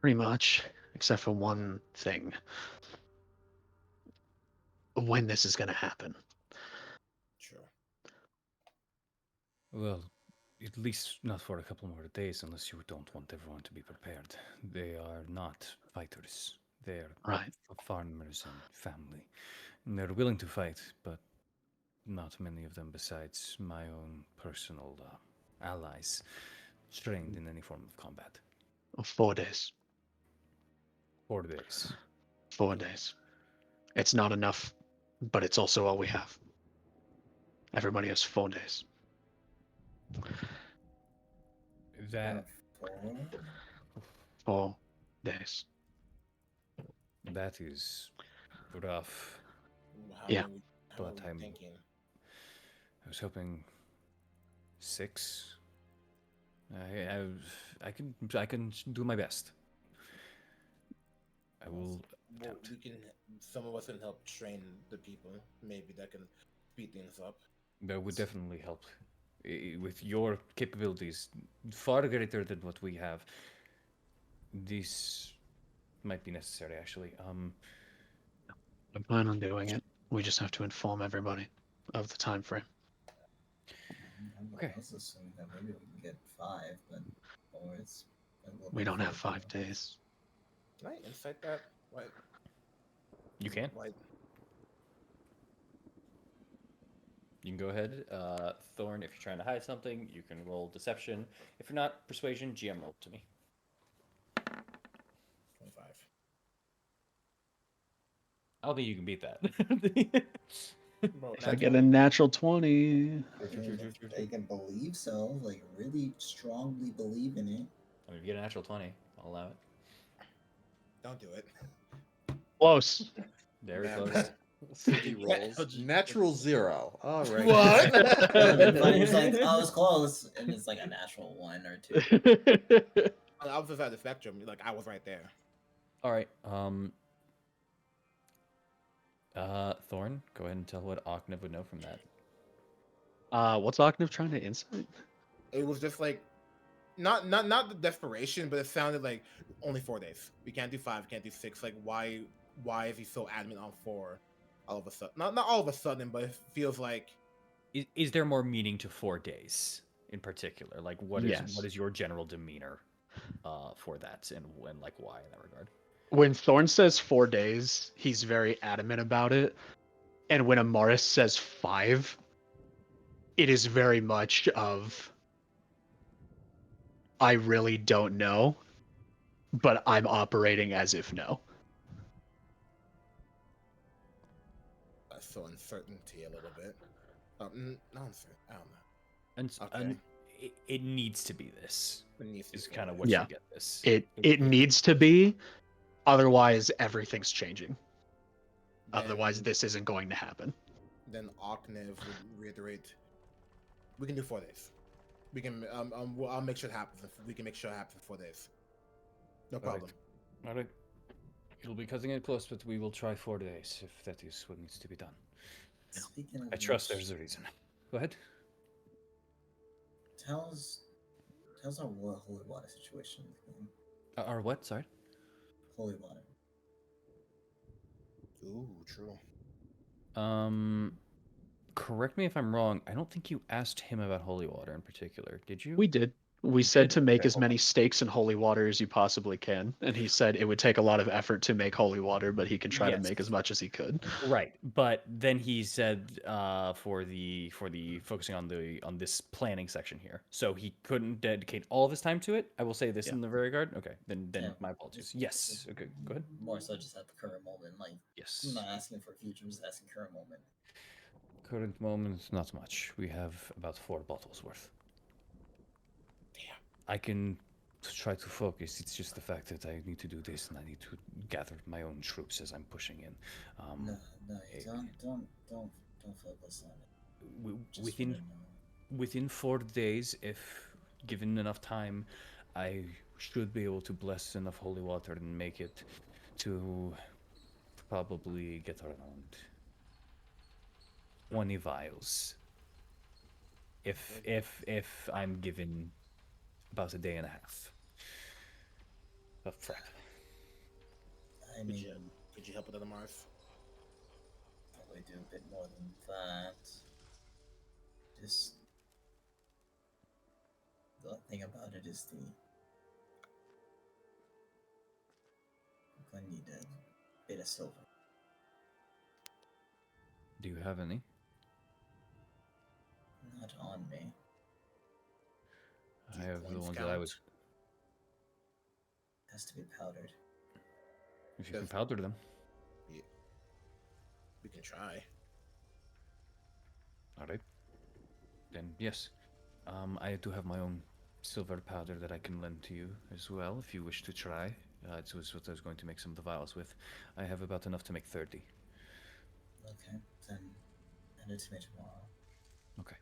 Pretty much, except for one thing. When this is going to happen. Sure. Well, at least not for a couple more days, unless you don't want everyone to be prepared. They are not fighters. They're Right. farmers and family. And they're willing to fight, but not many of them besides my own personal allies trained in any form of combat. 4 days. 4 days. 4 days. It's not enough, but it's also all we have. Everybody has 4 days. That 4 days. that is rough. Yeah. How But are we thinking? I was hoping 6. I can do my best. I will Well, attempt. we can. Some of us can help train the people. Maybe that can speed things up. That would definitely help. With your capabilities, far greater than what we have. This might be necessary, actually. I plan on doing it. We just have to inform everybody of the time frame. Okay. I was assuming that maybe we can get 5, but or it's a little We bit don't have further. 5 days. Can I insight that? Why? You can. Why? You can go ahead. Thorn, if you're trying to hide something, you can roll deception. If you're not, persuasion, GM roll to me. 25. I don't think you can beat that. Bro, If I get a natural 20, If they can believe so, like really strongly believe in it. I mean, if you get a natural 20, I'll allow it. Don't do it. close. Very Man, close. CD rolls. Natural 0. All right. What? Everybody's like, I was close, and it's like a natural 1 or 2. On the opposite side of the spectrum, like I was right there. All right. Thorn, go ahead and tell what Ocnev would know from that. What's Ocnev trying to insight? It was just like, not the desperation, but it sounded like only 4 days. We can't do 5, we can't do 6. Like, why is he so adamant on 4? All of a sudden, not all of a sudden, but it feels like. Is there more meaning to 4 days in particular? Like, what Yes. is your general demeanor for that, and like why in that regard? When Thorn says 4 days, he's very adamant about it. And when Amaris says 5, it is very much of, I really don't know, but I'm operating as if no. So uncertainty a little bit. Not uncertain. I don't know. And, Okay. and it needs to be this. It needs to Is be kind of four what days. Yeah. you get this. It needs to be, otherwise everything's changing. Then- Otherwise this isn't going to happen. Then Ocnev would reiterate, we can do 4 days. We can. I'll make sure it happens. We can make sure it happens in 4 days. No All right. problem. All right. It'll be cutting it close, but we will try 4 days if that is what needs to be done. Speaking of I trust which, there's a reason. Go ahead. How's how's our holy water situation in the game? Or what? Sorry. Holy water. Ooh, true. Um, correct me if I'm wrong. I don't think you asked him about holy water in particular. Did you? We did. We You said did? to make Okay. as many stakes in holy water as you possibly can, and he said it would take a lot of effort to make holy water, but he can try to Yes. make as much as he could. Right, but then he said for the focusing on this planning section here, so he couldn't dedicate all of his time to it. I will say this Yeah. in the very regard. Okay, then Yeah, my apologies. just- Yes. Okay, go ahead. More so just at the current moment. Like, I'm Yes. not asking for future, I'm just asking current moment. Current moment, not much. We have about 4 bottles worth. Damn. I can try to focus. It's just the fact that I need to do this and I need to gather my own troops as I'm pushing in. No, you eh, don't focus on it. Just within wanna know. within 4 days, if given enough time, I should be able to bless enough holy water and make it to probably get around 20 vials. If I'm given about a day and a half of prep. I Could mean, you could you help with the Mars? probably do a bit more than that. Just the thing about it is I'm gonna need a bit of silver. Do you have any? Not on me. I have the Coins ones that I would. count? Has to be powdered. If you can Does- powder them. Yeah. We can try. All right. Then yes, I do have my own silver powder that I can lend to you as well if you wish to try. It was what I was going to make some of the vials with. I have about enough to make 30. Okay, then hand it to me tomorrow. Okay.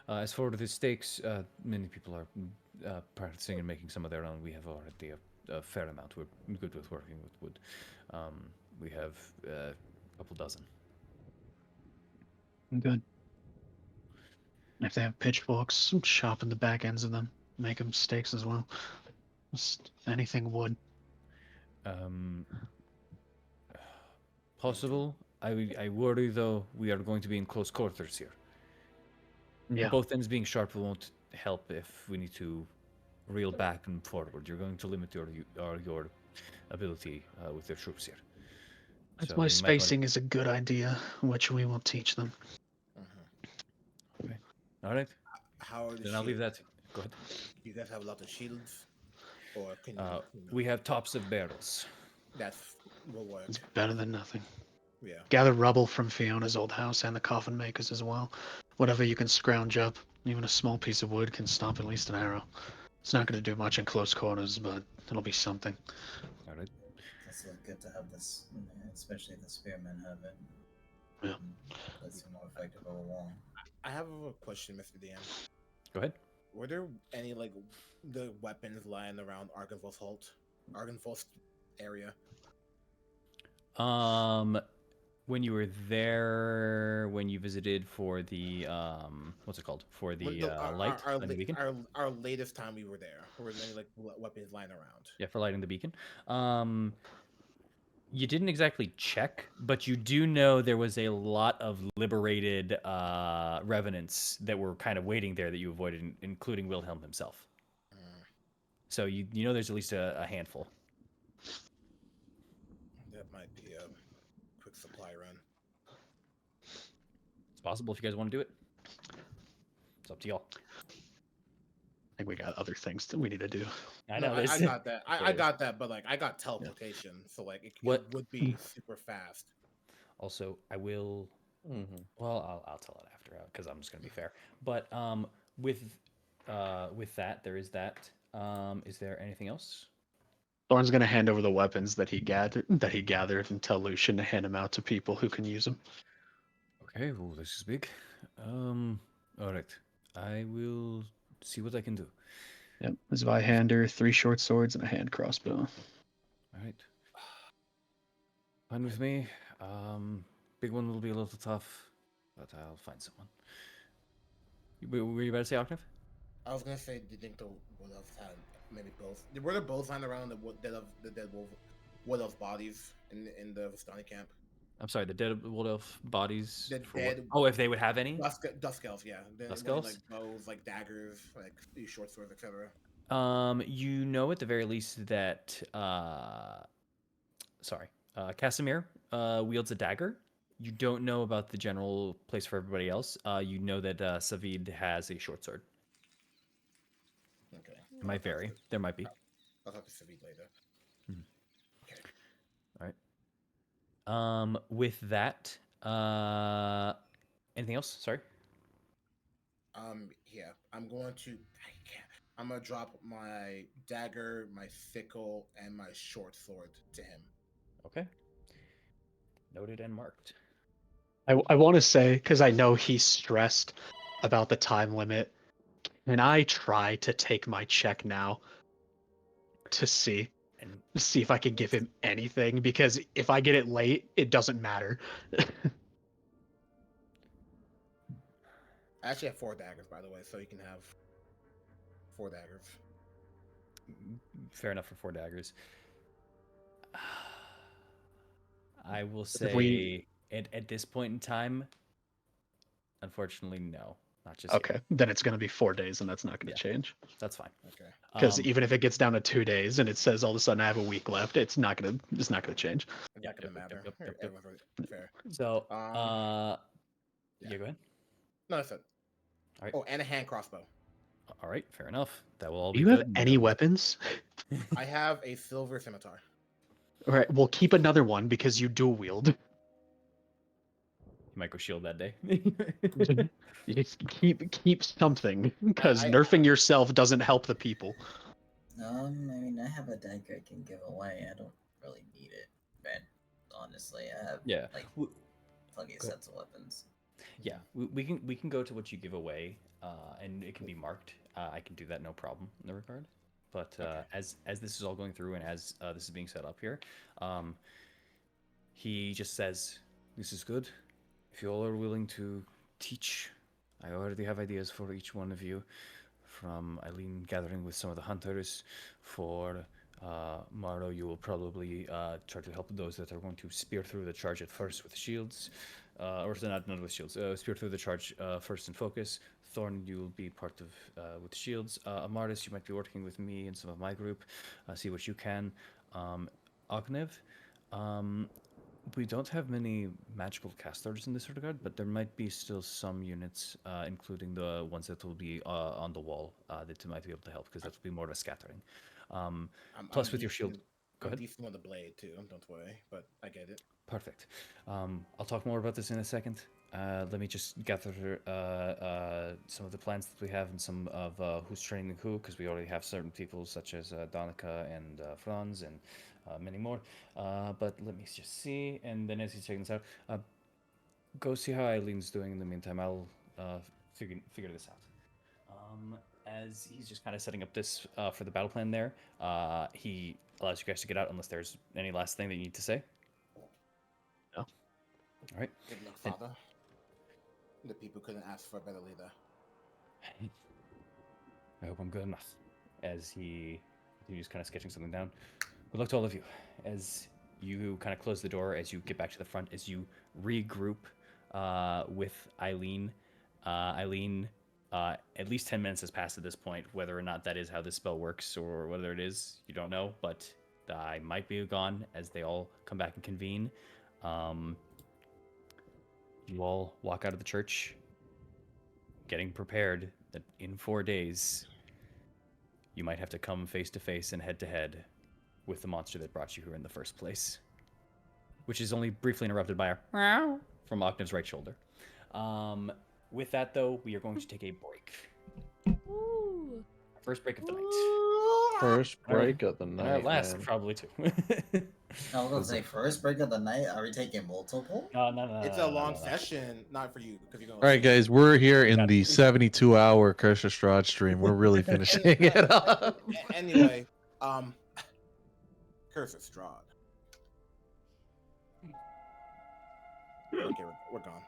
As for the stakes, many people are practicing and making some of their own. We have already a fair amount. We're good with working with wood. We have a couple dozen. Good. If they have pitchforks, sharpen the back ends of them. Make them stakes as well. Just anything wood. Um, possible. I worry though we are going to be in close quarters here. Yeah. Both ends being sharp won't help if we need to reel back and forward. You're going to limit your ability with your troops here. That's So why we might want spacing is a good idea, which we will teach them. Mhm. Okay. All right. How are the Then I'll leave shields? that. Go ahead. Do you guys have a lot of shields, or can you? We have tops of barrels. That's will work. It's better than nothing. Yeah. Gather rubble from Fiona's old house and the coffin makers as well. Whatever you can scrounge up, even a small piece of wood can stop at least an arrow. It's not going to do much in close quarters, but it'll be something. All right. That's good to have this, especially if the spearmen have it. Yeah. That's more effective all along. I have a question, Mr. DM. Go ahead. Were there any like the weapons lying around Argenvost area? When you were there, when you visited for the what's it called? For the light, lighting the beacon. Our latest time we were there, were there any like weapons lying around? Yeah, for lighting the beacon. You didn't exactly check, but you do know there was a lot of liberated revenants that were kind of waiting there that you avoided, including Wilhelm himself. So you know there's at least a handful. That might be a quick supply run. It's possible if you guys want to do it. It's up to y'all. I think we got other things that we need to do. I No, know. I there's- got that. I got that, but like I got teleportation, so like it would be super fast. Also, I will. Well, I'll tell it after because I'm just gonna be fair. But with that, there is that. Is there anything else? Thorn's going to hand over the weapons that he gathered and tell Lucian to hand them out to people who can use them. Okay. Well, this is big. All right. I will see what I can do. Yep. His Zweihander, 3 short swords, and a hand crossbow. All right. Fine with me. Big one will be a little tough, but I'll find someone. Were you about to say, Octave? I was gonna say, do you think the Wood Elves had maybe both? Were there both lying around the dead wolf Wood Elf bodies in the Vistani camp? I'm sorry, the dead wood elf bodies The for what? dead Oh, if they would have any Dusk Elves, yeah. dusk Were they like elves. bows, like daggers, like these short swords, etc.? You know at the very least that Casimir wields a dagger. You don't know about the general place for everybody else. You know that Savid has a short sword. Okay. It might vary. There might be. I'll talk to Savid later. Mhm. Okay. All right. With that, anything else? Sorry. Yeah. I'm gonna drop my dagger, my sickle, and my short sword to him. Okay. Noted and marked. I want to say, because I know he's stressed about the time limit, can I try to take my check now to see And if I can give him anything? Because if I get it late, it doesn't matter. I actually have 4 daggers, by the way, so you can have 4 daggers. fair enough for 4 daggers. I will If we say at this point in time, unfortunately, no, not just yet. okay, then it's going to be 4 days, and that's not going to Yeah. change. That's fine. Okay. Because even if it gets down to 2 days and it says all of a sudden I have a week left, it's not gonna change. It's Yep, not gonna matter. yep. Everyone's fair. So, Yeah. yeah, go ahead. No, that's it. All right. Oh, and a hand crossbow. All right, fair enough. That will all Do be you have good. any weapons? I have a silver scimitar. All right, we'll keep another one because you dual wield. You might go shield that day. You just keep something because I nerfing yourself doesn't help the people. I mean, I have a dagger I can give away. I don't really need it, man. Honestly, I have Yeah. like plenty of Go ahead. sets of weapons. Yeah, we can go to what you give away, and it can be marked. I can do that, no problem in the regard. But as this is all going through and as this is being set up here, he just says, "This is good. If you all are willing to teach, I already have ideas for each one of you. From Eileen gathering with some of the hunters, for Maro, you will probably try to help those that are going to spear through the charge at first with shields, or not with shields, spear through the charge first in focus. Thorn, you will be part of with shields. Amaris, you might be working with me and some of my group. See what you can. Ognev, we don't have many magical casters in this regard, but there might be still some units, including the ones that will be on the wall, that might be able to help, because that will be more of a scattering. Plus, with your shield. Go ahead. I'm decent on the blade too. Don't worry, but I get it. Perfect. I'll talk more about this in a second. Let me just gather some of the plans that we have and some of who's training who, because we already have certain people such as Donica and Franz and many more. But let me just see. And then as he's checking this out, go see how Eileen's doing in the meantime. I'll figure this out. As he's just kind of setting up this for the battle plan there, he allows you guys to get out unless there's any last thing that you need to say. No. All right. Good luck, Father. The people couldn't ask for a better leader. I hope I'm good enough. As he continues kind of sketching something down. Good luck to all of you. As you kind of close the door, as you get back to the front, as you regroup with Eileen. Eileen, at least 10 minutes has passed at this point. Whether or not that is how this spell works or whether it is, you don't know. But I might be gone as they all come back and convene. You all walk out of the church getting prepared that in 4 days you might have to come face to face and head to head with the monster that brought you here in the first place, which is only briefly interrupted by a meow from Octave's right shoulder. With that, though, we are going to take a break. Ooh. First break of the night. First break of the And night. our last, Man. probably, too. I was gonna say first break of the night. Are we taking multiple? No. It's a long session, not for you because you're going. All right, guys, we're here in Got the 72-hour Curse of Strahd stream. We're really finishing it up. Anyway, Curse of Strahd. Okay, we're gone.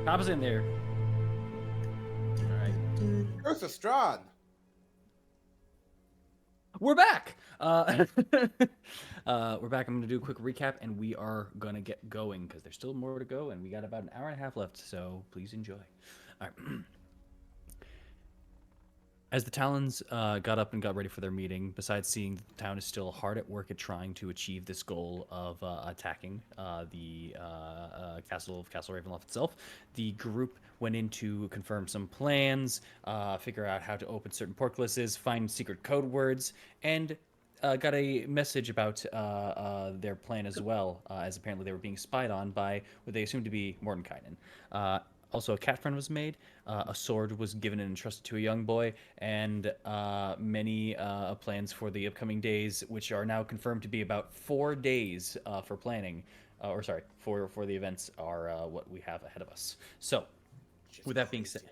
Cop's in there. All right. Curse of Strahd. We're back. We're back. I'm going to do a quick recap, and we are going to get going because there's still more to go, and we got about an hour and a half left. So please enjoy. All right. As the Talons got up and got ready for their meeting, besides seeing the town is still hard at work at trying to achieve this goal of attacking the castle of Castle Ravenloft itself, the group went in to confirm some plans, figure out how to open certain portcullises, find secret code words, and got a message about their plan as well, as apparently they were being spied on by what they assumed to be Mordenkainen. Also, a cat friend was made, a sword was given and entrusted to a young boy, and many plans for the upcoming days, which are now confirmed to be about 4 days for planning, for the events, are what we have ahead of us. So, with that being said,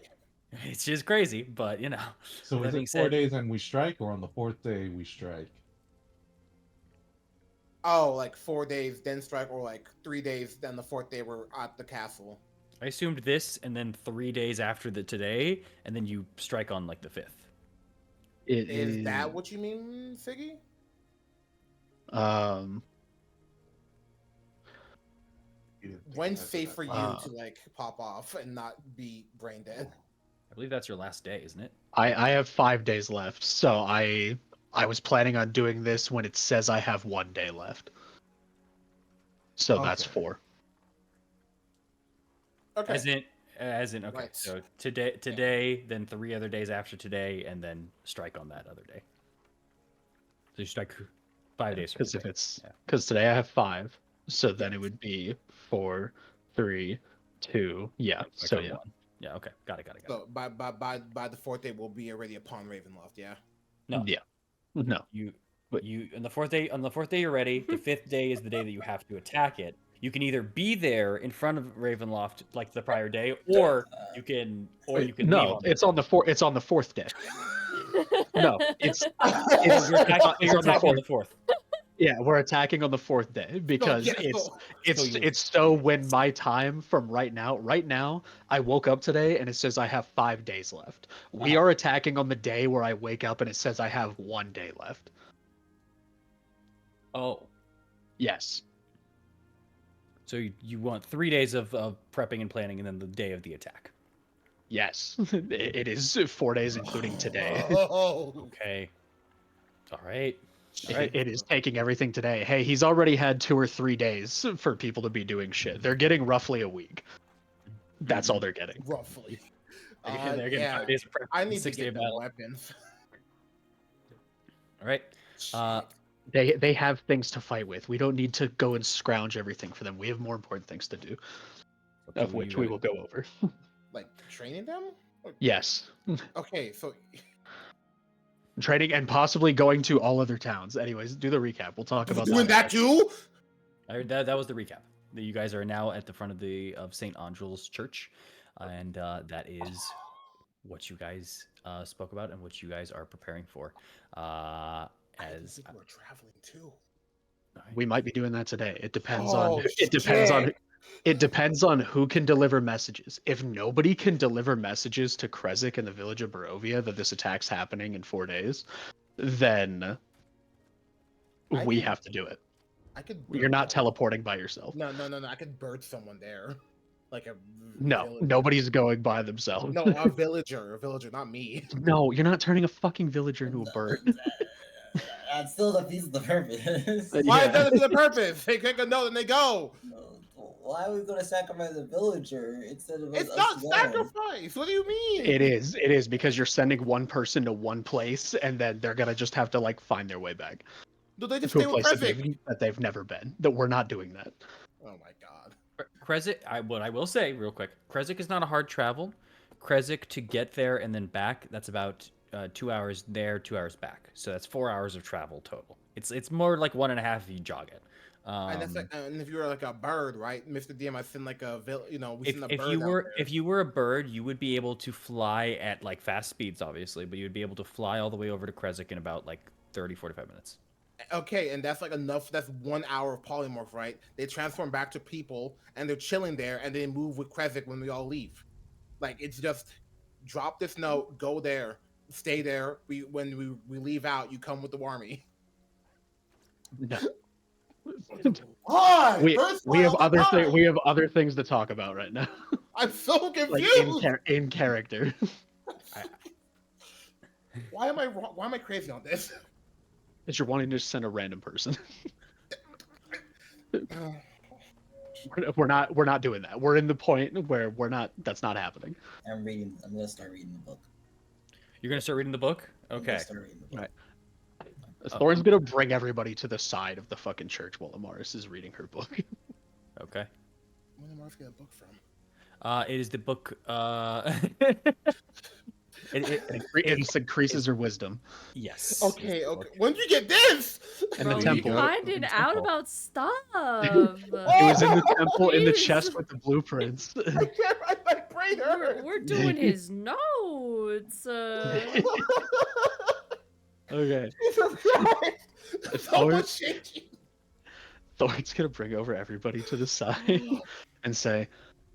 it's just crazy, but you know. So is it 4 days and we strike, or on the 4th day we strike? Oh, like 4 days, then strike, or like 3 days, then the 4th day we're at the castle. I assumed this, and then 3 days after the today, and then you strike on like the 5th. Is that what you mean, Figgy? When's safe for you to like pop off and not be brain dead? I believe that's your last day, isn't it? I have 5 days left, so I was planning on doing this when it says I have 1 day left. So that's 4. Okay. As in okay. Right. So today, then 3 other days after today, and then strike on that other day. So you strike 5 days. Because today I have 5, so then it would be 4, 3, 2. Yeah. So yeah. 1. Yeah. Okay. Got it. So by the 4th day, we'll be already upon Ravenloft. Yeah. No. Yeah. No. You on the 4th day. On the 4th day, you're ready. The 5th day is the day that you have to attack it. You can either be there in front of Ravenloft like the prior day, or you can leave. No, it's on the 4th. It's on the 4th day. No, it's on the 4th. Yeah, we're attacking on the 4th day because it's so when my time from right now. Right now, I woke up today and it says I have 5 days left. We are attacking on the day where I wake up and it says I have 1 day left. Oh. Yes. So you want 3 days of prepping and planning, and then the day of the attack. Yes, it is 4 days, including today. Okay. All right. It is taking everything today. Hey, he's already had 2 or 3 days for people to be doing shit. They're getting roughly a week. That's all they're getting. Roughly. They're getting 5 days of prep. I need to get more weapons. All right. They have things to fight with. We don't need to go and scrounge everything for them. We have more important things to do, of which we will go over. Like training them? Yes. Okay, so training and possibly going to all other towns. Anyways, do the recap. We'll talk about doing that too. That was the recap. You guys are now at the front of St. Angel's Church, and that is what you guys spoke about and what you guys are preparing for. As we're traveling too. We might be doing that today. It depends on who can deliver messages. If nobody can deliver messages to Krezzik in the village of Barovia that this attack's happening in 4 days, then we have to do it. You're not teleporting by yourself. No. I could bird someone there. Like a villager. Nobody's going by themselves. No, a villager, not me. No, you're not turning a fucking villager into a bird. That still defeats the purpose. Why does it defeat the purpose? They click a note and they go. Why are we going to sacrifice a villager instead of It's us not going? sacrifice. What do you mean? It is because you're sending one person to one place, and then they're gonna just have to like find their way back Do they just to a stay with place Krezk? that they've never been. That we're not doing that. Oh my god. Krezk, what I will say real quick, Krezk is not a hard travel. Krezk to get there and then back, that's about 2 hours there, 2 hours back. So that's 4 hours of travel total. It's more like 1.5 if you jog it. And that's like, and if you were like a bird, right, Mr. DM, I send like a, we send a if bird you out were there. if you were a bird, you would be able to fly at like fast speeds, obviously, but you would be able to fly all the way over to Krezk in about like 30-45 minutes. Okay, and that's like enough. That's 1 hour of polymorph, right? They transform back to people, and they're chilling there, and they move with Krezk when we all leave. Like it's just drop this note, go there, stay there. When we leave out, you come with the army. No. Why? We have other things to talk about right now. I'm so Like confused. in character. Why am I crazy on this? That you're wanting to send a random person. We're not doing that. We're in the point where that's not happening. I'm gonna start reading the book. You're gonna start reading the book? I'm Okay. gonna start reading the book. Right. Thorn's gonna bring everybody to the side of the fucking church while Amaris is reading her book. Okay. Where did Marv get a book from? It is the book. It increases her wisdom. Yes. Okay. When did you get this? And the Bro, temple. you finding out about stuff. It was in the temple in the Jeez. chest with the blueprints. My brain hurts. We're doing his notes. Okay. Jesus Christ. So much changing. Thorn's gonna bring over everybody to the side and say,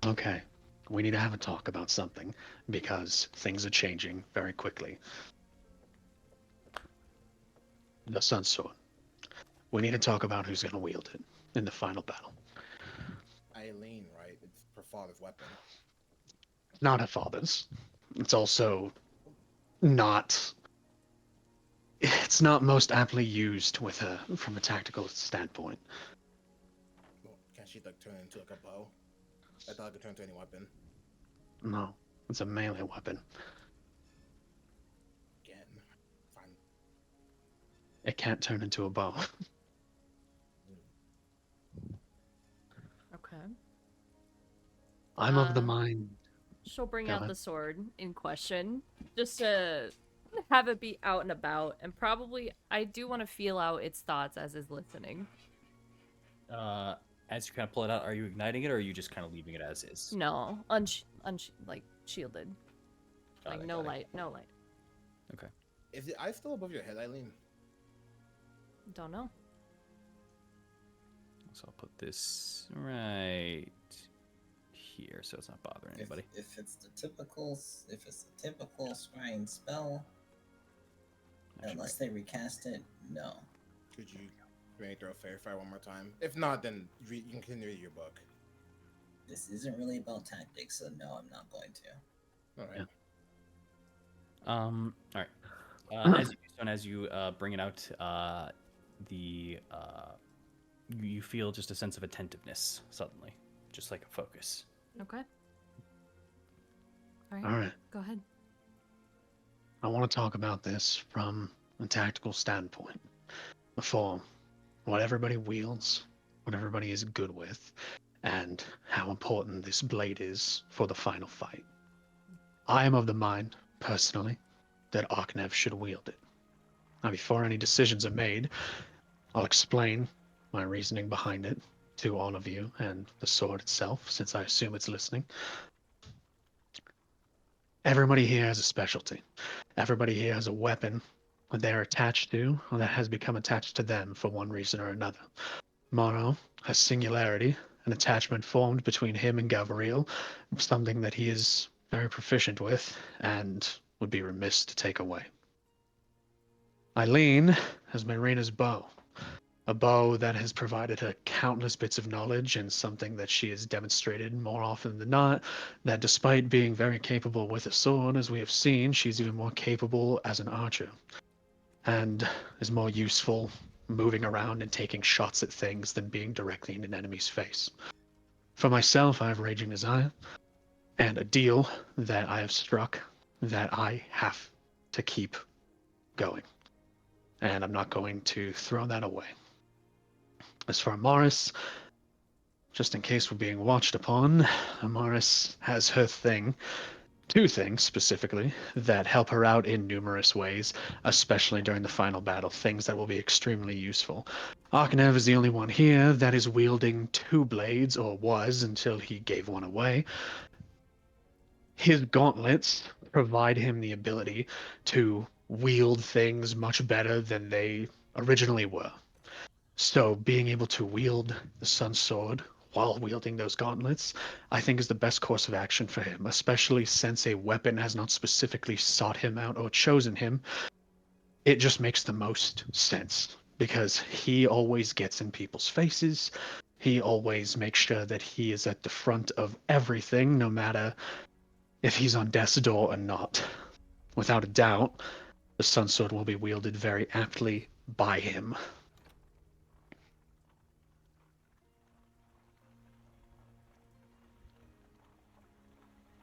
okay, we need to have a talk about something because things are changing very quickly. The Sun Sword. We need to talk about who's gonna wield it in the final battle. Eileen, right? It's her father's weapon. Not her father's. It's also not. It's not most aptly used with her from a tactical standpoint. Well, can't she like turn into like a bow? I thought it could turn into any weapon. No, it's a melee weapon. Again, fine. It can't turn into a bow. Okay. I'm of the mind. She'll bring Go out ahead. the sword in question just to have it be out and about, and probably I do want to feel out its thoughts as is listening. As you kind of pull it out, are you igniting it, or are you just kind of leaving it as is? No, like shielded, like no light, no light. Okay. Is the eye still above your head, Eileen? Don't know. So I'll put this right here, so it's not bothering anybody. If it's a typical scrying spell, unless they recast it, no. Could you maybe throw a fairy fire one more time? If not, then you can continue read your book. This isn't really about tactics, so no, I'm not going to. All right. All right. As you bring it out, you feel just a sense of attentiveness suddenly, just like a focus. Okay. All right. All right. Go ahead. I want to talk about this from a tactical standpoint. For what everybody wields, what everybody is good with, and how important this blade is for the final fight. I am of the mind, personally, that Arknev should wield it. Now, before any decisions are made, I'll explain my reasoning behind it to all of you and the sword itself, since I assume it's listening. Everybody here has a specialty. Everybody here has a weapon that they're attached to, or that has become attached to them for one reason or another. Morrow has singularity, an attachment formed between him and Gabriel, something that he is very proficient with, and would be remiss to take away. Eileen has Marina's bow, a bow that has provided her countless bits of knowledge, and something that she has demonstrated more often than not, that despite being very capable with a sword, as we have seen, she's even more capable as an archer, and is more useful moving around and taking shots at things than being directly in an enemy's face. For myself, I have raging desire and a deal that I have struck that I have to keep going. And I'm not going to throw that away. As for Amaris, just in case we're being watched upon, Amaris has her thing, two things specifically, that help her out in numerous ways, especially during the final battle, things that will be extremely useful. Arkanev is the only one here that is wielding two blades, or was until he gave one away. His gauntlets provide him the ability to wield things much better than they originally were. So being able to wield the Sun Sword while wielding those gauntlets, I think is the best course of action for him, especially since a weapon has not specifically sought him out or chosen him. It just makes the most sense because he always gets in people's faces. He always makes sure that he is at the front of everything, no matter if he's on death's door or not. Without a doubt, the Sun Sword will be wielded very aptly by him.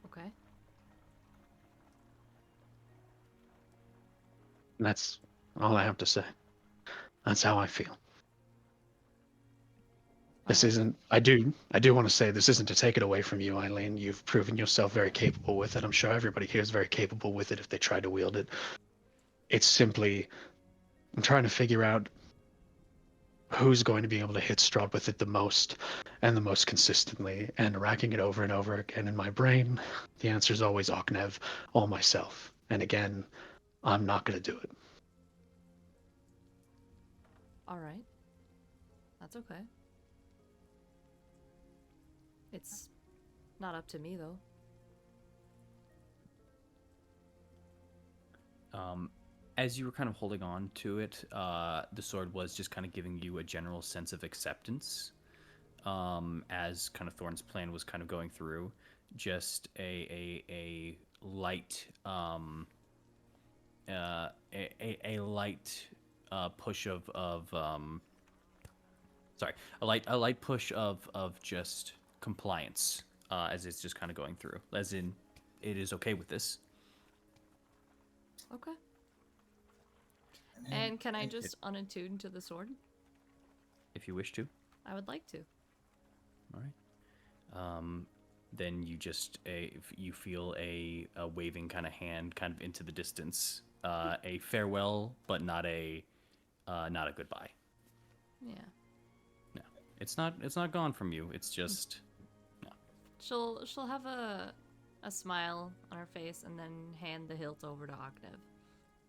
Okay. And that's all I have to say. That's how I feel. This Alright. isn't. I do want to say this isn't to take it away from you, Eileen. You've proven yourself very capable with it. I'm sure everybody here is very capable with it if they try to wield it. It's simply, I'm trying to figure out who's going to be able to hit Strahd with it the most and the most consistently, and racking it over and over again in my brain. The answer is always Oknev or myself. And again, I'm not going to do it. Alright. That's okay. It's not up to me, though. As you were kind of holding on to it, the sword was just kind of giving you a general sense of acceptance. As kind of Thorn's plan was kind of going through, just a light a light push of sorry, a light push of just compliance, as it's just kind of going through, as in it is okay with this. Okay. And can I just unattune to the sword? If you wish to. I would like to. All right. Then you just you feel a waving kind of hand kind of into the distance, a farewell, but not a goodbye. Yeah. No, it's not gone from you. It's just no. She'll have a smile on her face and then hand the hilt over to Oknev.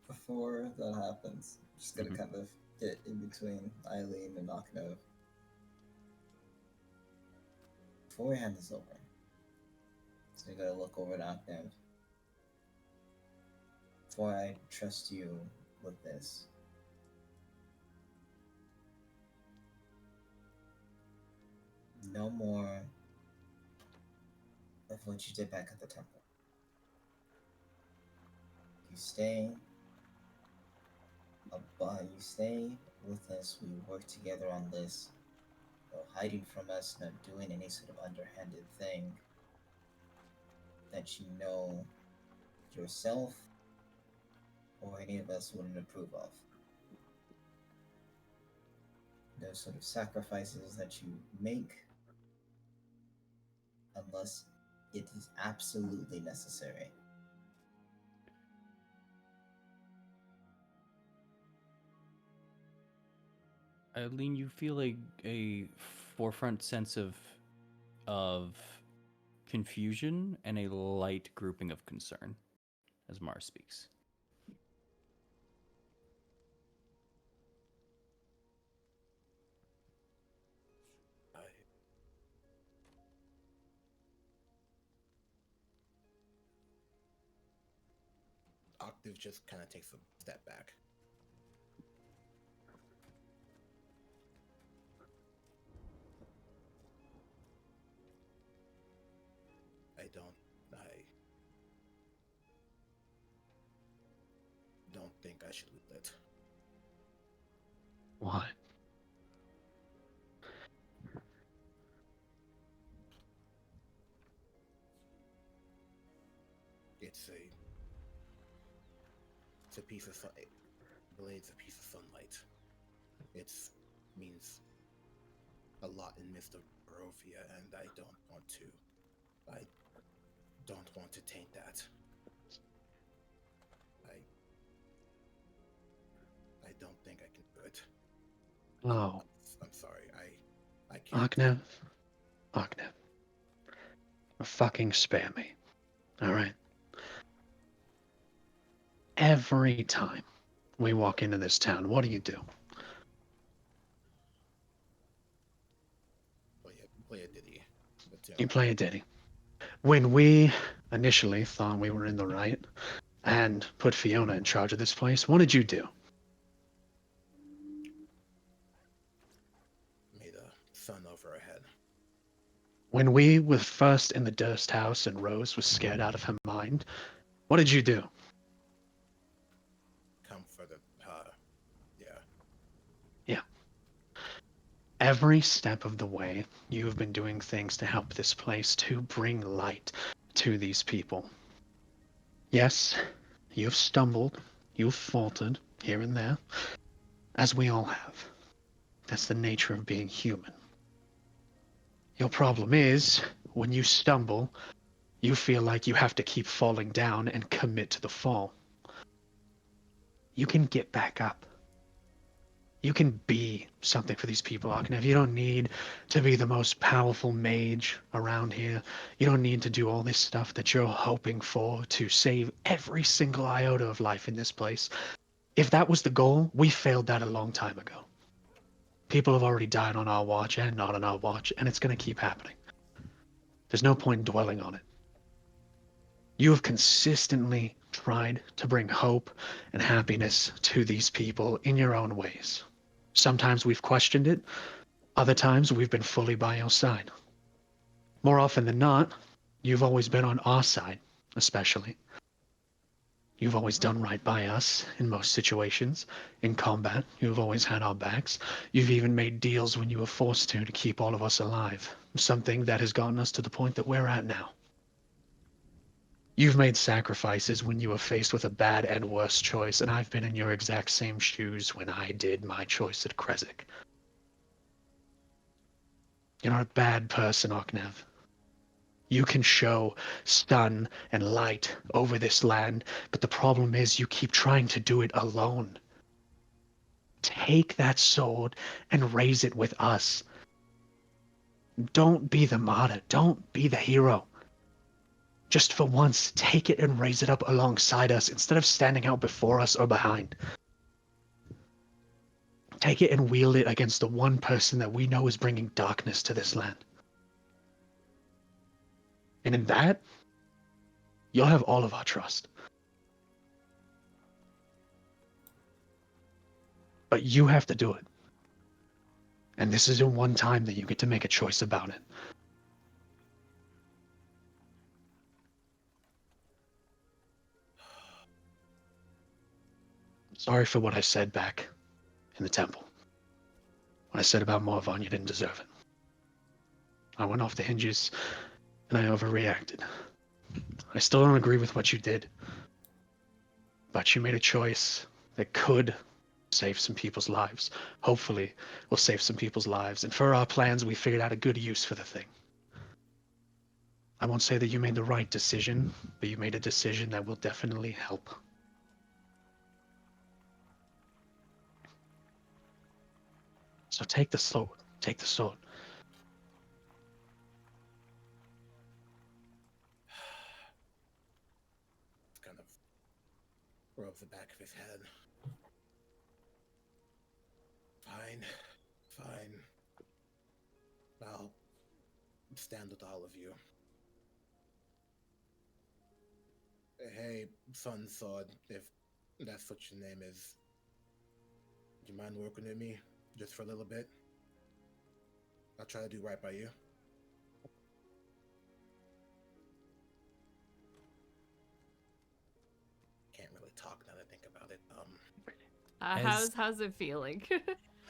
Before that happens, I'm just gonna kind of get in between Eileen and Oknev. Before we hand this over, so you gotta look over at Oknev. Before I trust you with this, no more of what you did back at the temple. You stay with us. We work together on this. No hiding from us, not doing any sort of underhanded thing that you know yourself or any of us wouldn't approve of. No sort of sacrifices that you make unless it is absolutely necessary. Eileen, you feel a forefront sense of confusion and a light grouping of concern as Mara speaks. Octave just kind of takes a step back. I don't think I should leave it. Why? It's a piece of blade's a piece of sunlight. It means a lot in Mr. Barovia, and I don't want to taint that. I don't think I can do it. Oh. I'm sorry. I can't. Agnev. Fucking spare me. Alright? Every time we walk into this town, what do you do? Play a ditty. But, You play a ditty. When we initially thought we were in the right and put Fiona in charge of this place, what did you do? Made a sun over her head. When we were first in the Durst house and Rose was scared out of her mind, what did you do? Comforted her. Yeah. Yeah. Every step of the way, you have been doing things to help this place, to bring light to these people. Yes, you've stumbled, you've faltered here and there, as we all have. That's the nature of being human. Your problem is, when you stumble, you feel like you have to keep falling down and commit to the fall. You can get back up. You can be something for these people, Arkanev. You don't need to be the most powerful mage around here. You don't need to do all this stuff that you're hoping for to save every single iota of life in this place. If that was the goal, we failed that a long time ago. People have already died on our watch and not on our watch, and it's going to keep happening. There's no point dwelling on it. You have consistently tried to bring hope and happiness to these people in your own ways. Sometimes we've questioned it, other times we've been fully by your side. More often than not, you've always been on our side, especially. You've always done right by us in most situations. In combat, you've always had our backs. You've even made deals when you were forced to keep all of us alive. Something that has gotten us to the point that we're at now. You've made sacrifices when you were faced with a bad and worse choice, and I've been in your exact same shoes when I did my choice at Krezk. You're not a bad person, Oknev. You can show sun and light over this land, but the problem is you keep trying to do it alone. Take that sword and raise it with us. Don't be the martyr. Don't be the hero. Just for once, take it and raise it up alongside us instead of standing out before us or behind. Take it and wield it against the one person that we know is bringing darkness to this land. And in that, you'll have all of our trust. But you have to do it. And this isn't one time that you get to make a choice about it. Sorry for what I said back in the temple. What I said about Morvan, you didn't deserve it. I went off the hinges, and I overreacted. I still don't agree with what you did. But you made a choice that could save some people's lives. Hopefully, will save some people's lives. And for our plans, we figured out a good use for the thing. I won't say that you made the right decision, but you made a decision that will definitely help. So take the sword. Take the sword. Kind of rubs the back of his head. Fine. I'll stand with all of you. Hey, Sun Sword, if that's what your name is, do you mind working with me just for a little bit? I'll try to do right by you. Can't really talk now that I think about it. How's it feeling?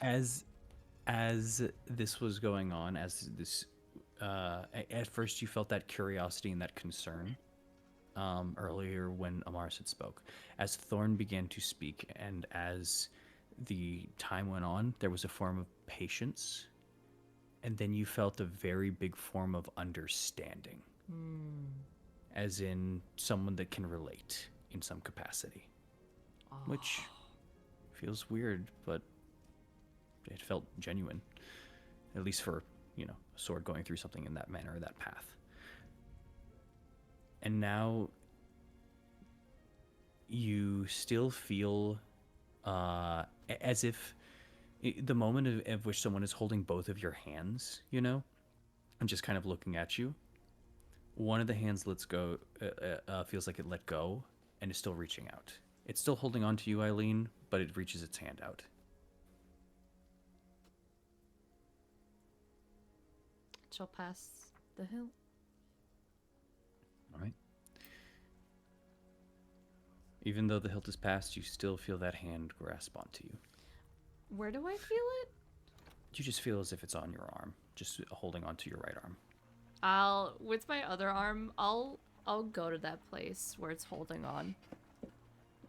as this was going on, as this at first you felt that curiosity and that concern, earlier when Amaris had spoke. As Thorn began to speak, and as the time went on, there was a form of patience, and then you felt a very big form of understanding, as in someone that can relate in some capacity, which feels weird, but it felt genuine, at least for, a sword going through something in that manner, that path. And now you still feel as if the moment of which someone is holding both of your hands, and just kind of looking at you. One of the hands lets go, feels like it let go, and is still reaching out. It's still holding on to you, Eileen, but it reaches its hand out. It shall pass the hill. All right. Even though the hilt is passed, you still feel that hand grasp onto you. Where do I feel it? You just feel as if it's on your arm, just holding onto your right arm. With my other arm, I'll go to that place where it's holding on.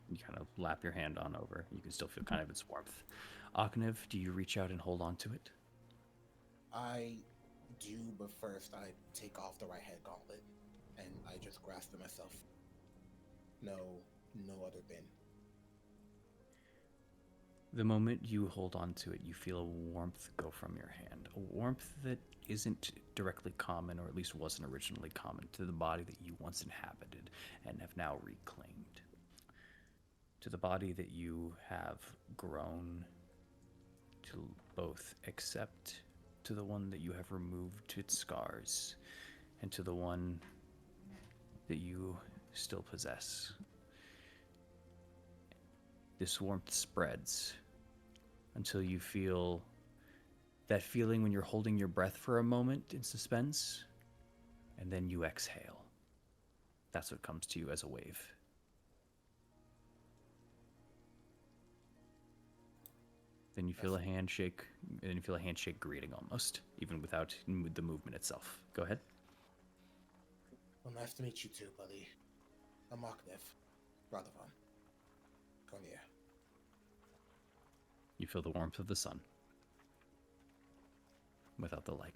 You kind of lap your hand on over. You can still feel kind of its warmth. Aknev, do you reach out and hold on to it? I do, but first I take off the right hand gauntlet and I just grasp it myself. No other bin. The moment you hold on to it, you feel a warmth go from your hand. A warmth that isn't directly common, or at least wasn't originally common, to the body that you once inhabited and have now reclaimed. To the body that you have grown to both accept, to the one that you have removed its scars, and to the one that you still possess. This warmth spreads until you feel that feeling when you're holding your breath for a moment in suspense, and then you exhale. That's what comes to you as a wave. Then you feel a handshake, and you feel a handshake greeting almost, even without the movement itself. Go ahead. Well, nice to meet you too, buddy. I'm Aknev, Radovan. Come here. You feel the warmth of the sun without the light.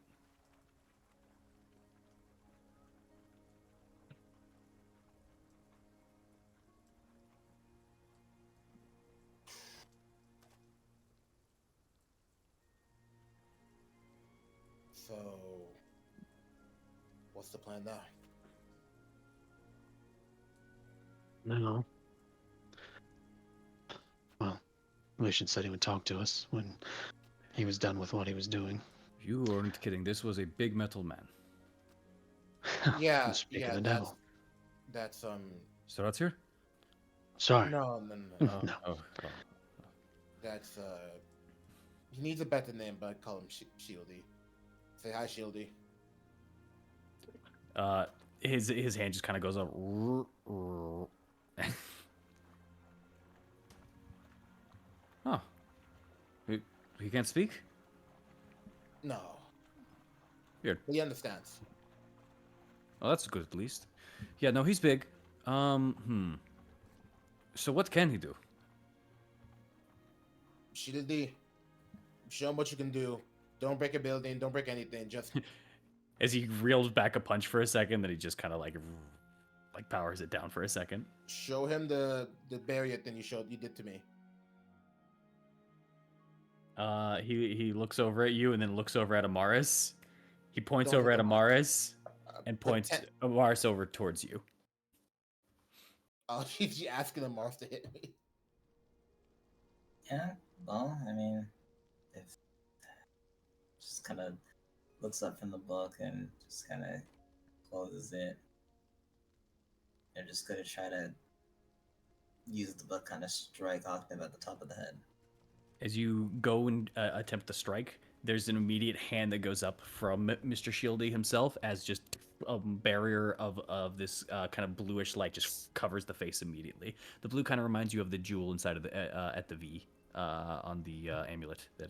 So, what's the plan now? No. Well, Lucian said he would talk to us when he was done with what he was doing. You weren't kidding. This was a big metal man. Yeah, Speak of the devil. That's Strahd's here? Sorry. No. No. Oh. That's he needs a better name, but I call him Shieldy. Say hi, Shieldy. His hand just kind of goes up. Oh. He can't speak? No. Weird. But he understands. Oh, that's good at least. Yeah, no, he's big. So what can he do? Shieldy, show him what you can do. Don't break a building. Don't break anything. Just As he reels back a punch for a second, then he just kind of like powers it down for a second. show him the barrier thing you did to me. He looks over at you and then looks over at Amaris. He points Don't over hit at Amaris. Amaris and points Amaris over towards you. Oh, she's asking Amaris to hit me. Yeah, well, I mean, if just kind of looks up from the book and just kind of closes it. They're just gonna try to use the book, kind of strike Octave at the top of the head. As you go and attempt to strike, there's an immediate hand that goes up from Mr. Shieldy himself, as just a barrier of this kind of bluish light just covers the face immediately. The blue kind of reminds you of the jewel inside of the at the V on the amulet that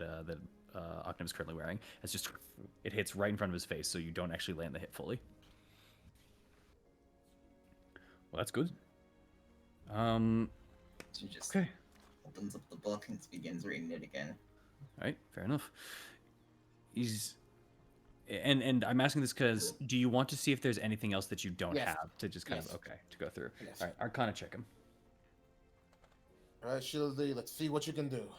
Octam is currently wearing. It's just it hits right in front of his face, so you don't actually land the hit fully. Well, that's good. She just Okay. opens up the book and begins reading it again. All right, fair enough. And I'm asking this because do you want to see if there's anything else that you don't Yes. have to just kind of to go through? Yes. All right, Arcana check him. All right, Shildy, let's see what you can do.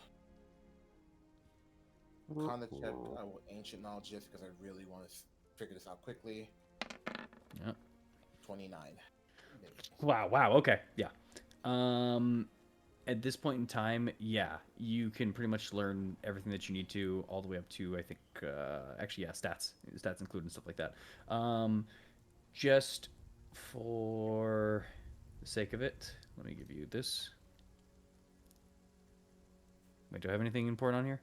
Arcana check. I will ancient knowledge just because I really want to figure this out quickly. Yeah. 29. Wow. Okay. Yeah. At this point in time, yeah, you can pretty much learn everything that you need to, all the way up to, I think, actually, yeah, stats included and stuff like that. Just for the sake of it, let me give you this. Wait, do I have anything important on here?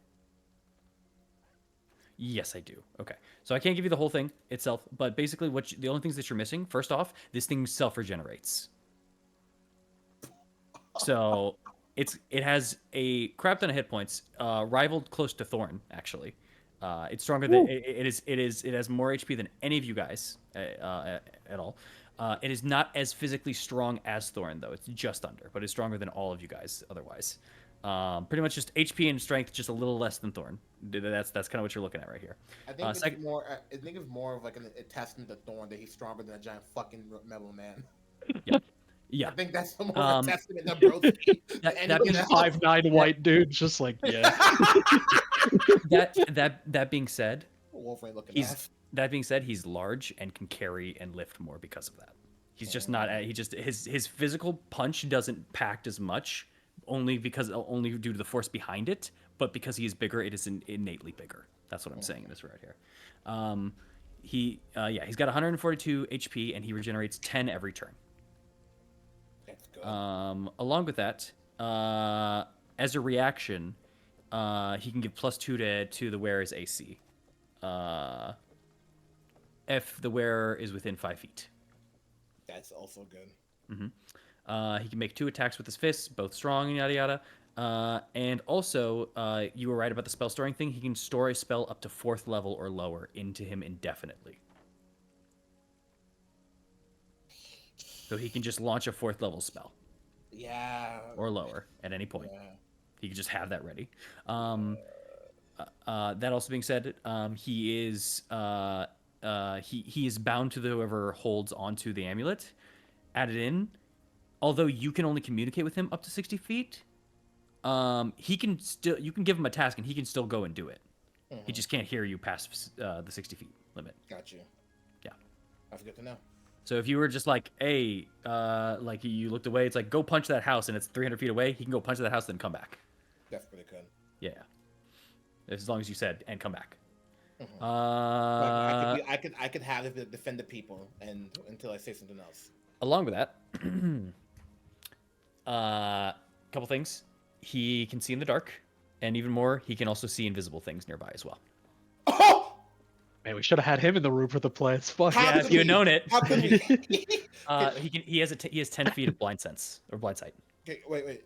Yes, I do. Okay, so I can't give you the whole thing itself, but basically, the only things that you're missing, first off, this thing self-regenerates. So it has a crap ton of hit points, rivaled close to Thorn actually. It's stronger than it has more HP than any of you guys at all. It is not as physically strong as Thorn though. It's just under, but it's stronger than all of you guys otherwise. Pretty much just HP and strength, just a little less than Thorn. That's kind of what you're looking at right here. I think it's more. I think it's more of like a testament to Thorn that he's stronger than a giant fucking metal man. Yeah. I think that's more of a testament to Broski. That 5'9" white dude, just like yeah. That being said, Wolverine looking ass. That being said, he's large and can carry and lift more because of that. He's just not. His physical punch doesn't pack as much, only due to the force behind it. But because he is bigger, it is innately bigger. That's what I'm saying in this right here. He's got 142 HP and he regenerates 10 every turn. That's good. Along with that, as a reaction, he can give +2 to the wearer's AC. If the wearer is within 5 feet. That's also good. Mm-hmm. He can make 2 attacks with his fists, both strong and yada yada. And also, you were right about the spell storing thing. He can store a spell up to 4th level or lower into him indefinitely. So he can just launch a 4th level spell. Yeah. Or lower at any point. Yeah. He can just have that ready. That also being said, he is bound to whoever holds onto the amulet. Add it in. Although you can only communicate with him up to 60 feet, you can give him a task and he can still go and do it. Mm-hmm. He just can't hear you past the 60 feet limit. Got you. Yeah. That's good to know. So if you were just like, hey, like you looked away, it's like, go punch that house and it's 300 feet away, he can go punch that house then come back. That's pretty good. Yeah. As long as you said, and come back. Mm-hmm. I could have it defend the people and until I say something else. Along with that, couple things. He can see in the dark, and even more, he can also see invisible things nearby as well. Oh! Man, we should have had him in the room for the plants. Fuck. Yeah, if you had known it. How could we? He has 10 feet of blind sense or blind sight. Okay, wait.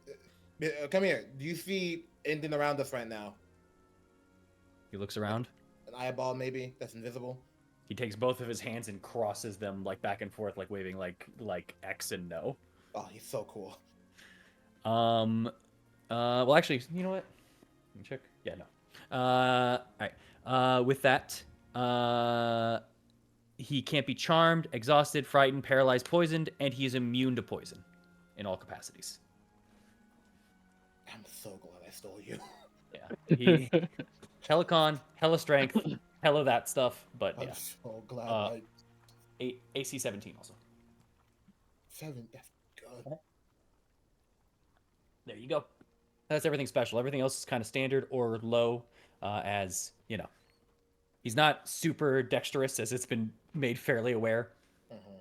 Come here. Do you see anything around us right now? He looks around. An eyeball, maybe that's invisible. He takes both of his hands and crosses them like back and forth, like waving like X and no. Oh, he's so cool. Well, actually, you know what? Let me check. Yeah, no. All right. With that, he can't be charmed, exhausted, frightened, paralyzed, poisoned, and he is immune to poison in all capacities. I'm so glad I stole you. Yeah. Helicon, hella strength, hella that stuff, but yeah. I'm so glad. AC 17 also. 7, that's good. There you go. That's everything special. Everything else is kind of standard or low, as you know. He's not super dexterous, as it's been made fairly aware. Mm-hmm.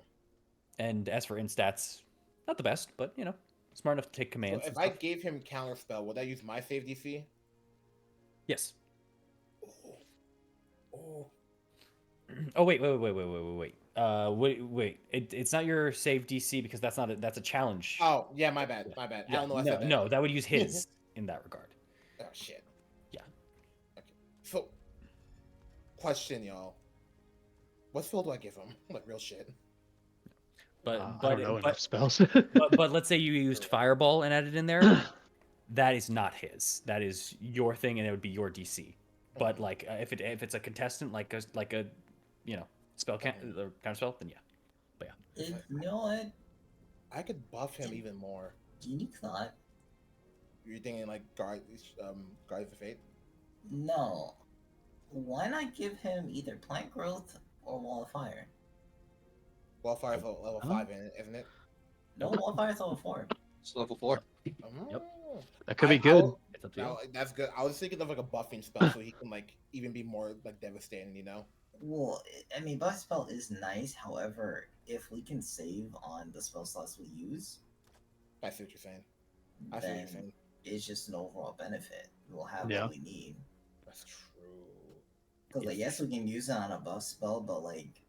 And as for instats, not the best, but you know, smart enough to take commands. So if I gave him counterspell, would I use my save DC? Yes. Oh wait. Wait. It's not your save DC because that's a challenge. Oh yeah, my bad. Yeah. I don't know. No, that would use his in that regard. Oh shit. Yeah. Okay. So, question, y'all. What spell do I give him? Like real shit. But I don't know enough spells. but let's say you used Fireball and added in there. That is not his. That is your thing, and it would be your DC. But like if it's a contestant like a you know spell counter spell, then yeah. But yeah. You know what? I could buff him even more. Unique thought. You're thinking like Guardians of Fate? No. Why not give him either plant growth or wall of fire? Wall of Fire is level 5, isn't it? No, wall of fire is level 4. It's level 4. Yep. That could be good. It's up to you. Now, that's good. I was thinking of like a buffing spell so he can like even be more like devastating, you know? Well, I mean, buff spell is nice. However, if we can save on the spell slots we use, I see what you're saying. I see what you're saying. It's just an overall benefit. We'll have Yeah. what we need. That's true. Because, like, yes, we can use it on a buff spell, but like,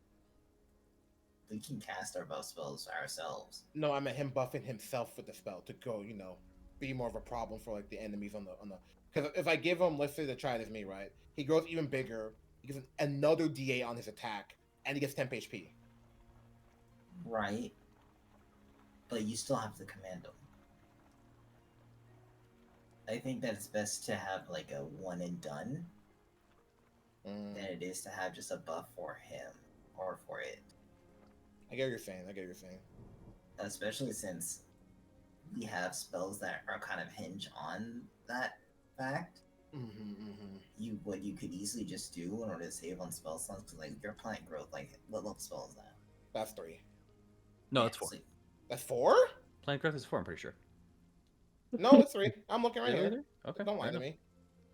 we can cast our buff spells ourselves. No, I meant him buffing himself with the spell to go, be more of a problem for like the enemies on the. Because if I give him, let's say the Triad is me, right? He grows even bigger. He gets another D8 on his attack, and he gets 10 HP. Right. But you still have to command him. I think that it's best to have like a one and done than it is to have just a buff for him or for it. I get what you're saying. Especially since we have spells that are kind of hinge on that fact. What you could easily just do in order to save on spell slots, because like your plant growth, like what level spell is that? That's 3. No, it's 4. So, That's 4? Plant growth is 4. I'm pretty sure. No, it's 3. I'm looking right here. Okay. Don't lie to me.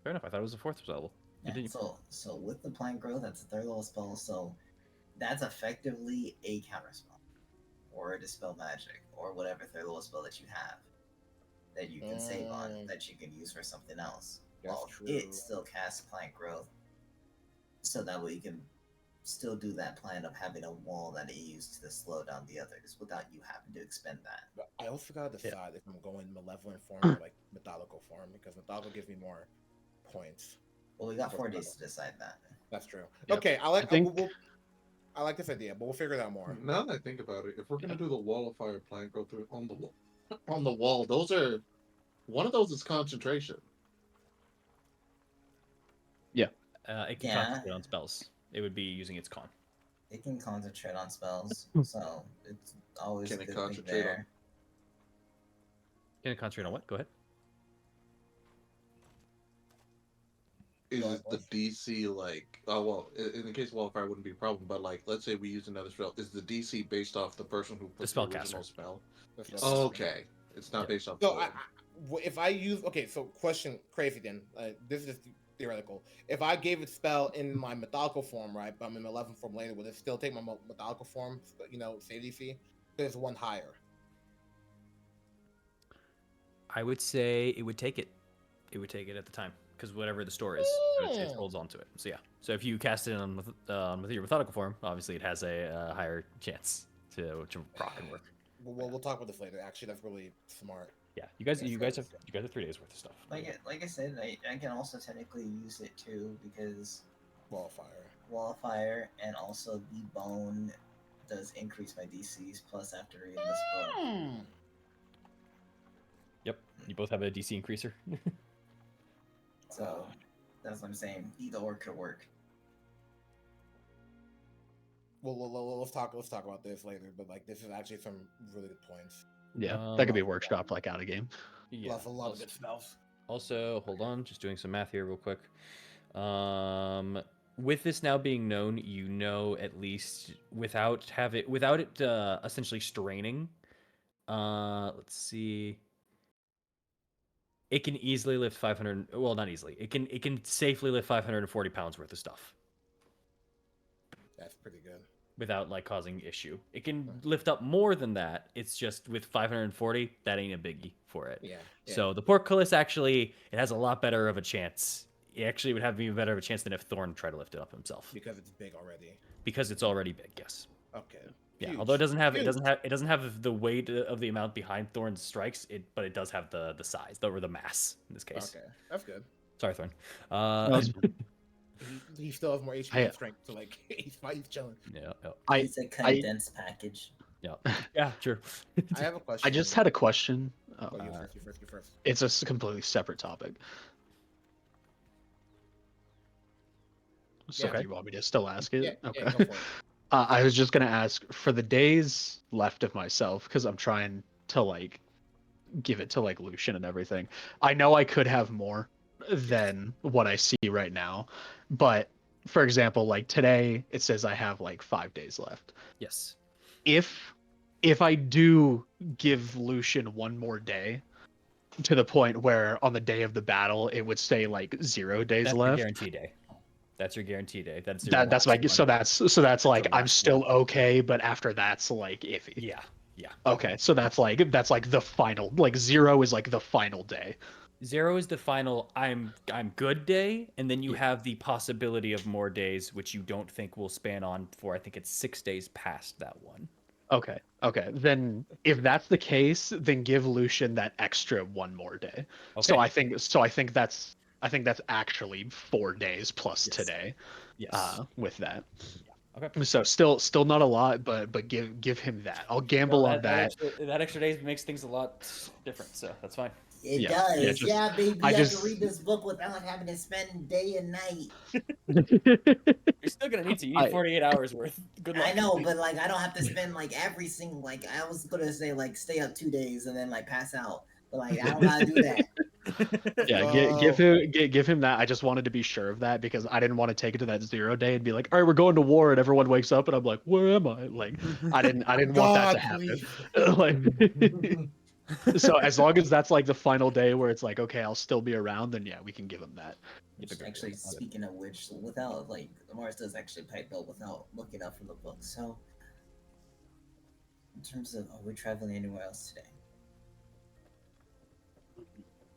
Fair enough. I thought it was the 4th level. yeah, so with the plant growth, that's a 3rd level spell, so that's effectively a counter spell. Or a dispel magic, or whatever 3rd level spell that you have that you can save on, that you can use for something else. Well, it still casts plant growth, so that way you can still do that plan of having a wall that it used to slow down the others without you having to expend that. But I also gotta decide if I'm going malevolent form or like methodical form, because methodical gives me more points. Well, we got 4 days to decide that. That's true. Yep. Okay, I like this idea, but we'll figure it out more. Now that I think about it, if we're gonna do the wall of fire plant growth on the wall, one of those is concentration. It can concentrate on spells. It would be using its con. It can concentrate on spells, so it's always Can a it good concentrate thing there. Can it concentrate on what? Go ahead. Is the DC like? Oh well, in the case of wall of fire, wouldn't be a problem. But like, let's say we use another spell. Is the DC based off the person who puts the original spell? Yes. Oh, okay, it's not based off. So if I use so question crazy then. This is theoretical. If I gave it spell in my methodical form, right, but I'm in 11 form later, would it still take my methodical form? Save DC. There's 1 higher. I would say it would take it. It would take it at the time because whatever the store is, it holds on to it. So yeah. So if you cast it on with your methodical form, obviously it has a higher chance to proc and work. We'll talk about this later. Actually, that's really smart. Yeah, you guys have 3 days worth of stuff. Like I said, I can also technically use it too, because Wall of Fire, and also the bone does increase my DCs. Plus, after reading this book, Yep, you both have a DC increaser. so that's what I'm saying. Either or could work. Well, let's talk about this later. But like, this is actually some really good points. Yeah, that could be workshopped like out of game. Yeah, Plus a lot of good spells. Also, hold on, just doing some math here real quick. With this now being known, at least without it essentially straining. Let's see. It can easily lift 500. Well, not easily. It can safely lift 540 pounds worth of stuff. That's pretty good. Without like causing issue. It can lift up more than that. It's just with 540, that ain't a biggie for it. Yeah. So the portcullis actually, it has a lot better of a chance. It actually would have even better of a chance than if Thorn tried to lift it up himself. Because it's big already. Because it's already big, yes. Okay. Yeah, Huge. although it doesn't have the weight of the amount behind Thorn's strikes, but it does have the size, or the mass in this case. Okay, that's good. Sorry, Thorn. He still has more HP and strength, so like he's chilling. Yeah. It's a condensed package. Yeah. Yeah, sure. I have a question. I just had a question. Oh, you first. You first. You first. It's a completely separate topic. So Yeah. do you want me to still ask it? Yeah. Okay. Yeah. Go for it. I was just gonna ask for the days left of myself because I'm trying to like give it to like Lucian and everything. I know I could have more than what I see right now, but for example, like today it says I have like 5 days left. Yes. If I do give Lucian one more day to the point where on the day of the battle it would say like 0 days That's your left. guarantee day. That's your guarantee day. That's That that's like so that's like your I'm last still one. okay, but after that's like iffy. Yeah. Yeah. Okay, so that's like the final, like 0 is like the final day. 0 is the final I'm good day, and then you Yeah. have the possibility of more days, which you don't think will span on for I think it's 6 days past that one. Okay. Then if that's the case, then give Lucian that extra one more day. Okay. So I think that's actually 4 days plus Yes. today. Yes. With that. Yeah. Okay. So still not a lot, but give him that. I'll gamble on that. That extra day makes things a lot different, so that's fine. It Yeah, does. yeah, Yeah, baby. I I just- can read this book without having to spend day and night. You're still gonna need to. You need 48 hours worth. Good luck. I know, but like I don't have to spend like every single like I was gonna say like stay up 2 days and then like pass out. But like I don't gotta do that. Yeah, give him that. I just wanted to be sure of that because I didn't want to take it to that 0 day and be like, all right, we're going to war, and everyone wakes up and I'm like, where am I? Like, I didn't want that to happen. Like, so as long as that's like the final day where it's like, okay, I'll still be around, then yeah, we can give him that. Actually, speaking of which, without like Mars does actually pipe up without looking up from the book. So, in terms of, are we traveling anywhere else today?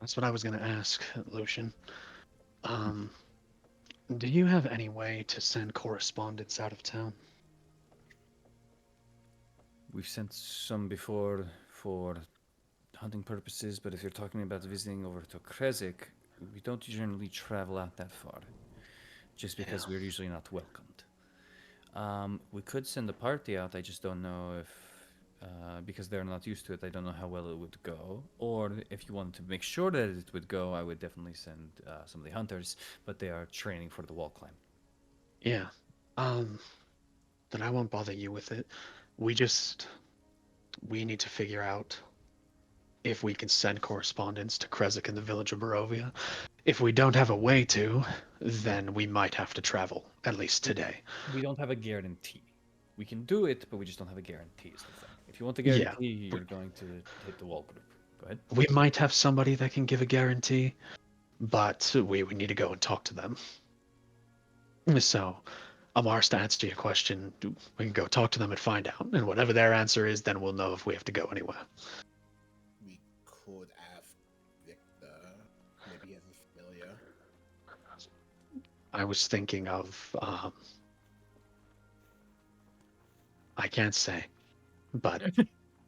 That's what I was gonna ask, Lucian. Do you have any way to send correspondence out of town? We've sent some before for hunting purposes, but if you're talking about visiting over to Krezik, we don't generally travel out that far, just because we're usually not welcomed. We could send a party out, I just don't know if, because they're not used to it, I don't know how well it would go. Or if you wanted to make sure that it would go, I would definitely send some of the hunters, but they are training for the wall climb. Yeah. Then I won't bother you with it. We need to figure out if we can send correspondence to Krezik in the village of Barovia. If we don't have a way to, then we might have to travel, at least today. We don't have a guarantee. We can do it, but we just don't have a guarantee is the thing. If you want a guarantee, you're going to hit the wall group. Go ahead. We might have somebody that can give a guarantee, but we need to go and talk to them. So, Amars, to answer your question, we can go talk to them and find out. And whatever their answer is, then we'll know if we have to go anywhere. We could ask Victor. Maybe he has a familiar. I was thinking of, I can't say, but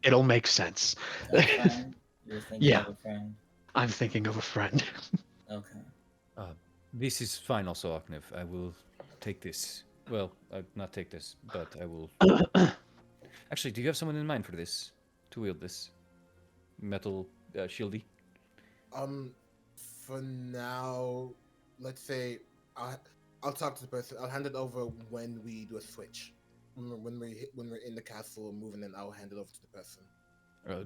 it'll make sense. A friend? You're thinking Yeah. of a friend? I'm thinking of a friend. Okay. This is fine also, Aknev. I will take this. Well, not take this, but I will... Actually, do you have someone in mind for this? To wield this? Metal shieldy? For now, let's say I'll talk to the person. I'll hand it over when we do a switch. When we're in the castle moving in, I'll hand it over to the person.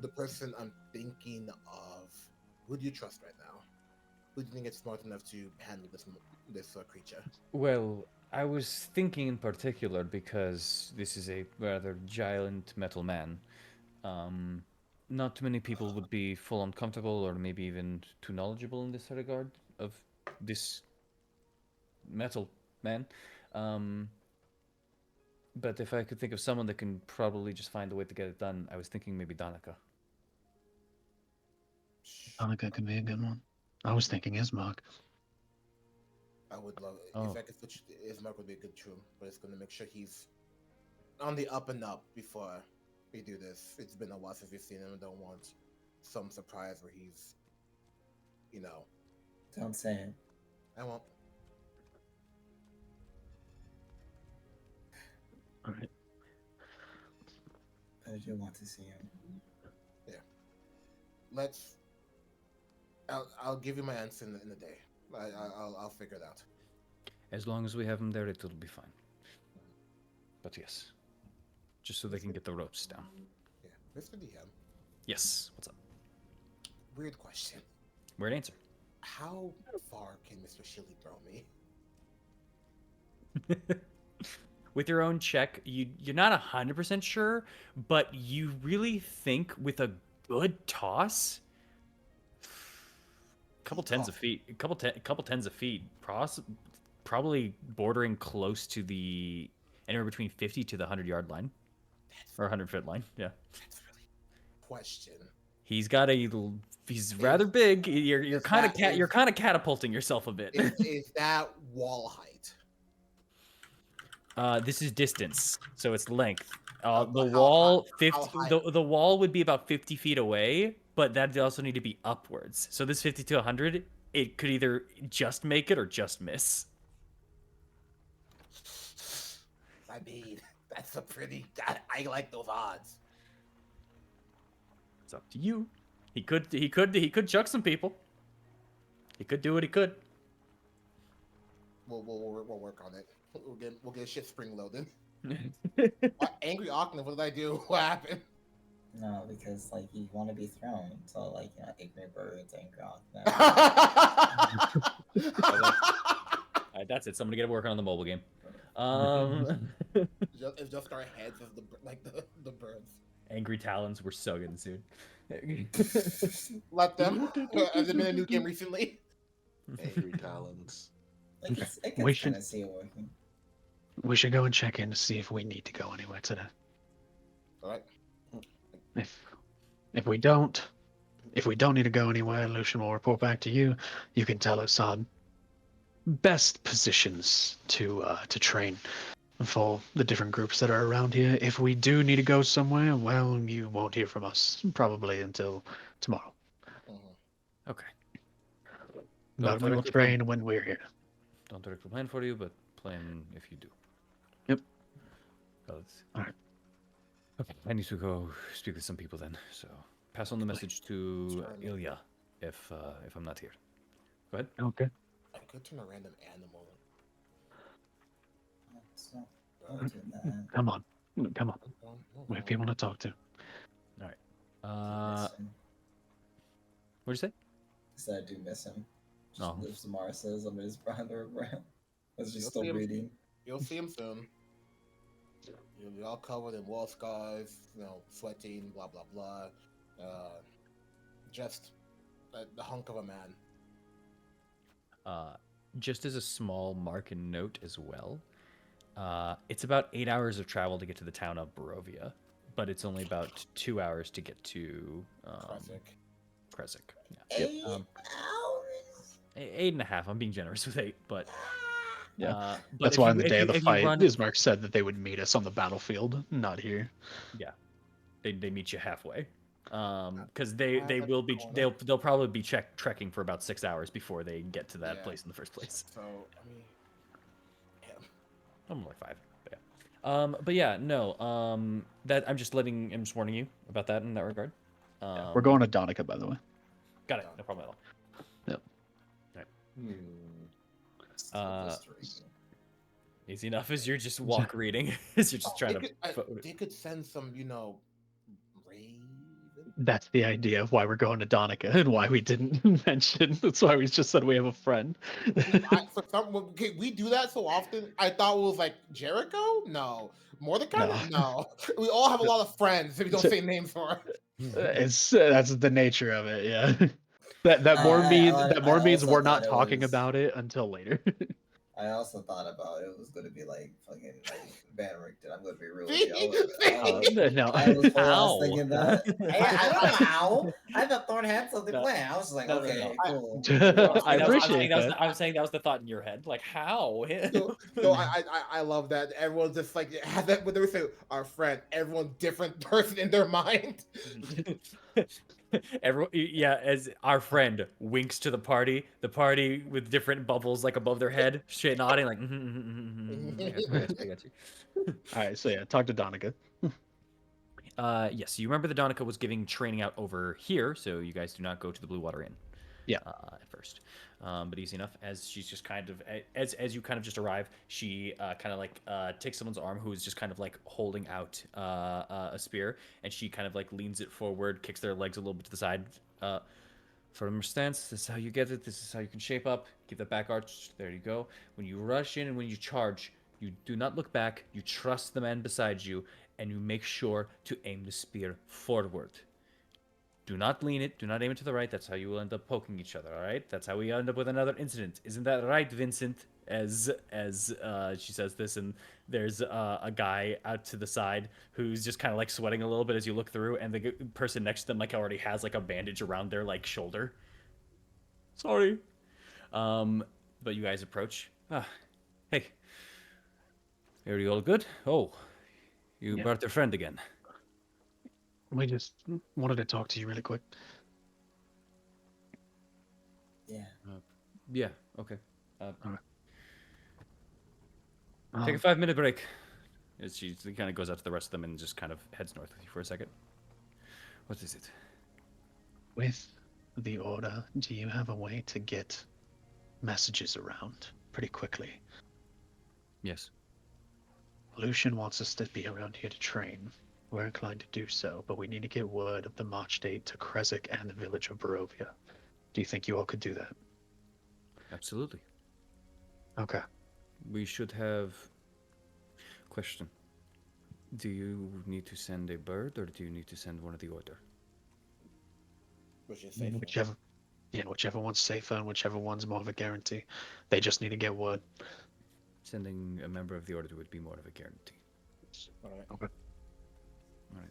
The person I'm thinking of. Who do you trust right now? Who do you think is smart enough to handle this creature? Well, I was thinking in particular because this is a rather giant metal man. Not too many people would be full on comfortable or maybe even too knowledgeable in this regard of this metal man. But if I could think of someone that can probably just find a way to get it done, I was thinking maybe Danica. Danica could be a good one. I was thinking Ismark. I would love it. Oh. If I could switch, Ismark would be a good troop, but it's going to make sure he's on the up and up before we do this. It's been a while since we've seen him. I don't want some surprise where he's, Don't say it. I won't. All right. I do want to see him. Yeah. I'll give you my answer in the day. I'll figure it out. As long as we have him there, it'll be fine. But yes, just so they can get the ropes down. Yeah, Mr. DM. Yes. What's up? Weird question. Weird answer. How far can Mr. Shilly throw me? With your own check, you're not 100% sure, but you really think with a good toss, a couple tens of feet, couple tens of feet, probably bordering close to the anywhere between 50 to the 100-yard line, or 100-foot line. Yeah. That's really question. He's rather big. You're kind of catapulting yourself a bit. Is that wall height? This is distance, so it's length. How The wall, high? the wall would be about 50 feet away, but that also need to be upwards. So this 50 to 100, it could either just make it or just miss. I mean, that's a pretty. I like those odds. It's up to you. He could chuck some people. He could do what he could. We'll work on it. We'll get shit spring loaded. Angry Octave, what did I do? What happened? No, because like you want to be thrown, so like ignorant birds, angry Octave. That's it. Somebody get working on the mobile game. It's just our heads as the birds. Angry Talons, we're so good soon. Let them. Has there been a new game recently? Angry Talons. Like I can kind of see it working. We should go and check in to see if we need to go anywhere today. All right. If we don't need to go anywhere, Lucian will report back to you. You can tell us our best positions to train for the different groups that are around here. If we do need to go somewhere, well, you won't hear from us probably until tomorrow. Okay. But we will train when we're here. Don't directly plan for you, but plan if you do. Yep. All right. Okay, I need to go speak with some people then. So pass on the message to Ilya if I'm not here. Go ahead. Okay. I could turn a random animal. Come on. We have people to talk to. All right. What'd you say? So I do miss him. Oh. If Samara says I'm his brother, was just You'll still see him- reading. You'll see him soon. You'll be all covered in wall scars, sweating, blah blah blah. Just the hunk of a man. Just as a small mark and note as well, it's about 8 hours of travel to get to the town of Barovia, but it's only about 2 hours to get to Kresik. Yeah. 8 hours? 8.5. I'm being generous with 8, but yeah. But that's why on the day of the fight, run... Ismark said that they would meet us on the battlefield, not here. Yeah, they meet you halfway, because they'll probably be trekking for about 6 hours before they get to that place in the first place. So I mean, I'm like 5. But yeah, no. That I'm just warning you about that in that regard. We're going to Donica, by the way. Got it. No problem at all. Yep. All right. Easy enough as you're just walk reading. As you're just trying they could send some, raven. That's the idea of why we're going to Donica and why we didn't mention. That's why we just said we have a friend. We do that so often. I thought it was like Jericho. No, Mordecai. No. We all have a lot of friends. If we don't say names for. That's the nature of it. Yeah. That more means we're not talking about it until later. I also thought about it was going to be like fucking Van Richten. I'm going to be real with you. No. I was thinking that. I don't know how. I thought Thorn had something planned. I was just like, okay, cool. I appreciate that. I was saying that was the thought in your head. Like, how? No, I love that. Everyone's just like, had that when they say our friend, everyone different person in their mind. Everyone, as our friend winks to the party with different bubbles like above their head, straight nodding like. I got you. All right, so yeah, talk to Donica. Yes, you remember the Donica was giving training out over here, so you guys do not go to the Blue Water Inn. Yeah. At first, but easy enough. As she's just kind of as you kind of just arrive, she kind of like takes someone's arm who is just kind of like holding out a spear, and she kind of like leans it forward, kicks their legs a little bit to the side. Firm stance. This is how you get it. This is how you can shape up. Keep that back arched. There you go. When you rush in and when you charge, you do not look back. You trust the man beside you, and you make sure to aim the spear forward. Do not lean it. Do not aim it to the right. That's how you will end up poking each other. All right. That's how we end up with another incident. Isn't that right, Vincent? As she says this, and there's a guy out to the side who's just kind of like sweating a little bit as you look through, and the person next to them like already has like a bandage around their like shoulder. Sorry. But you guys approach. Hey. Are you all good? Oh, you brought your friend again. We just wanted to talk to you really quick. Yeah. Yeah. Okay. Alright. Take a 5-minute break. As she kind of goes out to the rest of them and just kind of heads north with you for a second. What is it? With the order, do you have a way to get messages around pretty quickly? Yes. Lucian wants us to be around here to train. We're inclined to do so, but we need to get word of the march date to Kresik and the village of Barovia. Do you think you all could do that? Absolutely. Okay. We should have... Question. Do you need to send a bird, or do you need to send one of the order? Which is safer. Whichever one's safer and whichever one's more of a guarantee. They just need to get word. Sending a member of the order would be more of a guarantee. All right. Okay. All right.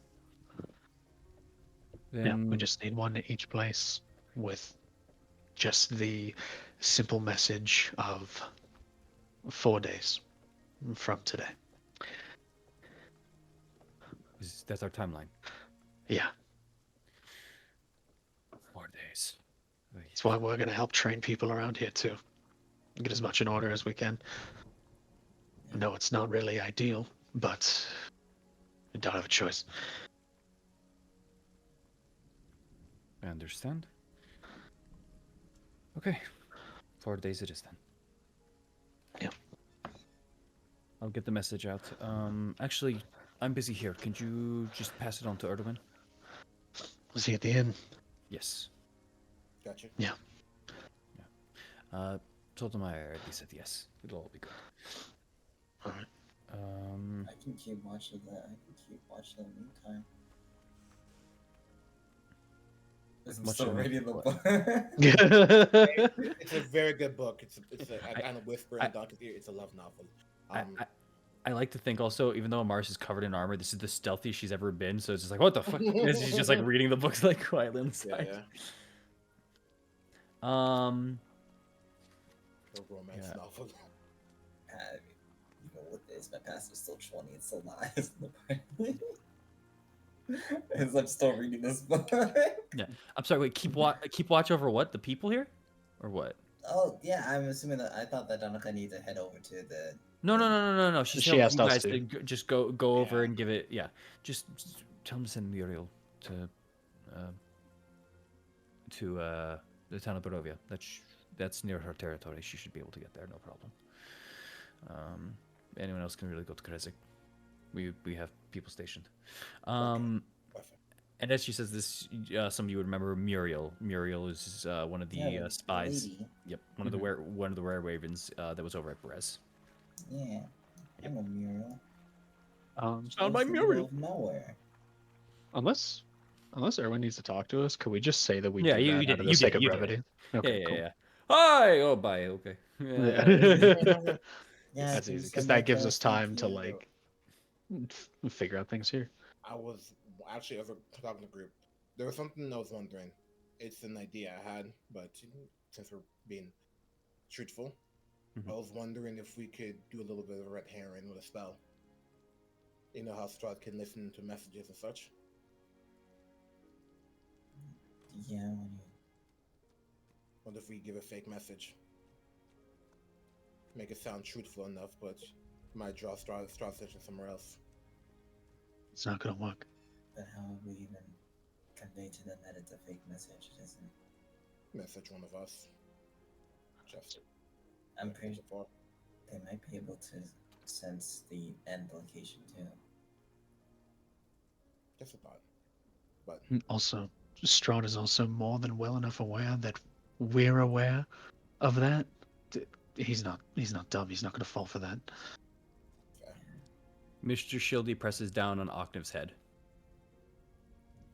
Yeah, Then we just need one at each place with just the simple message of 4 days from today. That's our timeline. Yeah. 4 days. That's why we're going to help train people around here too. Get as much in order as we can. No, it's not really ideal, but we don't have a choice. I understand. Okay. 4 days it is then. Yeah. I'll get the message out. Actually, I'm busy here. Can you just pass it on to Erdogan? Was he at the inn? Yes. Gotcha. Yeah. Told him I already said yes. It'll all be good. All right. I can keep watching that. I can keep watching in the meantime. I'm Watch still it. reading the book. It's a very good book. It's a kind of whisper in Doctor's ear. It's a love novel. I like to think also, even though Mars is covered in armor, this is the stealthiest she's ever been. So it's just like, what the fuck? And she's just like reading the books like quietly inside. Yeah. Yeah. A romance novel. Even with this, my past is still 20. It's still not. As I'm still reading this book. Yeah. I'm sorry. Wait. Keep watch over what? The people here, or what? Oh yeah, I'm assuming that I thought that Donica needed to head over to the. No. She asked you us guys to. just go over and give it. Yeah. Just tell him to send Muriel to the town of Barovia. That's near her territory. She should be able to get there, no problem. Anyone else can really go to Kresik. We have people stationed. Perfect. And as she says this, some of you would remember Muriel. Muriel is one of the spies. Lady. Yep, one of the were ravens that was over at Perez. Yeah, I know Muriel. Found by Muriel. Of nowhere. Unless Erwin needs to talk to us, could we just say that we Yeah, do you that did out it, of you the sake did it, of you did brevity? it. Okay, cool. Yeah. Hi. Oh, bye. Okay. Yeah. Yeah, That's can you easy because send that gives us thank time to you? like figure out things here. I was actually, as we're talking to the group, there was something I was wondering. It's an idea I had, but since we're being truthful, I was wondering if we could do a little bit of a red herring with a spell. You know how Strahd can listen to messages and such? Yeah, What if we give a fake message? Make it sound truthful enough, but might draw Strahd's attention somewhere else. It's not gonna work. But how would we even convey to them that it's a fake message? It isn't. Message one of us. Just I'm pretty sure before. they might be able to sense the end location too. Just a thought. But Also, Strahd is also more than well enough aware that we're aware of that. He's not dumb. He's not going to fall for that. Mr. Shieldy presses down on Octave's head.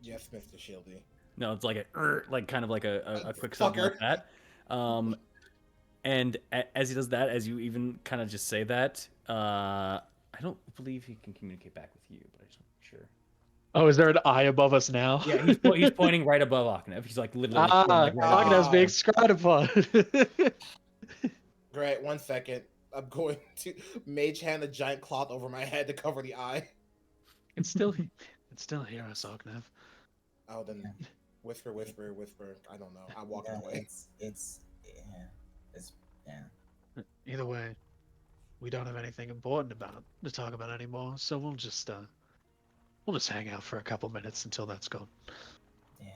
yes, Mr. Shieldy. No, it's like like kind of like a quick something like that. And as he does that, as you even kind of just say that, I don't believe he can communicate back with you, but I just want to be sure. Oh, is there an eye above us now? Yeah, he's pointing right above Octave. He's like literally like, right Octave's being scryed upon. Great, 1 second. I'm going to mage hand a giant cloth over my head to cover the eye. It's still hear us, Octave. Oh, then whisper. I don't know. I'm walking away. It's Either way, we don't have anything important to talk about anymore, so we'll just hang out for a couple minutes until that's gone. Yeah.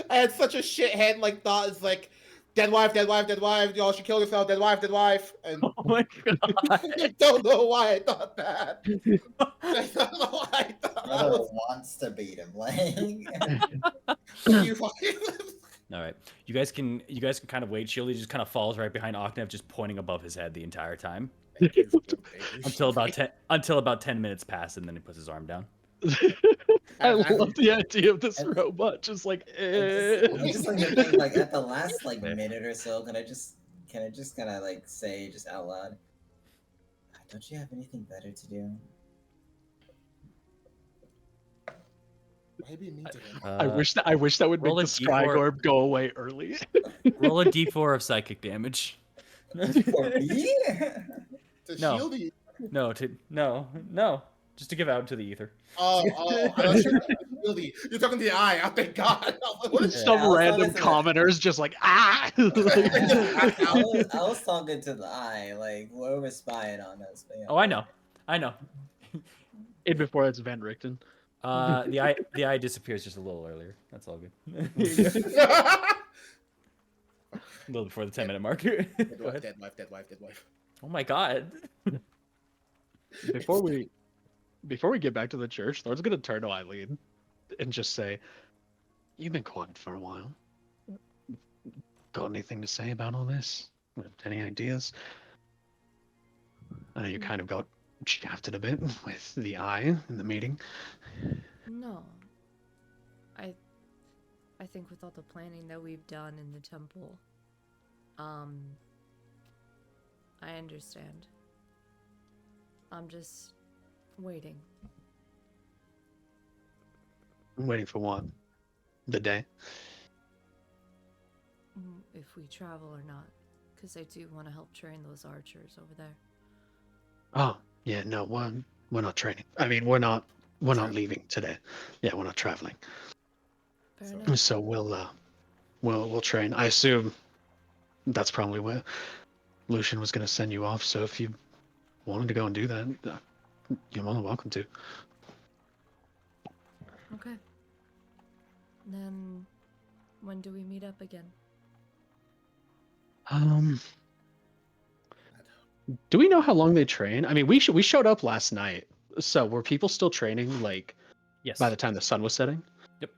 I had such a shithead thought. It's like dead wife. Y'all should kill yourself. Dead wife. And Oh my god! I don't know why I thought that. I don't know why I thought Brother that. wants to beat him. Like All right, you guys can kind of wait. Shieldy just kind of falls right behind Octave, just pointing above his head the entire time. Until about 10 minutes pass, and then he puts his arm down. I love the idea of this robot just like. I'm just like thinking, like at the last minute or so, can I just kind of say just out loud, don't you have anything better to do? Why be mean to him? I wish that would make the Scry Orb go away early. Roll a d4 of psychic damage. For me? No. No. Just to give out to the ether. Oh, Shieldy. You're talking to the eye. Oh, thank God. What is some random commoners just like ah? I was talking to the eye, like whoever's spying on us. But, Oh, I know. And before that's Van Richten. The eye disappears just a little earlier. That's all good. A little before the 10-minute mark. Dead wife. Oh my god. Before we get back to the church, Thor's gonna turn to Eileen and just say, "You've been quiet for a while. Got anything to say about all this? Any ideas? I know you kind of got shafted a bit with the eye in the meeting." No. I think with all the planning that we've done in the temple, I understand. I'm just waiting. I'm waiting for what? The day? If we travel or not. Because I do want to help train those archers over there. Oh, yeah, no, we're not training. I mean, we're not leaving today. Yeah, we're not traveling. Fair enough. So we'll train. I assume that's probably where Lucian was going to send you off. So if you wanted to go and do that, you're more than welcome to. Okay. Then when do we meet up again? Do we know how long they train? I mean, we showed up last night. So were people still training yes, by the time the sun was setting? Yep.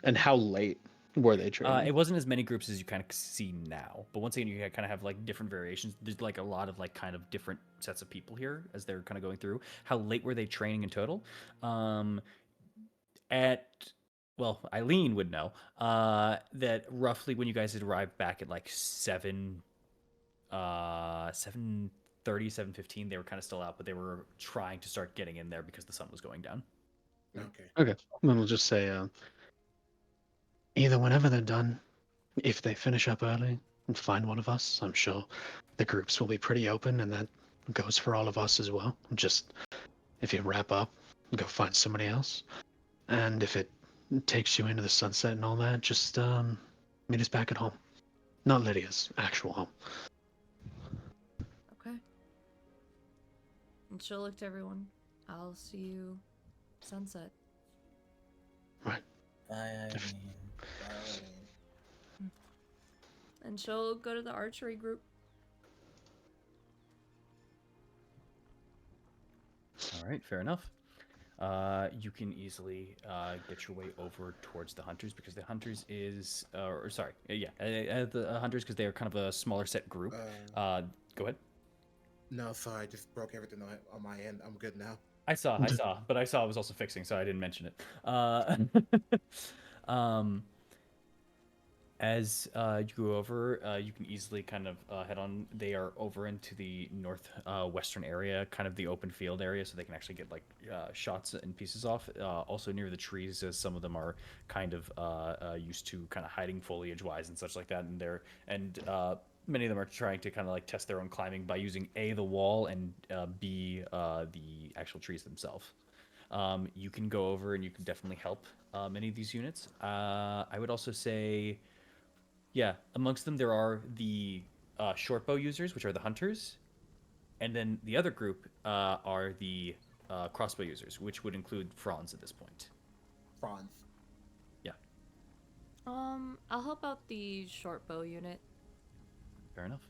And how late were they training? It wasn't as many groups as you kind of see now, but once again, you kind of have different variations. There's a lot of kind of different sets of people here as they're kind of going through. How late were they training in total? Eileen would know that roughly when you guys had arrived back at 7:30, 7:15, they were kind of still out, but they were trying to start getting in there because the sun was going down. Okay. Then we'll just say either whenever they're done, if they finish up early and find one of us, I'm sure the groups will be pretty open, and that goes for all of us as well. Just if you wrap up, go find somebody else. And if it takes you into the sunset and all that, just meet us back at home. Not Lydia's actual home. Okay. And she'll look to everyone. I'll see you sunset. Bye, Irene. Bye, Irene. And she'll go to the archery group. All right, fair enough. You can easily get your way over towards the hunters because the hunters is, or sorry, the hunters because they are kind of a smaller set group. Go ahead. No, sorry, I just broke everything on my end. I'm good now. I saw, but I saw I was also fixing, so I didn't mention it. As you go over, you can easily kind of head on. They are over into the north western area, kind of the open field area, so they can actually get like shots and pieces off. Also near the trees, as some of them are kind of used to kind of hiding foliage wise and such like that. And many of them are trying to kind of like test their own climbing by using A, the wall, and B, the actual trees themselves. You can go over and you can definitely help many of these units. I would also say, yeah, amongst them there are the short bow users, which are the hunters, and then the other group are the crossbow users, which would include Franz at this point. Franz. Yeah. I'll help out the short bow unit. Fair enough.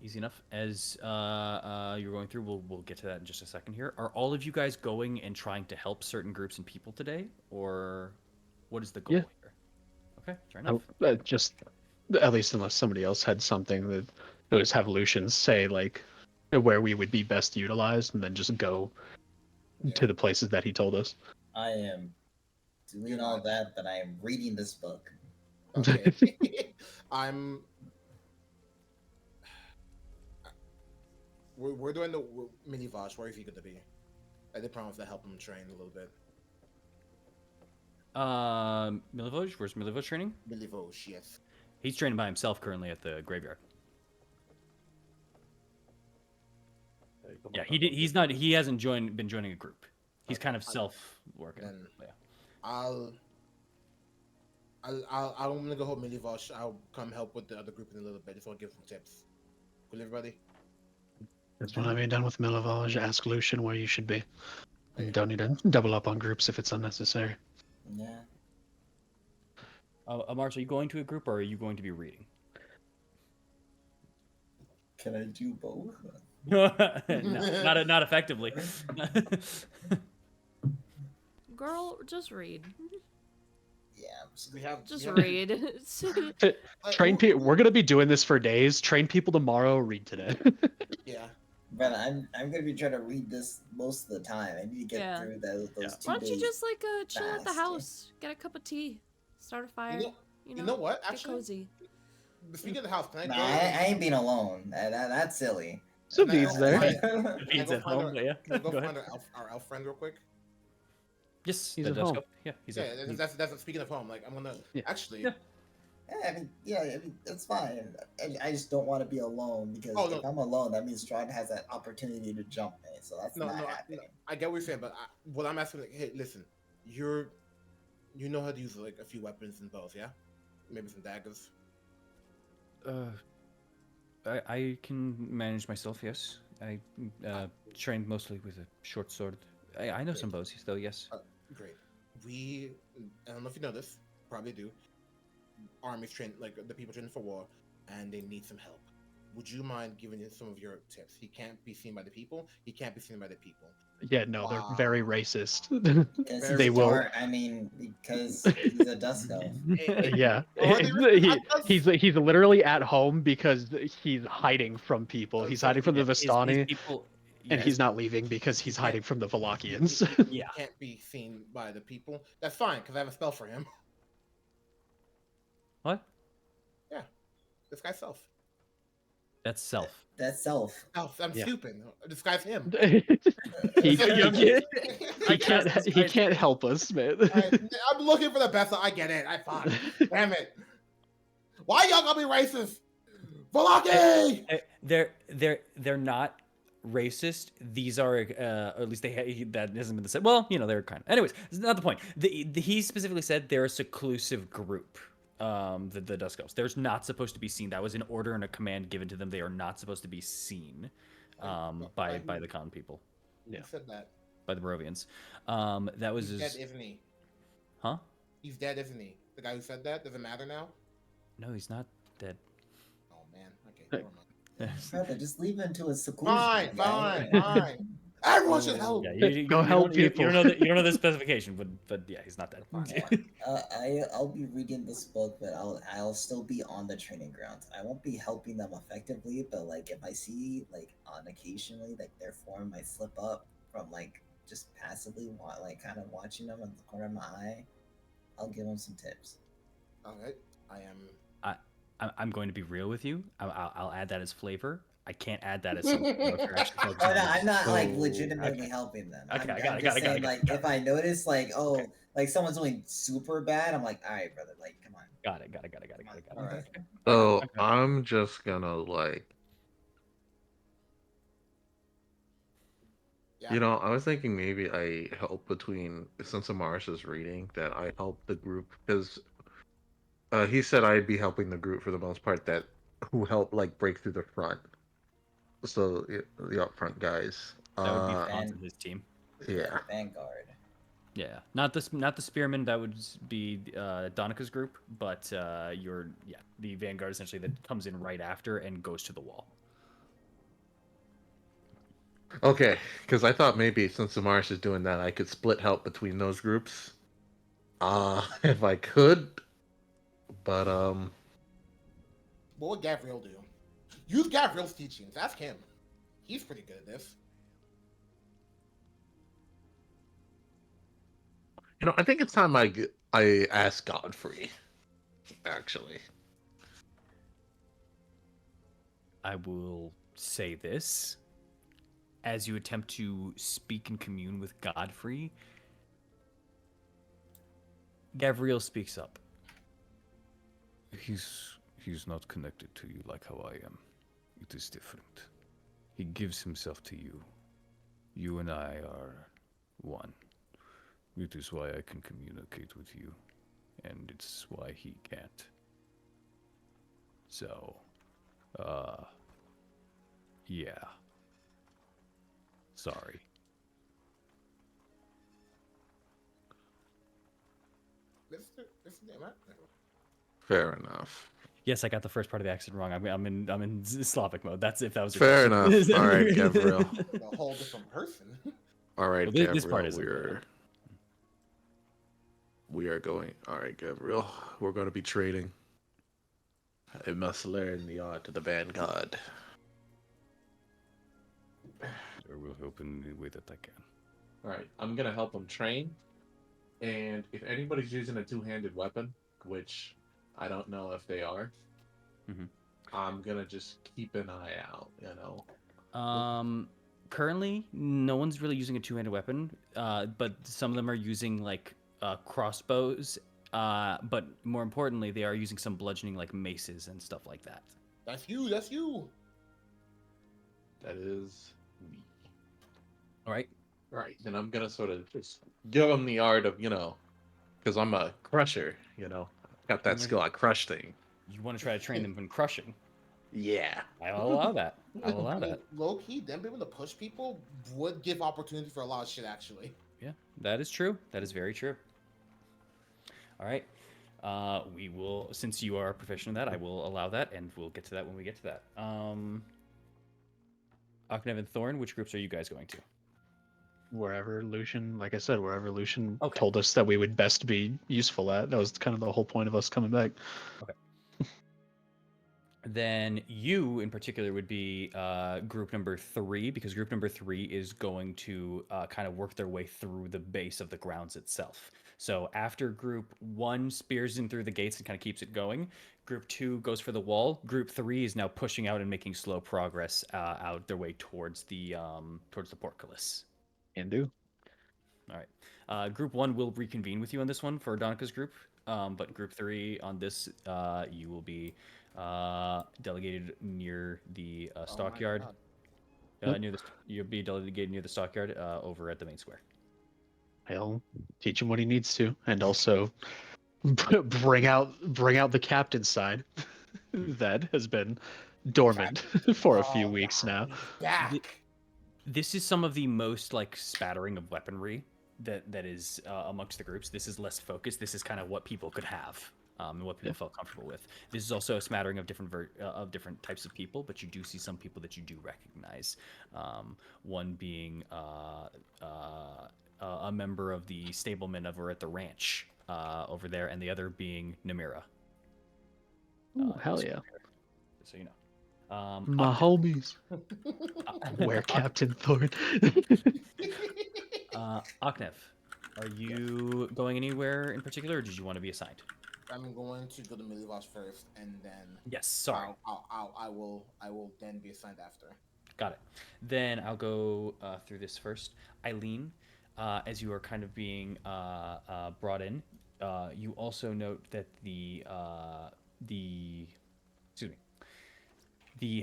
Easy enough. As you're going through, we'll get to that in just a second here. Are all of you guys going and trying to help certain groups and people today, or what is the goal here? Okay, fair enough. Just at least unless somebody else had something that those evolutions say like where we would be best utilized, and then just go to the places that he told us. I am doing all that, but I am reading this book. Okay. We're doing the mini Vosh. Where is he going to be? I did promise to help him train a little bit. Milivoj? Where's Milivoj training? Milivoj, yes. He's training by himself currently at the graveyard. Yeah, he's not. He hasn't been joining a group. He's kind of self-working. Yeah. I'm gonna go help Milivoj. I'll come help with the other group in a little bit. Just want to give some tips. Cool, everybody. That's when I'm done with Milivoj. Ask Lucian where you should be. And you don't need to double up on groups if it's unnecessary. Yeah. Amars, are you going to a group or are you going to be reading? Can I do both? No, not effectively. Girl, just read. Yeah, just read. Train people. We're gonna be doing this for days. Train people tomorrow. Read today. Yeah. But I'm gonna be trying to read this most of the time. I need to get through those 2 days. Why don't you just like chill at the house, get a cup of tea, start a fire. You know what? Get Actually, cozy. Speaking of the house, can I Nah, I ain't being alone. That's silly. So V's there. V's at home. Yeah. Can I go find our elf friend real quick? Yes, he's at home. Yeah, that's speaking of home. Like I'm gonna actually. Yeah. I mean, that's fine. I just don't want to be alone because if I'm alone, that means Strahd has that opportunity to jump me. So that's not happening. I get what you're saying, but what I'm asking, like, hey, listen, you know how to use like a few weapons and bows, yeah? Maybe some daggers. I can manage myself. Yes, I trained mostly with a short sword. I know some bows, though. Yes. Great. I don't know if you know this. Probably do. Armies train, like the people training for war, and they need some help. Would you mind giving him some of your tips? He can't be seen by the people. He can't be seen by the people. Yeah, no, they're very racist. They will. I mean, because he's a dust elf. Yeah, he's literally at home because he's hiding from people. He's hiding from the Vistani, and he's not leaving because he's hiding from the Valachians. Yeah, he can't be seen by the people. That's fine because I have a spell for him. What? Yeah, this guy's self. That's self. That's self. I'm stupid. This guy's him. He can't help us, man. I'm looking for the best. I get it. I thought. Damn it. Why y'all gonna be racist? Valaki! They're not racist. These are, at least that hasn't been the said. Well, they're kind of. Anyways, it's not the point. He specifically said they're a seclusive group. The Dusk Elves. They're not supposed to be seen. That was an order and a command given to them. They are not supposed to be seen. by the con people. Who said that? By the Barovians. That was He's his... dead, isn't he? Huh? He's dead, isn't he? The guy who said that doesn't matter now. No, he's not dead. Oh man. Okay, never mind. Brother, just leave him to his Fine, seclusion. fine. Everyone should help. Yeah, you Go help you people. don't know you don't know the specification, but yeah, he's not dead. I'll be reading this book, but I'll still be on the training grounds. I won't be helping them effectively, but like if I see like on occasionally like their form might slip up from like just passively like kind of watching them in the corner of my eye, I'll give them some tips. All right, I am. I'm going to be real with you. I'll add that as flavor. I can't add that as something. If you're actually Oh, focusing no, on I'm not like okay. legitimately helping them. Okay, I'm just saying like if I notice like like someone's doing super bad, I'm like, all right, brother, like come on. Got it. All right. So I'm just gonna like, Yeah. you know, I was thinking maybe I help between, since Amaris is reading, that I help the group because he said I'd be helping the group for the most part that who help like break through the front. So the up front guys. That would be Franz and his team. Yeah. Vanguard. Yeah, not the spearmen. That would be Donika's group, but the Vanguard essentially that comes in right after and goes to the wall. Okay, because I thought maybe since Amaris is doing that, I could split help between those groups. If I could, but What would Gabriel do? Use Gabriel's teachings. Ask him. He's pretty good at this. you know, I think it's time I ask Godfrey. Actually, I will say this. As you attempt to speak and commune with Godfrey, Gabriel speaks up. He's not connected to you like how I am. It is different. He gives himself to you. You and I are one. It is why I can communicate with you, and it's why he can't. So, yeah. Sorry. fair enough. Yes, I got the first part of the accent wrong. I'm in Slavic mode. That's if that was your Fair question. enough. All right, Gabriel. A whole different person. All right, Well, Gabriel. this part is we are going. All right, Gabriel. We're going to be trading. I must learn the art of the Vanguard. I will help in the way that I can. All right, I'm gonna help him train, and if anybody's using a two-handed weapon, which I don't know if they are, I'm gonna just keep an eye out. You know. Currently, no one's really using a two-handed weapon, but some of them are using like crossbows. But more importantly, they are using some bludgeoning like maces and stuff like that. That's you. That's you. That is me. All right. All right, then I'm gonna sort of just give him the art of, you know, because I'm a crusher. You know, got that skill. I crush things. You want to try to train them in crushing? Yeah. I'll allow that. I'll allow that. Low key, them being able to push people would give opportunity for a lot of shit, actually. Yeah, that is true. That is very true. All right. We will, since you are proficient in that, I will allow that, and we'll get to that when we get to that. Aknev and Thorn, which groups are you guys going to? Wherever Lucian, like I said, wherever Lucian Okay. told us that we would best be useful at. That was kind of the whole point of us coming back. Okay. Then you, in particular, would be group number 3, because group number 3 is going to kind of work their way through the base of the grounds itself. So after group 1 spears in through the gates and kind of keeps it going, group 2 goes for the wall. Group 3 is now pushing out and making slow progress out their way towards the portcullis. Can do. All right. Group 1 will reconvene with you on this one for Donika's group, but group 3 on this, you will be delegated near the stockyard. You'll be delegated near the stockyard over at the main square. He'll teach him what he needs to, and also bring out the captain side that has been dormant for a few weeks now. He's back. This is some of the most like spattering of weaponry that is amongst the groups. This is less focused. This is kind of what people could have and what people felt comfortable with. This is also a smattering of different types of people, but you do see some people that you do recognize. One being a member of the stablemen over at the ranch over there, and the other being Namira. Ooh, hell yeah. So you know. My homies. Where Captain Thorn. Aknev, are you going anywhere in particular, or did you want to be assigned? I'm going to go to Milivos first, and then Yes, sorry. I will then be assigned after. Got it. Then I'll go through this first. Eileen, as you are kind of being brought in, you also note that the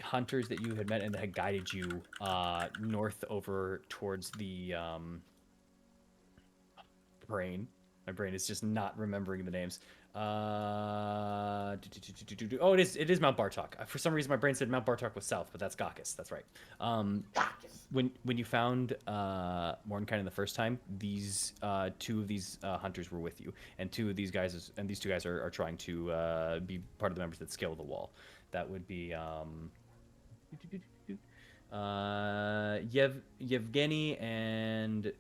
hunters that you had met and that had guided you north over towards the brain. My brain is just not remembering the names. Oh, it is Mount Bartok. For some reason, my brain said Mount Bartok was south, but that's Gakis. That's right. When you found Mordenkainen the first time, these two of these hunters were with you, and these two guys are trying to be part of the members that scale the wall. That would be Yevgeny and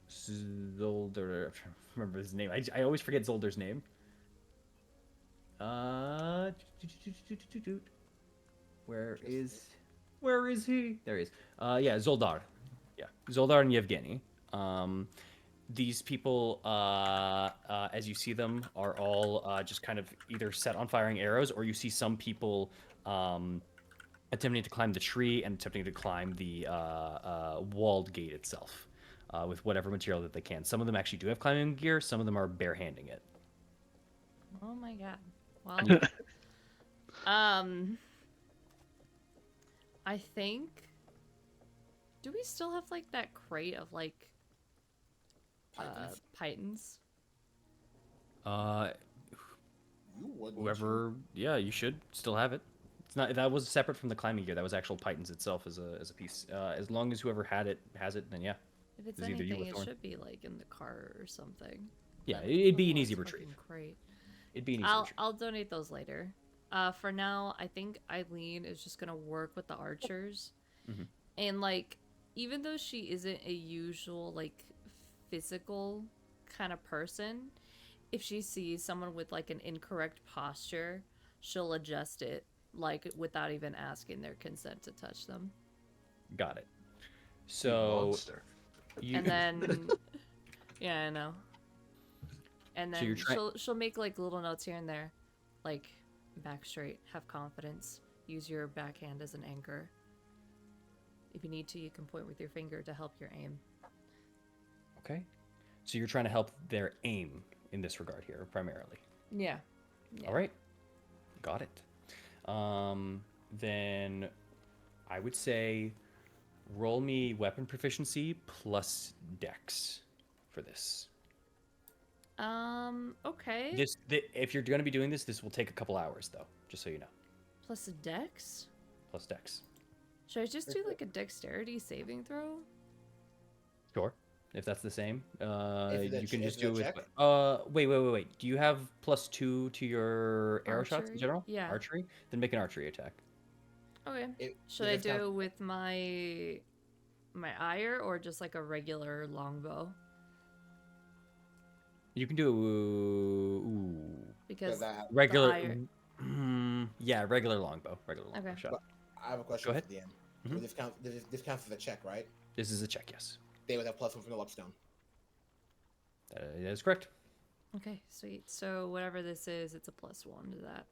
Zolder. I'm trying to remember his name. I always forget Zolder's name. Where is he? There he is. Yeah, Zoldar. Yeah, Zoldar and Yevgeny. These people, as you see them, are all just kind of either set on firing arrows, or you see some people attempting to climb the tree and attempting to climb the walled gate itself with whatever material that they can. Some of them actually do have climbing gear. Some of them are barehanding it. Oh my god. Well, I think. Do we still have like that crate of like pythons? Whoever, yeah, you should still have it. It's not that was separate from the climbing gear. That was actual pythons itself as a piece. As long as whoever had it has it, then yeah. If it's anything, it should be like in the car or something. Yeah, it'd be an easy retrieve. Crate. It'd be an easy retrieve. I'll donate those later. For now, I think Eileen is just gonna work with the archers, and like, even though she isn't a usual like physical kind of person, if she sees someone with like an incorrect posture, she'll adjust it like without even asking their consent to touch them. Got it. So and then yeah, I know. And then she'll make like little notes here and there, like back straight, have confidence, use your backhand as an anchor. If you need to, you can point with your finger to help your aim. Okay. So you're trying to help their aim in this regard here, primarily. Yeah. All right. Got it. Then I would say roll me weapon proficiency plus dex for this. Okay. If you're going to be doing this will take a couple hours, though, just so you know. Plus a dex? Plus dex. Should I just do like a dexterity saving throw? Sure. If that's the same, you can just do it with. Wait. Do you have +2 to your arrow shots in general? Yeah. Archery? Then make an archery attack. Okay. Should I do it with my ire or just like a regular longbow? You can do because regular. Yeah, regular longbow. Regular longbow shot. But I have a question for the end. This counts as a check, right? This is a check, yes. They would have +1 from the lobstone. That is correct. Okay, sweet. So whatever this is, it's a +1 to that.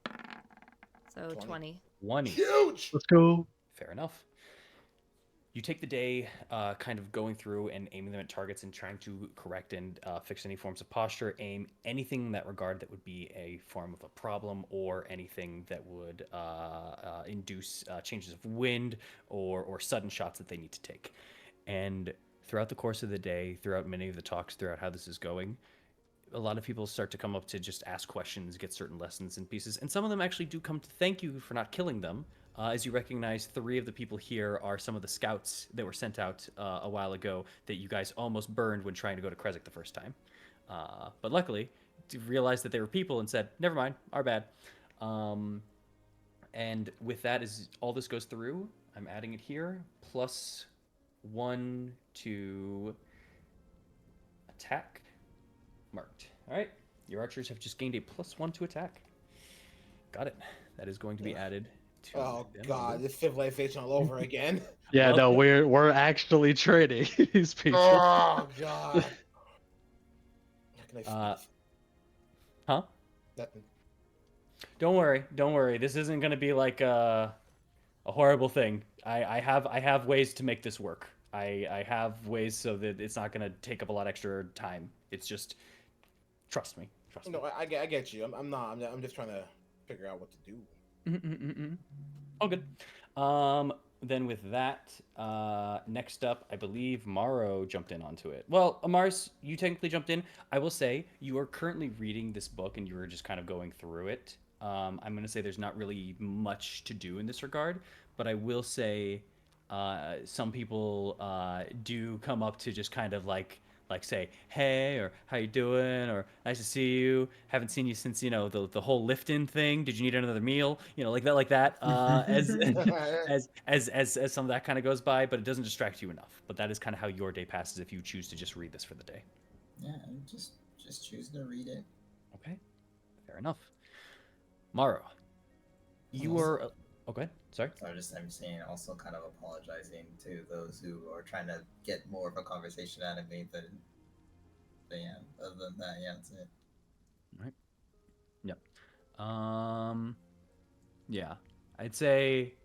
So 20. 20. Huge! Let's go. Fair enough. You take the day kind of going through and aiming them at targets and trying to correct and fix any forms of posture, aim, anything in that regard that would be a form of a problem or anything that would induce changes of wind or sudden shots that they need to take. And throughout the course of the day, throughout many of the talks, throughout how this is going, a lot of people start to come up to just ask questions, get certain lessons and pieces. And some of them actually do come to thank you for not killing them, as you recognize, 3 of the people here are some of the scouts that were sent out a while ago that you guys almost burned when trying to go to Kresik the first time. But luckily, realized that they were people and said, "Never mind, our bad." And with that, as all this goes through, I'm adding it here. +1 to attack. Marked. All right. Your archers have just gained a +1 to attack. Got it. That is going to be added to. Oh god, this civilization all over again. Yeah, Well, no, we're actually trading these people. Oh god. How can I sneeze? Huh? Nothing. Don't worry. This isn't going to be like a horrible thing. I have ways to make this work. I have ways so that it's not going to take up a lot extra time. It's just trust me. Trust me. No, I get you. I'm just trying to figure out what to do. All good. Then with that, next up, I believe Maro jumped in onto it. Well, Amaris, you technically jumped in. I will say you are currently reading this book and you were just kind of going through it. I'm going to say there's not really much to do in this regard, but I will say some people do come up to just kind of like say hey or how you doing or nice to see you, haven't seen you since the whole lifting thing, did you need another meal, like that as some of that kind of goes by, but it doesn't distract you enough. But that is kind of how your day passes if you choose to just read this for the day. Yeah, I'm just choosing to read it. Okay, fair enough. Maro, you are okay. Sorry. So I'm saying also kind of apologizing to those who are trying to get more of a conversation out of me, but yeah, other than that, yeah, that's it. All right. Yep. Yeah, I'd say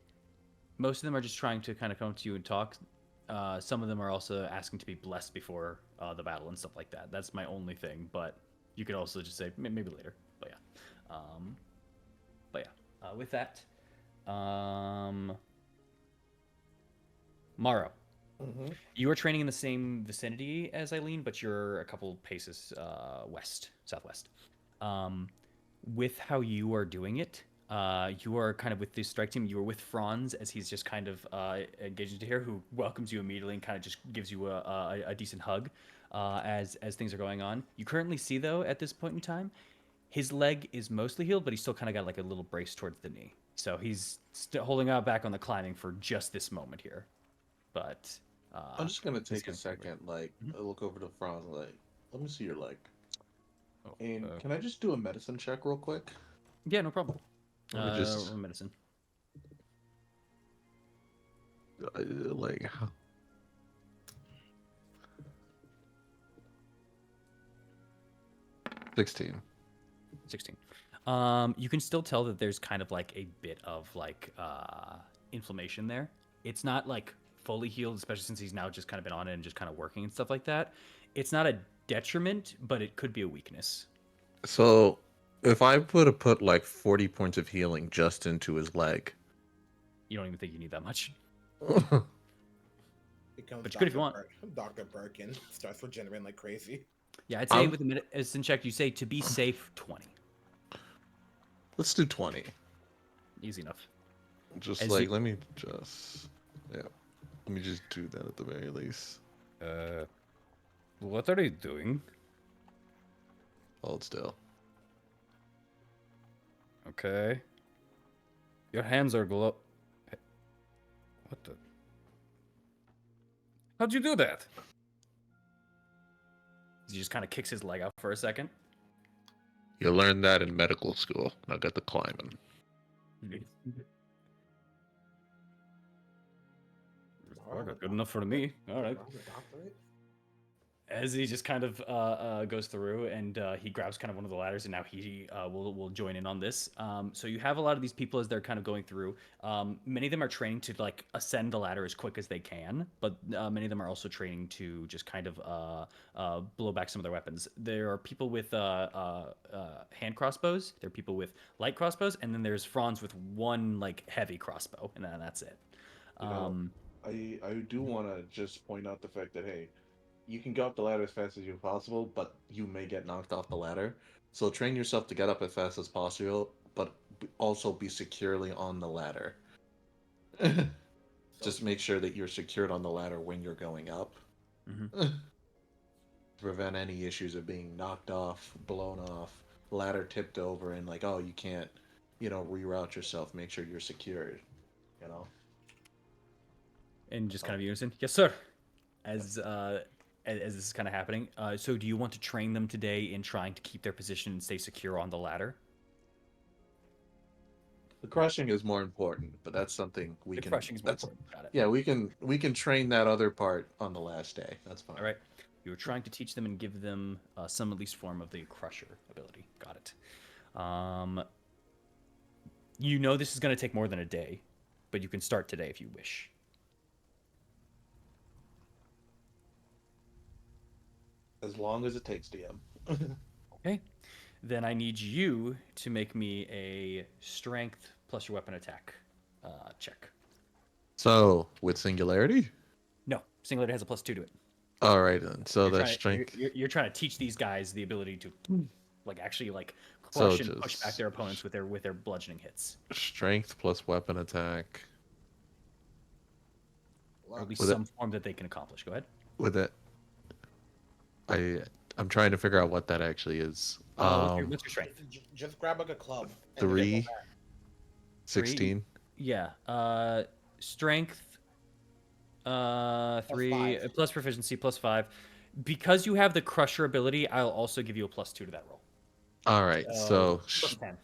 most of them are just trying to kind of come to you and talk. Some of them are also asking to be blessed before the battle and stuff like that. That's my only thing, but you could also just say maybe later. But yeah. With that, Maro, you are training in the same vicinity as Eileen, but you're a couple paces southwest. With how you are doing it, you are kind of with the strike team. You are with Franz as he's just kind of engaged into here, who welcomes you immediately and kind of just gives you a decent hug as things are going on. You currently see, though, at this point in time, his leg is mostly healed, but he's still kind of got like a little brace towards the knee. So he's still holding out back on the climbing for just this moment here. But I'm just gonna take a second, look over to Franz, let me see your leg. And can I just do a medicine check real quick? Yeah, no problem. Let me just medicine. Like 16. You can still tell that there's kind of like a bit of like inflammation there. It's not like fully healed, especially since he's now just kind of been on it and just kind of working and stuff like that. It's not a detriment, but it could be a weakness. So if I were to put like 40 points of healing just into his leg, you don't even think you need that much. Becomes but you could if you want. Dr. Birkin starts regenerating like crazy. Yeah, I'd say with the medicine check, you say to be safe 20. Let's do 20. Easy enough. Just let me just do that at the very least. What are you doing? Hold still. Okay. Your hands are What the? How'd you do that? He just kind of kicks his leg out for a second. You learned that in medical school. Now get the climbing. Good enough for me. All right. As he just kind of goes through and he grabs kind of one of the ladders, and now he will join in on this. So you have a lot of these people as they're kind of going through. Many of them are training to like ascend the ladder as quick as they can, but many of them are also training to just kind of blow back some of their weapons. There are people with hand crossbows. There are people with light crossbows, and then there's Franz with one like heavy crossbow, and then that's it. I do want to just point out the fact that, hey, you can go up the ladder as fast as you possible, but you may get knocked off the ladder. So train yourself to get up as fast as possible, but also be securely on the ladder. Just make sure that you're secured on the ladder when you're going up. To prevent any issues of being knocked off, blown off, ladder tipped over, and like, oh, you can't, reroute yourself. Make sure you're secured. And just kind of unison, yes, sir. As this is kind of happening, so do you want to train them today in trying to keep their position and stay secure on the ladder? The crushing is more important, but that's something we can. Crushing is more important. Got it. Yeah, we can train that other part on the last day. That's fine. All right. You were trying to teach them and give them some at least form of the crusher ability. Got it. This is going to take more than a day, but you can start today if you wish. As long as it takes, DM. Okay. Then I need you to make me a strength plus your weapon attack check. So, with singularity? No, singularity has a +2 to it. All right, then. So that's strength. You're trying to teach these guys the ability to actually crush and push back their opponents with their bludgeoning hits. Strength plus weapon attack. Or at least some form that they can accomplish. Go ahead. With it, I'm trying to figure out what that actually is. What's your strength? Just grab a club. 3, 16. Yeah. Strength. 3 plus proficiency +5. Because you have the crusher ability, I'll also give you a +2 to that roll. All right. So +10.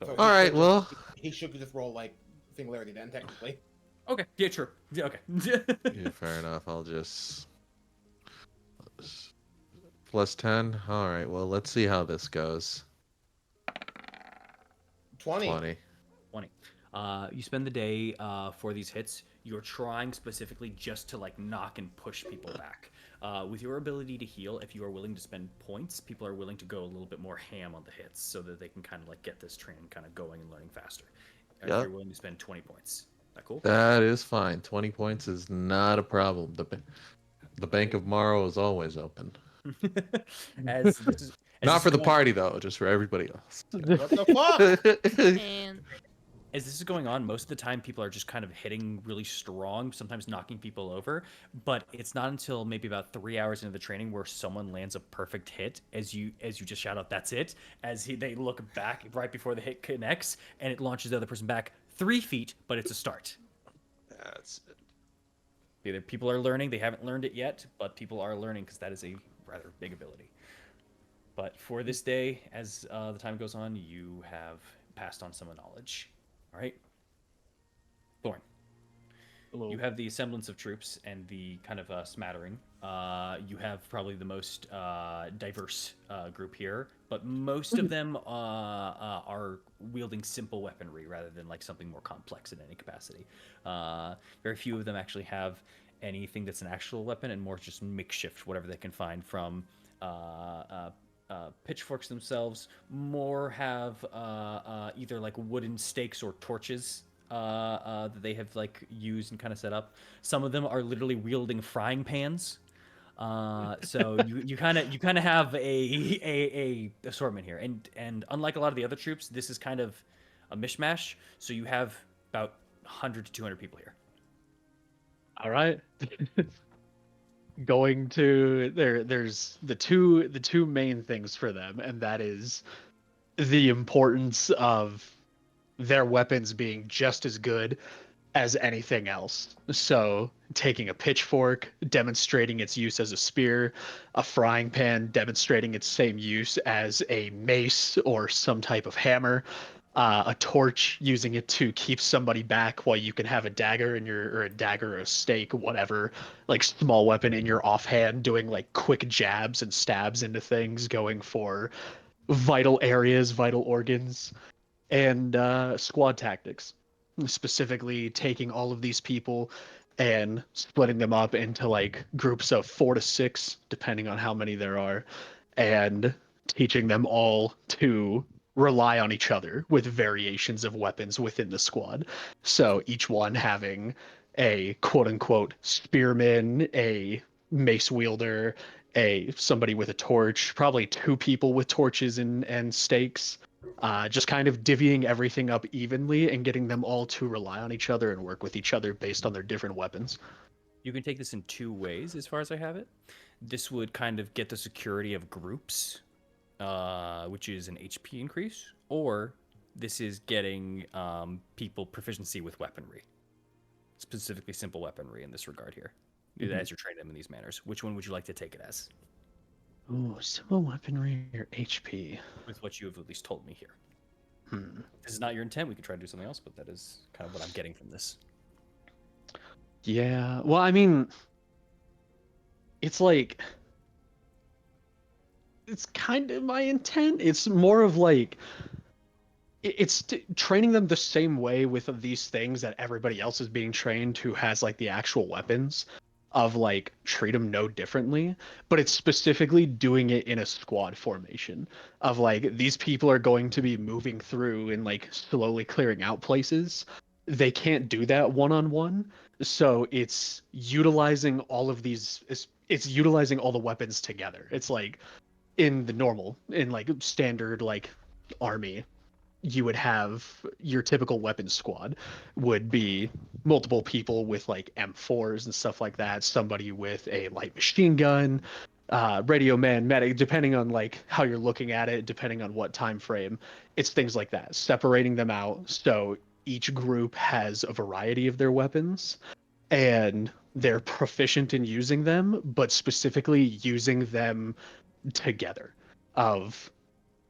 All right. Well, he should just roll like singularity then, technically. Okay. Yeah. True. Yeah. Okay. yeah, fair enough. I'll just +10. All right. Well, let's see how this goes. 20. You spend the day for these hits. You're trying specifically just to knock and push people back. With your ability to heal, if you are willing to spend points, people are willing to go a little bit more ham on the hits so that they can kind of get this train kind of going and learning faster. If you're willing to spend 20 points. Is that cool? That is fine. 20 points is not a problem. The Bank of Morrow is always open. Not for the party, though, just for everybody else. What the fuck? And as this is going on, most of the time people are just kind of hitting really strong, sometimes knocking people over. But it's not until maybe about 3 hours into the training where someone lands a perfect hit as you just shout out, "That's it!" They look back right before the hit connects, and it launches the other person back 3 feet, but it's a start. That's it. Either people are learning, they haven't learned it yet, but people are learning because that is a rather big ability. But for this day, as the time goes on, you have passed on some knowledge. All right, Thorn. Hello. You have the semblance of troops and the kind of smattering. You have probably the most diverse group here, but most of them are wielding simple weaponry rather than something more complex in any capacity. Very few of them actually have anything that's an actual weapon, and more just makeshift, whatever they can find from pitchforks themselves. More have either wooden stakes or torches that they have used and kind of set up. Some of them are literally wielding frying pans. So you kind of have a assortment here, and unlike a lot of the other troops, this is kind of a mishmash. So you have about 100 to 200 people here. All right. Going to there's the two main things for them, and that is the importance of their weapons being just as good as anything else. So taking a pitchfork, demonstrating its use as a spear, a frying pan, demonstrating its same use as a mace or some type of hammer, a torch, using it to keep somebody back while you can have a dagger or a dagger or a stake, whatever, small weapon in your offhand, doing quick jabs and stabs into things, going for vital areas, vital organs, and squad tactics, specifically taking all of these people and splitting them up into groups of 4 to 6, depending on how many there are, and teaching them all to rely on each other with variations of weapons within the squad. So each one having a quote-unquote spearman, a mace wielder, somebody with a torch, probably 2 people with torches and stakes, Just kind of divvying everything up evenly and getting them all to rely on each other and work with each other based on their different weapons. You can take this in two ways, as far as I have it. This would kind of get the security of groups, which is an HP increase, or this is getting people proficiency with weaponry, specifically simple weaponry in this regard here, as you're training them in these manners. Which one would you like to take it as? Ooh, simple weaponry or HP? With what you have at least told me here. If this is not your intent, we could try to do something else, but that is kind of what I'm getting from this. Yeah, well, I mean, it's like, it's kind of my intent. It's more of like, it's training them the same way with these things that everybody else is being trained who has like the actual weapons, of like treat them no differently, but it's specifically doing it in a squad formation of like these people are going to be moving through and like slowly clearing out places. They can't do that one on one, so it's utilizing all of these. It's utilizing all the weapons together. It's like in like standard like army, you would have your typical weapons squad would be multiple people with like M4s and stuff like that, somebody with a light machine gun, radio man, medic, depending on like how you're looking at it, depending on what time frame. It's things like that, separating them out so each group has a variety of their weapons and they're proficient in using them, but specifically using them together. Of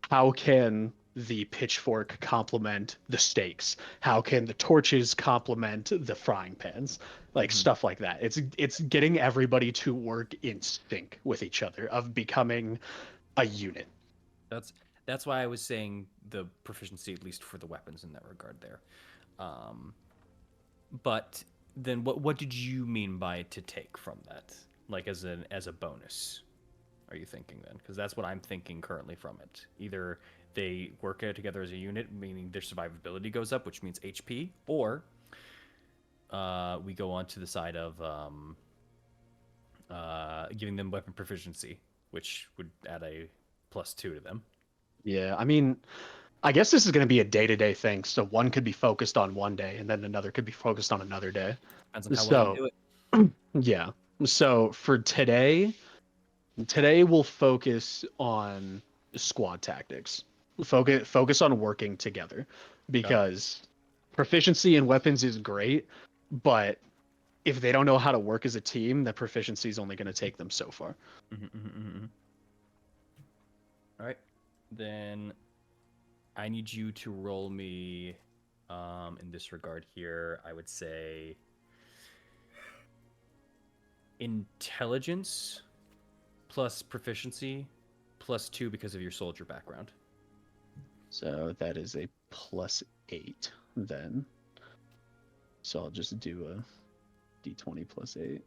how can the pitchfork complement the stakes? How can the torches complement the frying pans? Like stuff like that. It's getting everybody to work in sync with each other, of becoming a unit. That's why I was saying the proficiency, at least for the weapons in that regard there. But then what did you mean by to take from that? Like as a bonus? Are you thinking then? Because that's what I'm thinking currently from it. Either they work out together as a unit, meaning their survivability goes up, which means HP, or we go on to the side of giving them weapon proficiency, which would add a +2 to them. Yeah, I mean, I guess this is going to be a day-to-day thing. So one could be focused on one day, and then another could be focused on another day. Depends on how well you So, do it. yeah. So for today we'll focus on squad tactics. Focus on working together, because proficiency in weapons is great, but if they don't know how to work as a team, that proficiency is only going to take them so far. All right, then I need you to roll me in this regard here. I would say intelligence plus proficiency +2 because of your soldier background. So that is a +8 then. So I'll just do a d20 +8.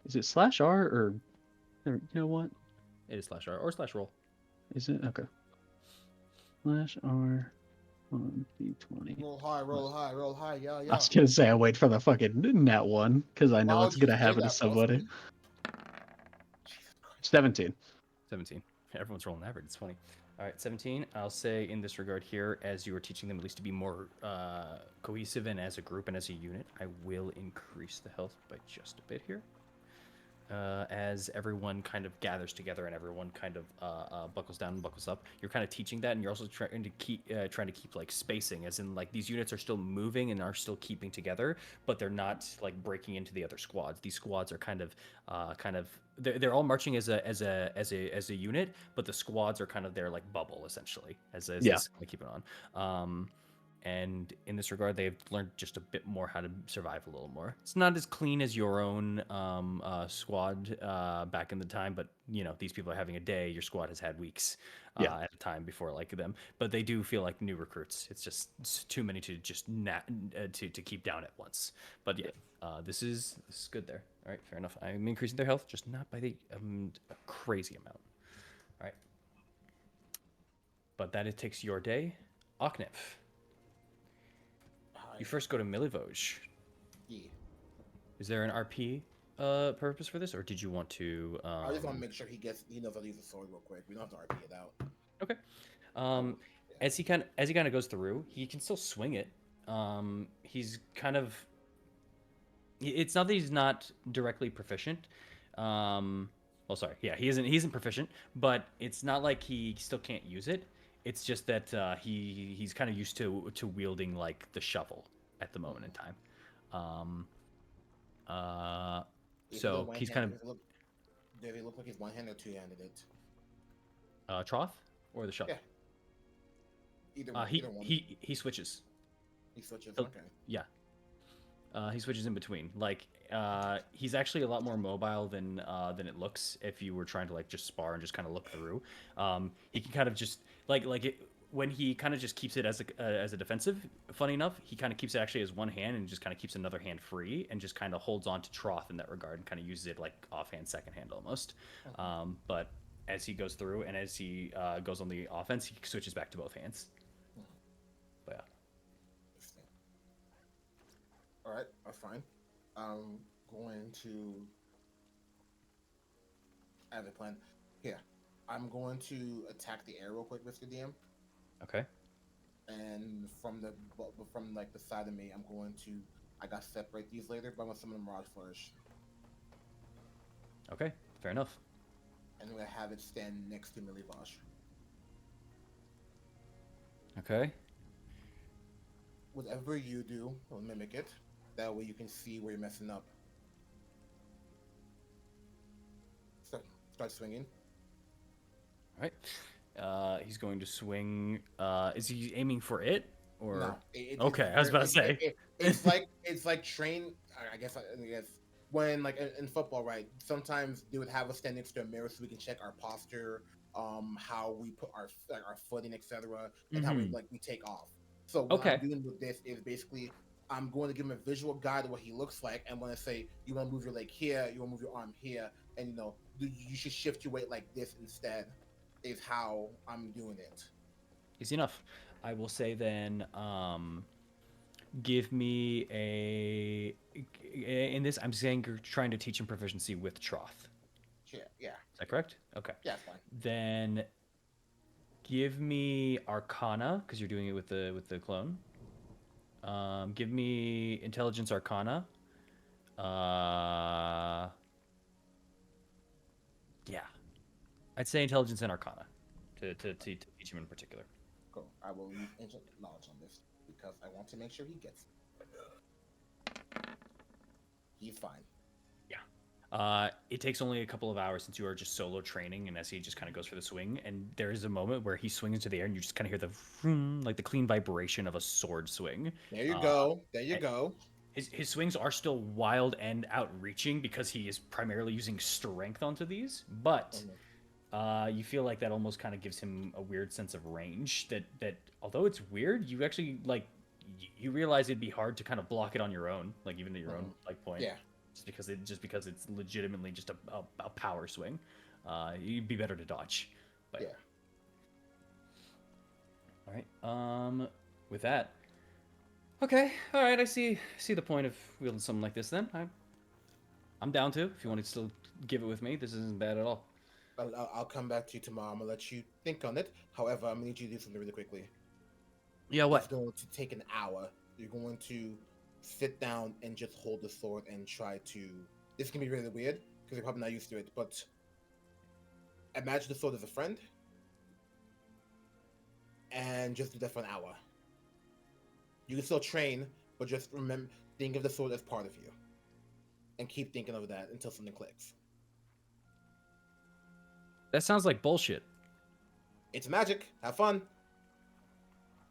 Is it /R or you know what? It is /R or /roll. Is it? Okay. /R on d20. Roll high, yeah, yeah. I was gonna say I wait for the fucking net one because I know Why it's would you gonna say happen to that, somebody. Preston? 17. 17. Everyone's rolling average. It's funny. All right, 17. I'll say in this regard here, as you are teaching them at least to be more cohesive and as a group and as a unit, I will increase the health by just a bit here. As everyone kind of gathers together and everyone kind of buckles down and buckles up, you're kind of teaching that, and you're also trying to keep like spacing, as in like these units are still moving and are still keeping together, but they're not like breaking into the other squads. These squads are kind of they're all marching as a unit, but the squads are kind of their like bubble essentially, as Yeah. they keep it on. And in this regard, they've learned just a bit more how to survive a little more. It's not as clean as your own squad back in the time, but you know, these people are having a day. Your squad has had weeks at a time before like them, but they do feel like new recruits. It's too many to just to keep down at once. But yeah, this is good there. All right, fair enough. I'm increasing their health, just not by the a crazy amount. All right, but that it takes your day, Oknev. You first go to Milivoj. Yeah. Is there an RP purpose for this, or did you want to? I just want to make sure he knows how to use the sword real quick. We don't have to RP it out. Okay. As he kind of goes through, he can still swing it. He's kind of. It's not that he's not directly proficient. Well, sorry, yeah, he isn't proficient, but it's not like he still can't use it. It's just that he's kind of used to wielding like the shovel at the moment in time. So he's kind of Does he look like he's one-handed or two-handed? trough or the shovel. Yeah. Either one. He switches. He switches. Okay. Yeah. He switches in between. Like he's actually a lot more mobile than it looks. If you were trying to like just spar and just kind of look through, he can kind of just when he kind of just keeps it as a defensive. Funny enough, he kind of keeps it actually as one hand and just kind of keeps another hand free and just kind of holds on to trough in that regard and kind of uses it like offhand, second hand almost. Okay. But as he goes through and as he goes on the offense, he switches back to both hands. But yeah. All right, that's fine. I'm going to, as a plan, here. I'm going to attack the air real quick, Mr. DM. Okay. And from like the side of me, I got to separate these later, but I'm gonna summon a Mirage Flourish. Okay, fair enough. And I'm gonna have it stand next to Millivosh. Okay. Whatever you do, will mimic it. That way you can see where you're messing up. Start swinging. All right. He's going to swing. Is he aiming for it or? No. Okay, I was about to say. It's like train. I guess when like in football, right? Sometimes they would have us stand next to a mirror so we can check our posture, how we put our footing, etc., and how we take off. So what I'm doing with this is basically I'm going to give him a visual guide of what he looks like, and when I say you want to move your leg here, you want to move your arm here, and you should shift your weight like this instead, is how I'm doing it. Easy enough. I will say then, give me in this. I'm saying you're trying to teach him proficiency with troth. Yeah. Is that correct? Okay. Yeah, fine. Then give me Arcana because you're doing it with the clone. Give me Intelligence Arcana. Yeah. I'd say Intelligence and Arcana to teach him in particular. Cool. I will use ancient knowledge on this because I want to make sure he gets it. He's fine. Yeah. It takes only a couple of hours since you are just solo training, and as he just kind of goes for the swing, and there is a moment where he swings into the air, and you just kind of hear the vroom, like the clean vibration of a sword swing. There you go. There you go. His swings are still wild and outreaching because he is primarily using strength onto these, but you feel like that almost kind of gives him a weird sense of range that although it's weird, you actually you realize it'd be hard to kind of block it on your own, like even at your own point. Yeah. Just because it's legitimately just a power swing. You'd be better to dodge. But yeah. All right. With that. Okay. All right. I see the point of wielding something like this. Then I'm down to. If you want to still give it with me, this isn't bad at all. I'll come back to you tomorrow. I'm gonna let you think on it. However, I'm gonna need you to do something really quickly. Yeah. What? It's going to take an hour. You're going to sit down and just hold the sword and try to. This can be really weird because you're probably not used to it. But imagine the sword as a friend, and just do that for an hour. You can still train, but just think of the sword as part of you, and keep thinking of that until something clicks. That sounds like bullshit. It's magic. Have fun.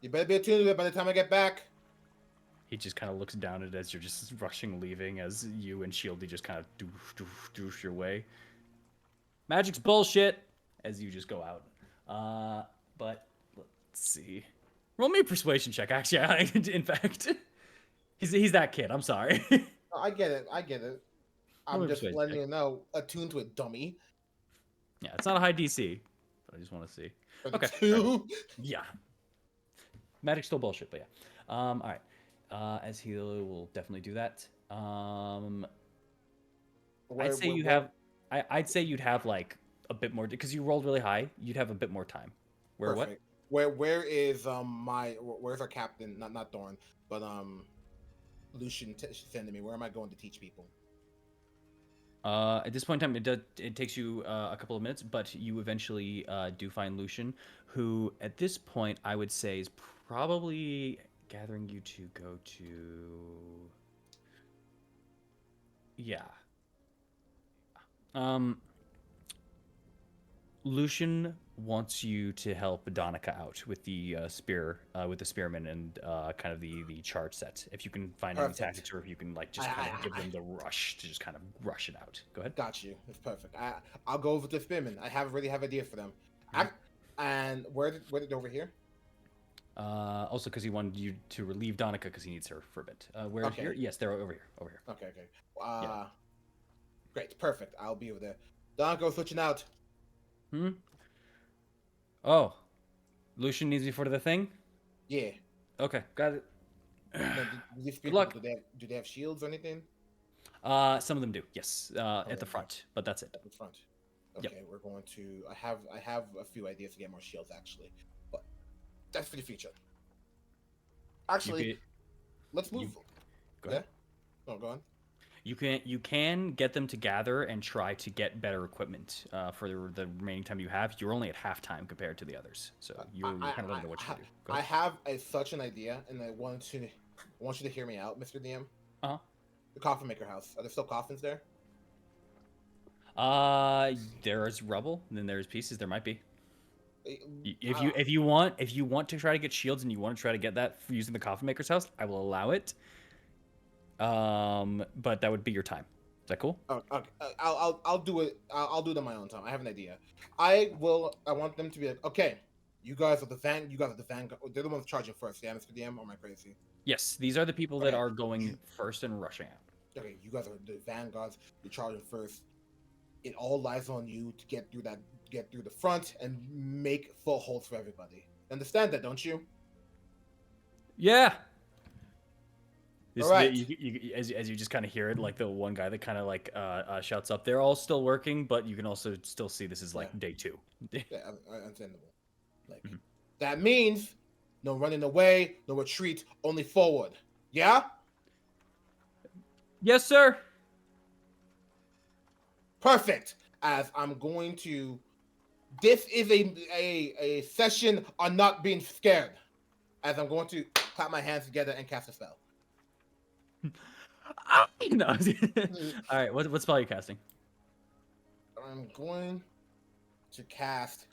You better be attuned to it by the time I get back. He just kind of looks down at it as you're just rushing, leaving, as you and Shieldy just kind of doof your way. Magic's bullshit, as you just go out. But let's see. Roll me a persuasion check, actually. In fact, he's that kid. I'm sorry. I get it. I'm just letting you know. Attuned to it, dummy. Yeah, it's not a high DC, but I just want to see. Okay. Yeah. Magic's still bullshit, but yeah. All right. As he will definitely do that. I'd say you'd have like a bit more because you rolled really high. You'd have a bit more time. Where Perfect. Where is where's our captain? Not Thorn, but Lucian sending me. Where am I going to teach people? At this point in time, it takes you a couple of minutes, but you eventually do find Lucian, who at this point I would say is probably gathering you to go to. Yeah. Lucian wants you to help Donica out with the with the spearmen and kind of the charge set. If you can find any tactics, or if you can like just kind of give them the rush to just kind of rush it out. Go ahead. Got you. It's perfect. I'll go over the spearmen. I already have ideas for them. And where did over here? Also, because he wanted you to relieve Donica because he needs her for a bit. Where here? Yes, they're over here. Over here. Okay. Yeah. Great. Perfect. I'll be over there. Donica, switching out. Oh, Lucian needs me for the thing? Yeah. Okay, got it. Good luck. Do they have shields or anything? Some of them do, yes. At the front, but that's it. At the front. Okay, yep. We're going to. I have a few ideas to get more shields actually, but that's for the future. Actually, let's move. Go ahead. Yeah. Oh, go on. You can get them to gather and try to get better equipment for the remaining time you have. You're only at halftime compared to the others, so you're kind of limited what you can do. I have such an idea, and I want you to hear me out, Mr. DM. The coffin maker house. Are there still coffins there? There's rubble, and then there's pieces. There might be. If you want to try to get shields and you want to try to get that using the coffin maker's house, I will allow it. But that would be your time. Is that cool? Oh, okay. I'll do it. I'll do it on my own time. I have an idea. I want them to be like, okay, you guys are the van. You guys are the van. They're the ones charging first. Yeah, Mr. DM. Or am I crazy? Yes, these are the people that are going first and rushing out. Okay, you guys are the vanguards. You're charging first. It all lies on you to get through the front and make footholds for everybody. Understand that, don't you? Yeah. All right. As you just kind of hear it, like the one guy that kind of like shouts up, they're all still working, but you can also still see this is like day 2. Yeah, understandable. Like that means no running away, no retreat, only forward. Yeah? Yes, sir. Perfect. As I'm going to, this is a session on not being scared. As I'm going to clap my hands together and cast a spell. No. All right, what spell are you casting? I'm going to cast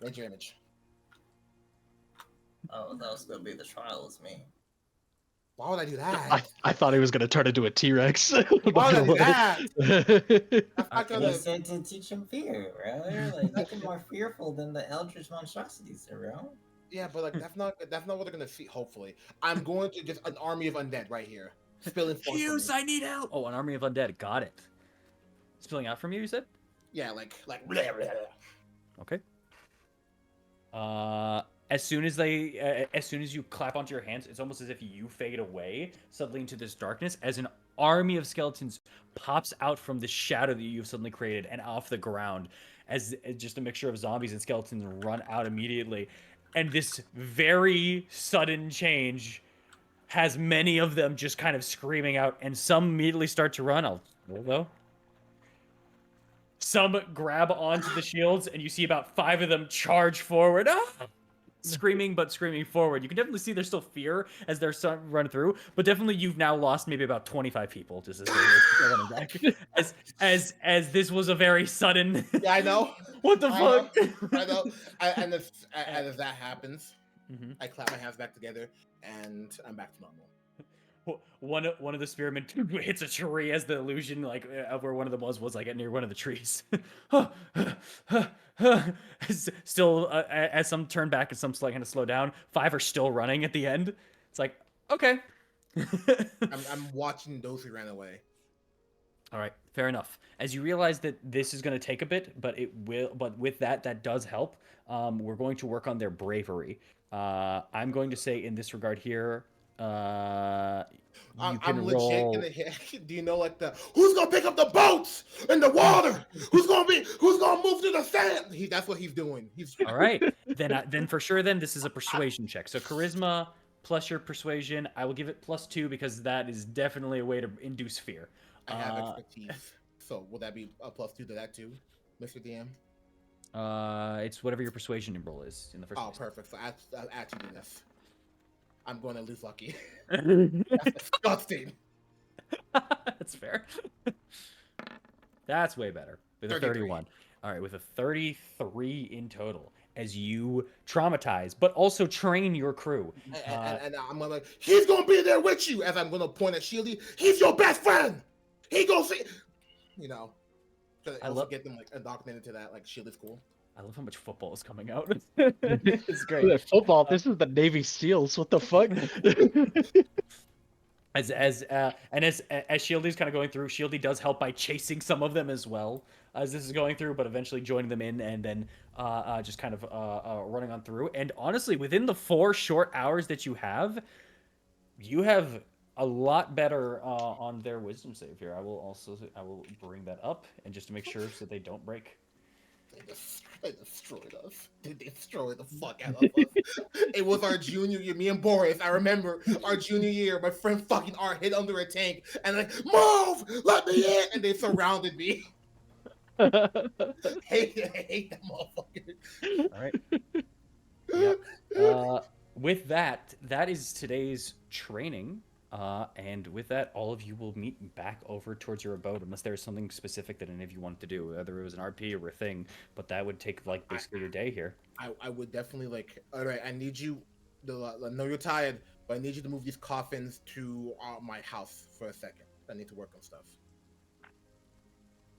Ranger Image. Oh, that was gonna be the trial with me. Why would I do that? I thought he was gonna turn into a T-Rex. Why would I do that? You said to teach him fear, brother. Like nothing more fearful than the eldritch monstrosities, bro. Yeah, but like that's not what they're gonna see. Hopefully, I'm going to just an army of undead right here, spilling forth. Hughes, I need help. Oh, an army of undead. Got it. Spilling out from you, you said? Yeah, like. Blah, blah, blah. Okay. As soon as you clap onto your hands, it's almost as if you fade away suddenly into this darkness as an army of skeletons pops out from the shadow that you've suddenly created and off the ground as just a mixture of zombies and skeletons run out immediately. And this very sudden change has many of them just kind of screaming out, and some immediately start to run. I'll roll though. Some grab onto the shields, and you see about 5 of them charge forward. Screaming forward. You can definitely see there's still fear as they're starting to run through, but definitely you've now lost maybe about 25 people just as they're running back. As this was a very sudden. Yeah, I know. What the fuck? I know. And as that happens, I clap my hands back together, and I'm back to normal. One of the spearmen hits a tree as the illusion of where one of them was like near one of the trees. Still, as some turn back and some kind of slow down, 5 are still running at the end. It's like, okay. I'm watching those who ran away. All right, fair enough. As you realize that this is going to take a bit, but with that does help. We're going to work on their bravery. I'm going to say in this regard here, I'm legit gonna hit. Do you know like the who's gonna pick up the boats in the water? Who's gonna move to the sand? That's what he's doing. He's All right, then for sure, then this is a persuasion check. So charisma plus your persuasion, I will give it +2 because that is definitely a way to induce fear. I have expertise, so will that be a +2 to that too, Mr. DM? It's whatever your persuasion roll is in the first. Oh, perfect. So I actually do this. I'm going to lose lucky. That's disgusting. That's fair. That's way better. With a 31. All right, with a 33 in total, as you traumatize, but also train your crew. And I'm like, he's gonna be there with you. As I'm gonna point at Shieldy, he's your best friend. He gonna see, I love get them like indoctrinated to that. Like Shieldy's cool. I love how much football is coming out. It's great. Football. This is the Navy SEALs. What the fuck? As Shieldy's kind of going through, Shieldy does help by chasing some of them as well as this is going through, but eventually joining them in and then just kind of running on through. And honestly, within the 4 short hours that you have a lot better on their wisdom save here. I will bring that up and just to make sure so they don't break. They destroyed us. They destroyed the fuck out of us. It was our junior year. Me and Boris, I remember our junior year. My friend fucking Art hid under a tank and like, move! Let me in! And they surrounded me. hate that motherfucker. All right. Yep. With that is today's training. And with that, all of you will meet back over towards your abode, unless there's something specific that any of you wanted to do, whether it was an RP or a thing. But that would take like basically your day here. I would definitely like. All right, I need you. I know you're tired, but I need you to move these coffins to my house for a second. I need to work on stuff.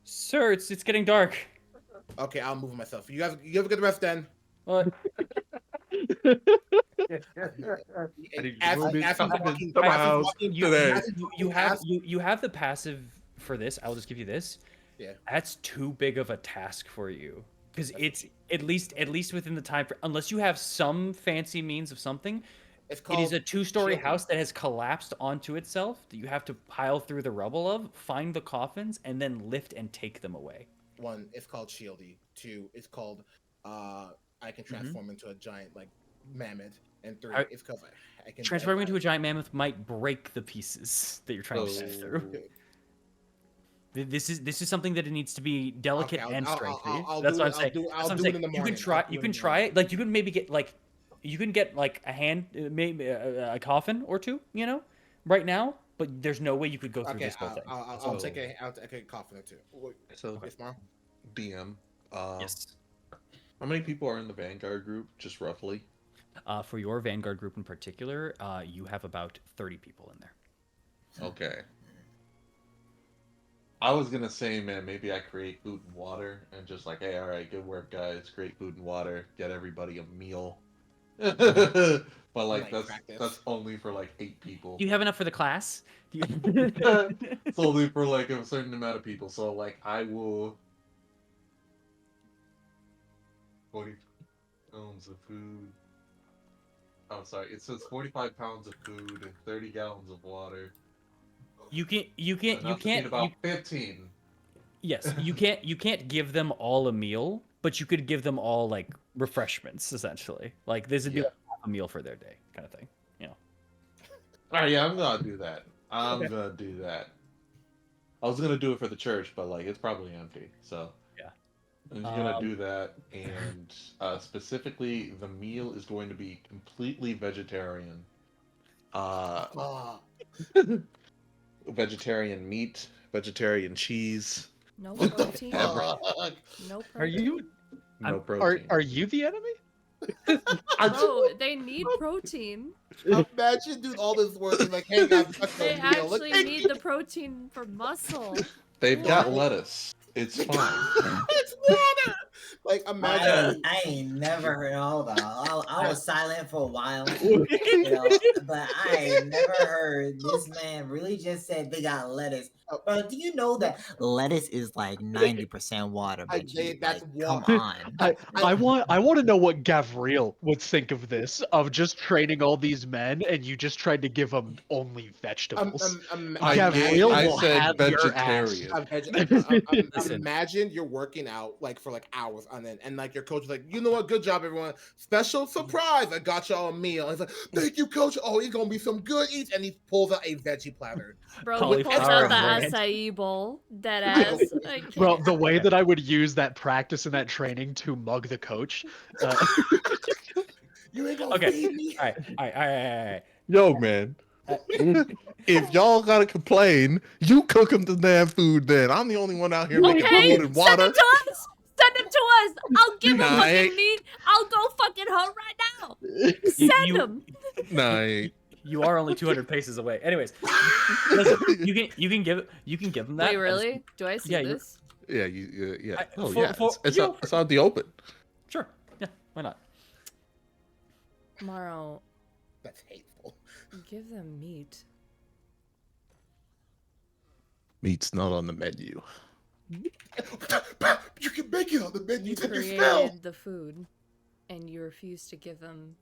Sir, it's getting dark. Okay, I'll move myself. You have a good rest then. What? You have the passive for this. I'll just give you this. Yeah. That's too big of a task for you because it's at least within the time unless you have some fancy means of something. It is a 2-story house that has collapsed onto itself that you have to pile through the rubble of, find the coffins, and then lift and take them away. 1, it's called Shieldy. 2, it's called I can transform into a giant like mammoth. And 3, it's because I can transforming into a giant mammoth might break the pieces that you're trying to sift through. This is something that it needs to be delicate and strength. That's what I'm saying. You can try it. Like you can maybe get like a hand, maybe a coffin or 2. Right now. But there's no way you could go through this whole thing. I'll take a coffin or 2. So DM. Yes. How many people are in the Vanguard group, just roughly? For your Vanguard group in particular, you have about 30 people in there. Okay. I was gonna say, man, maybe I create food and water and just like, hey, all right, good work, guys. Create food and water. Get everybody a meal. But like that's only for like 8 people. Do you have enough for the class? It's only for like a certain amount of people. So like I will 40 pounds of food. Oh, sorry. It says 45 pounds of food and 30 gallons of water. You can't about 15. Yes, you can't give them all a meal, but you could give them all like refreshments essentially. Like this would be like a meal for their day kind of thing, All right, yeah, I'm gonna do that. I'm gonna do that. I was gonna do it for the church, but like it's probably empty, so yeah. I'm gonna do that, and specifically, the meal is going to be completely vegetarian. Vegetarian meat, vegetarian cheese. No protein. No protein. Are you? No protein. Are you the enemy? Oh, they need protein. Imagine doing all this work and like, hey guys, they actually need the protein for muscle. They've got lettuce. It's fine. It's water. Like imagine. I ain't never heard. Hold on, I was silent for a while, but I ain't never heard this man really just said they got lettuce. Do you know that lettuce is like 90% water, Veggie? That's Like, come water. on. I want to know what Gavriel would think of this, of just training all these men and you just tried to give them only vegetables. Gavriel I will said have your ass. vegetarian. Listen. Imagine you're working out like for like hours on end, and like your coach is like, you know what, good job, everyone. Special surprise, I got y'all a meal. And he's like, thank you, coach. Oh, he's gonna be some good eats, and he pulls out a veggie platter. Bro, he pulls out the and ranch. acai bowl. Dead ass. I Well, can't. the way that I would use that practice and that training to mug the coach. You ain't gonna feed me. All right. Yo, man. If y'all gotta complain, you cook them the damn food. Then I'm the only one out here making Okay, food and water. send him to us. Send him to us. I'll give him Nah, I fucking ain't- meat. I'll go fucking home right now. Send him. Nah, You are only 200 paces away. Anyways, listen, you can give them that. Wait, really? Do I see Yeah, this? yeah, yeah. I- Oh, for- yeah. for- It's you- out, it's out the open. Sure. Yeah. Why not? Morrow, That's hateful. give them meat. Meat's not on the menu. You can make it on the menu. You Take your spell. created the food, and you refuse to give them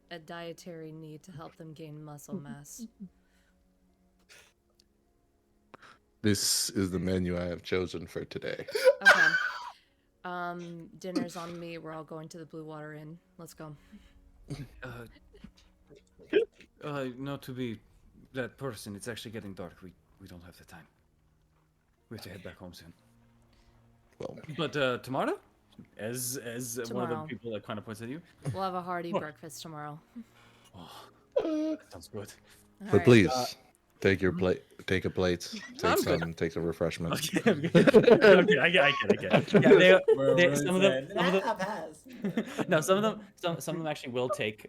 a dietary need to help them gain muscle mass. This is the menu I have chosen for today. Okay. Dinner's on me. We're all going to the Blue Water Inn. Let's go. Not to be that person. It's actually getting dark. We don't have the time. We have to head back home soon. Well, But tomorrow, as one of the Tomorrow. people that kind of points at you. We'll have a hearty breakfast tomorrow. That sounds good. All but right. please take your plate. Take a plate. Take I'm good. some. Take a refreshment. Okay, I get. Yeah, some of them. No, some of them actually will take.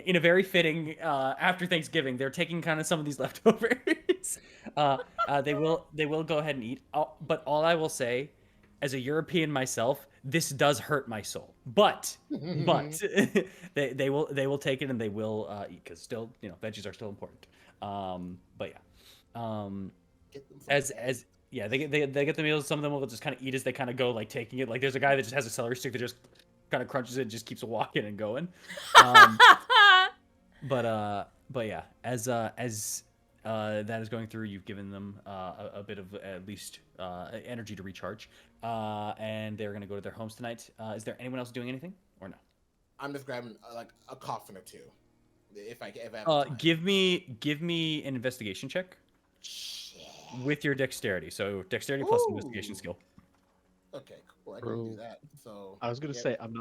In a very fitting after Thanksgiving, they're taking kind of some of these leftovers. They will go ahead and eat. But all I will say, as a European myself, this does hurt my soul. But they will take it and they will eat because still veggies are still important. But yeah. Yeah, they get the meals. Some of them will just kind of eat as they kind of go, like taking it. Like there's a guy that just has a celery stick that just kind of crunches it, and just keeps walking and going. But yeah, as that is going through, you've given them a bit of at least energy to recharge, and they're gonna go to their homes tonight. Is there anyone else doing anything or no? I'm just grabbing like a coffin or two, if I have time. Give me an investigation check with your dexterity. So dexterity plus investigation skill. Okay, cool. I can do that. So I was gonna say I'm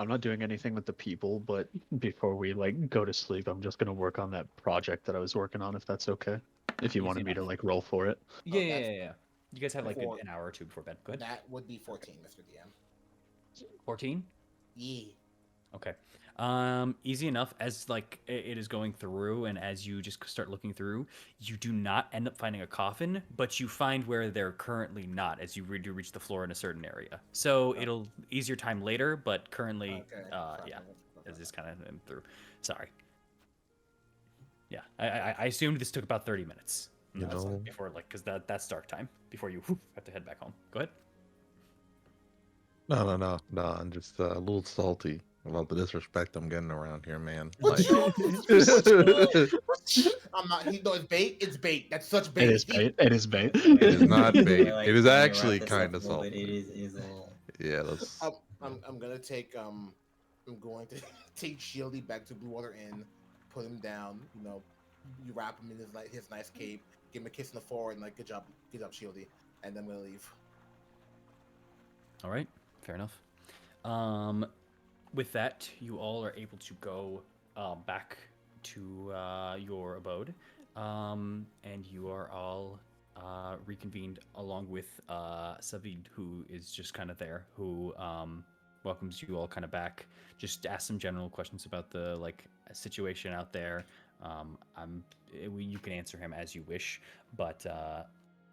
not doing anything with the people, but before we like go to sleep, I'm just gonna work on that project that I was working on, if that's okay. If you wanted me to like roll for it. Yeah. You guys have like Before- an hour or two before bed. Go ahead. That would be 14, Mr. DM. 14. Yeah. Okay. Easy enough. As like it is going through, and as you just start looking through, you do not end up finding a coffin, but you find where they're currently not as you do reach the floor in a certain area. So it'll ease your time later, but currently, yeah, it's just kind of through. Sorry. Yeah, I assumed this took about 30 minutes. You know, Before because that's dark time before you have to head back home. Go ahead. no. I'm just a little salty about the disrespect I'm getting around here, man. What Like, I'm not. He knows bait. It's bait. That's such bait. It is bait. It is bait. it is not bait. Like, It is trying to actually wrap this up kind a of little bit. salty. It is a little. Yeah, let's. I'm gonna take I'm going to take Shieldy back to Blue Water Inn, put him down. You wrap him in his nice cape, give him a kiss in the forehead, and like good job, Shieldy, and then I'm gonna leave. All right, fair enough. With that, you all are able to go back to your abode, and you are all reconvened along with Savid, who is just kind of there, who welcomes you all kind of back. Just ask some general questions about the situation out there. You can answer him as you wish, but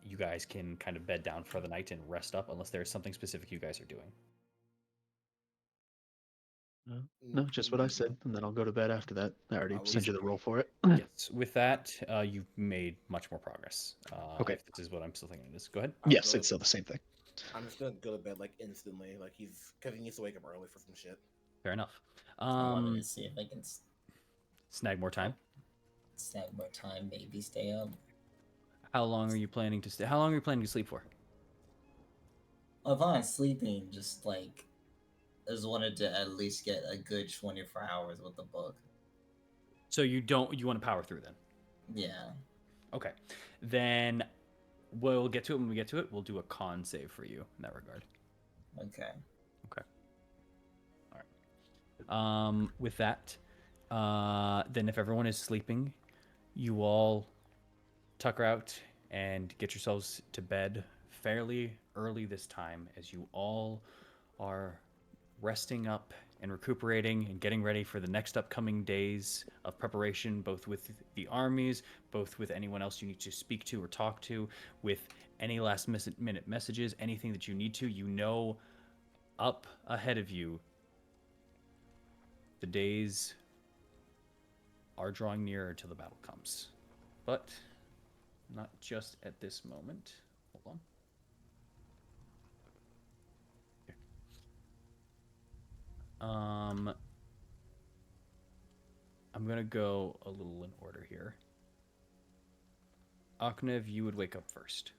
you guys can kind of bed down for the night and rest up unless there's something specific you guys are doing. No, just what I said, and then I'll go to bed after that. I already I will sent you the disagree. roll for it. Yes. With that, you've made much more progress. Okay. If this is what I'm still thinking it is, go ahead. I'll Yes, go. it's still the same thing. I'm just gonna go to bed like instantly, like because he needs to wake up early for some shit. Fair enough. I wanted to see if I can Snag more time. snag more time, maybe stay up. How long are you planning to stay? How long are you planning to sleep for? Well, if I'm sleeping, just like I just wanted to at least get a good 24 hours with the book. So you want to power through then? Yeah. Okay. Then we'll get to it when we get to it. We'll do a con save for you in that regard. Okay. Okay. All right. With that, then if everyone is sleeping, you all tucker out and get yourselves to bed fairly early this time, as you all are resting up and recuperating and getting ready for the next upcoming days of preparation, both with the armies, both with anyone else you need to speak to or talk to, with any last minute messages, anything that you need to. You know, up ahead of you, the days are drawing nearer till the battle comes. But not just at this moment. Hold on. I'm gonna go a little in order here. Aknev, you would wake up first.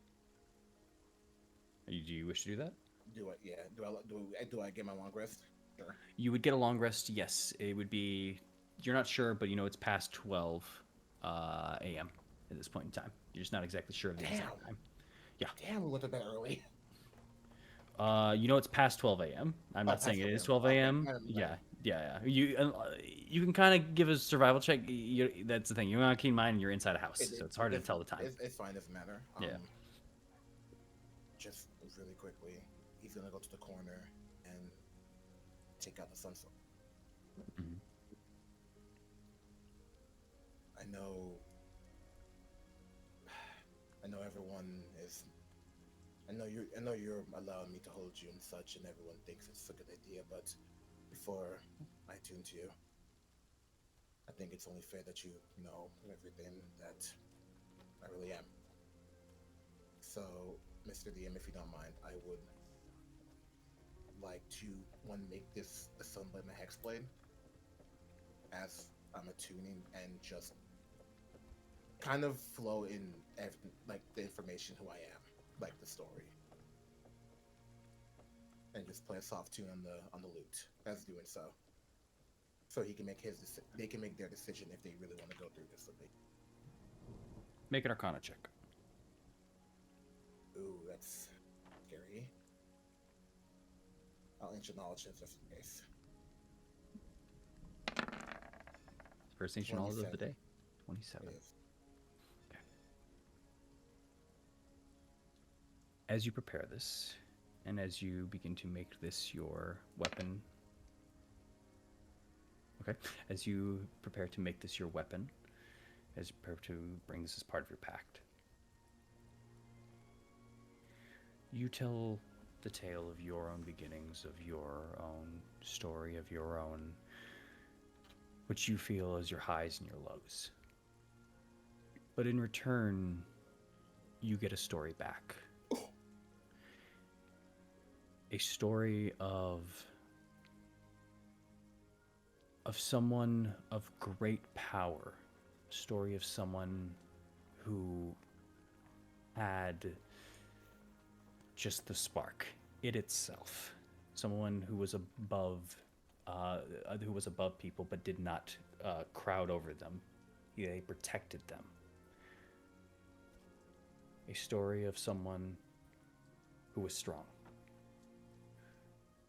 Do you wish to do that? Do I? Yeah. Do I get my long rest? Sure. You would get a long rest. Yes, it would be. You're not sure, but you know it's past 12 a.m. at this point in time. You're just not exactly sure of the exact time. Yeah. Damn, we went to bed early. You know it's past 12 a.m. I'm not saying it is 12 a.m. Okay, Yeah. You can kind of give a survival check. That's the thing. You're not keen mind and you're inside a house, so it's harder to tell the time. It's fine. Doesn't matter. Yeah. Just really quickly, he's gonna go to the corner and take out the sunset. Mhm. I know everyone is. I know you're allowing me to hold you and such, and everyone thinks it's a good idea. But before I tune to you, I think it's only fair that you know everything that I really am. So, Mr. DM, if you don't mind, I would like to make this the Sunblade and the Hexblade as I'm attuning and just kind of flow in like the information who I am, like the story, and just play a soft tune on the lute as doing so. So he can make they can make their decision if they really want to go through this with me. Make an Arcana check. Ooh, that's scary. I'll ancient knowledge just in case. First ancient knowledge of the day. 27. It is. Okay. As you prepare this, and as you begin to make this your weapon. Okay. As you prepare to make this your weapon, as you prepare to bring this as part of your pact, you tell the tale of your own beginnings, of your own story, of your own, what you feel as your highs and your lows. But in return, you get a story back. A story of someone of great power. A story of someone who had just the spark, it itself. Someone who was above people, but did not crowd over them. They protected them. A story of someone who was strong,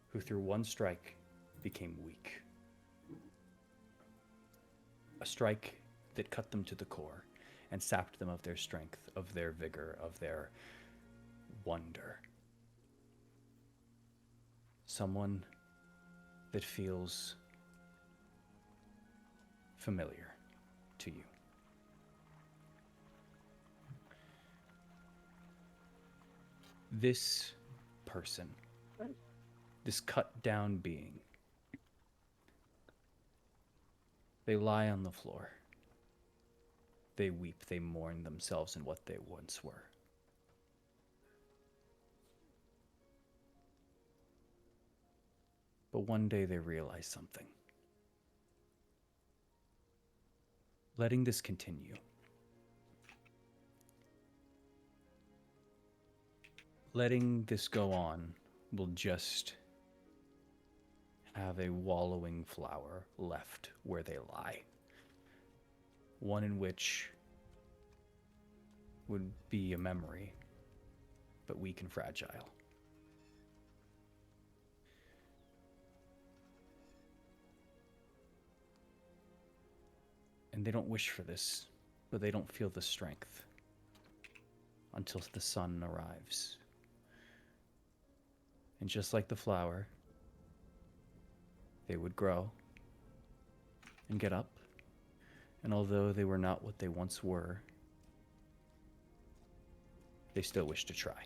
who through one strike became weak. A strike that cut them to the core and sapped them of their strength, of their vigor, of their wonder. Someone that feels familiar to you. This person, this cut down being, They lie on the floor. They weep, they mourn themselves and what they once were. But one day they realize something. Letting this continue, letting this go on will just have a wallowing flower left where they lie. One in which would be a memory, but weak and fragile. And they don't wish for this, but they don't feel the strength until the sun arrives. And just like the flower, they would grow and get up. And although they were not what they once were, they still wish to try.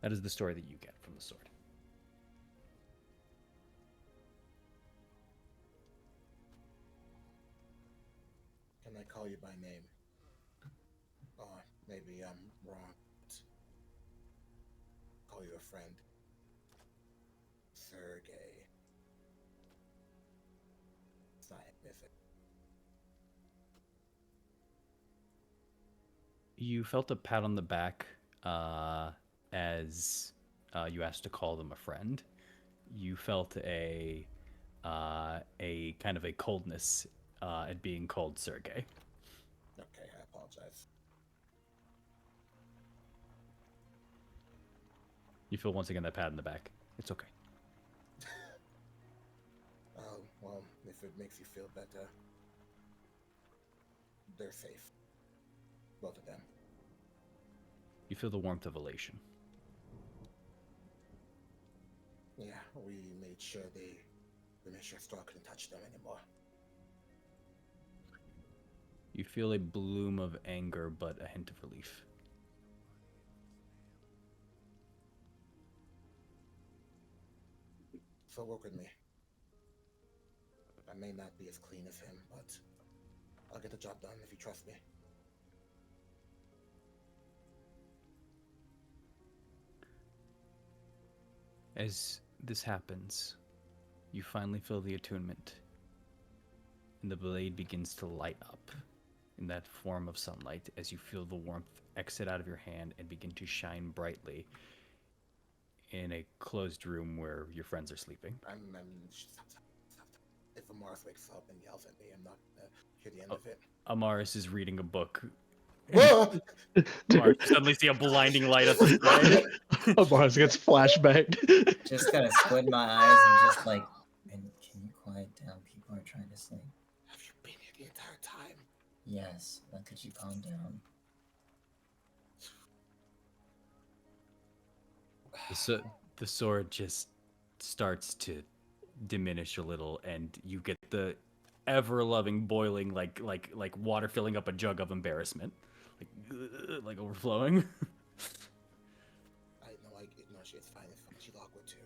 That is the story that you get from the sword. Can I call you by name? Oh, maybe I'm wrong. Call you a friend. Sergey. Scientific. You felt a pat on the back as you asked to call them a friend. You felt a kind of a coldness at being called Sergey. Okay, I apologize. You feel once again that pat in the back. It's okay. Oh, well, if it makes you feel better, they're safe. Both of them. You feel the warmth of elation. Yeah, we made sure Strahd couldn't touch them anymore. You feel a bloom of anger, but a hint of relief. So work with me. I may not be as clean as him, but I'll get the job done if you trust me. As this happens, you finally feel the attunement, and the blade begins to light up in that form of sunlight as you feel the warmth exit out of your hand and begin to shine brightly in a closed room where your friends are sleeping. Stop. If Amaris wakes up and yells at me, I'm not gonna hear the end of it. Amaris is reading a book. Whoa! Amaris, you suddenly see a blinding light at the side. Amaris gets flashbacked. Just gotta squint my eyes and just like, and can you quiet down? People are trying to sleep. Have you been here the entire time? Yes, now could you calm down? The sword just starts to diminish a little, and you get the ever-loving boiling, like water filling up a jug of embarrassment, like overflowing. I know, it's fine. She's awkward too.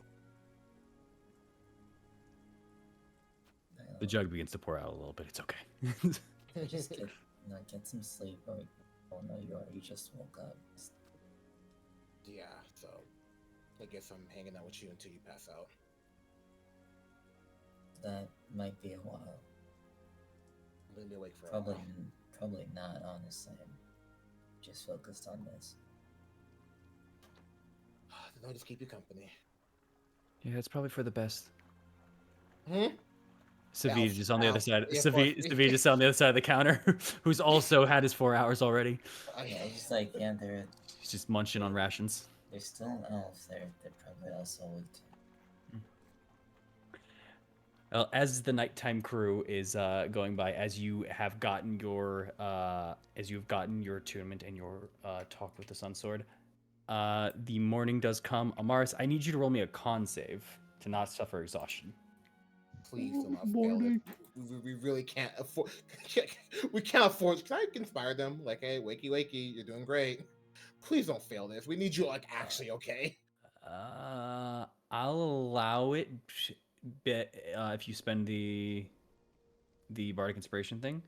The jug begins to pour out a little bit. It's okay. Just get some sleep, or oh no, you just woke up. Yeah, so I guess I'm hanging out with you until you pass out. That might be a while. I'm gonna be awake for Probably, a while. probably not. Honestly, I'm just focused on this. I'll just keep you company. Yeah, it's probably for the best. Hmm. Savid just on the other side. Yeah, Savid just on the other side of the counter, who's also had his 4 hours already. Yeah, just they're He's just munching on rations. they're still elves. They're probably also weak too. As the nighttime crew is going by, as you've gotten your attunement and your talk with the Sun Sword, the morning does come. Amaris, I need you to roll me a con save to not suffer exhaustion. Please do not fail it. We really can't afford. We can't afford. Can I inspire them? Like, hey, wakey, you're doing great. Please don't fail this. We need you actually okay. I'll allow it. bit if you spend the bardic inspiration thing,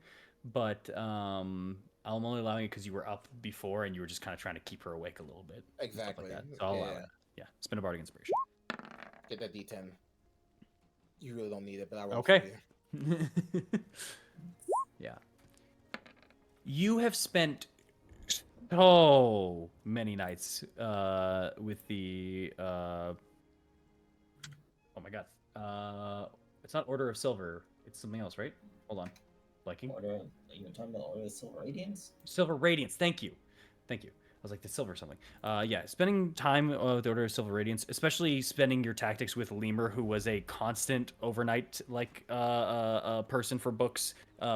but I'm only allowing it because you were up before and you were just kind of trying to keep her awake a little bit. Exactly. Stuff like that. So I'll allow it. Yeah, spend a bardic inspiration. Get that D10. You really don't need it, but I roll Okay. for you. Yeah. You have spent so many nights with the oh my god. It's not Order of Silver. It's something else, right? Hold on. Blanking. Order, you're talking about Order of Silver Radiance? Silver Radiance. Thank you. Thank you. I was like, the silver something. Yeah, spending time with the Order of Silver Radiance, especially spending your tactics with Lemur, who was a constant overnight person for books,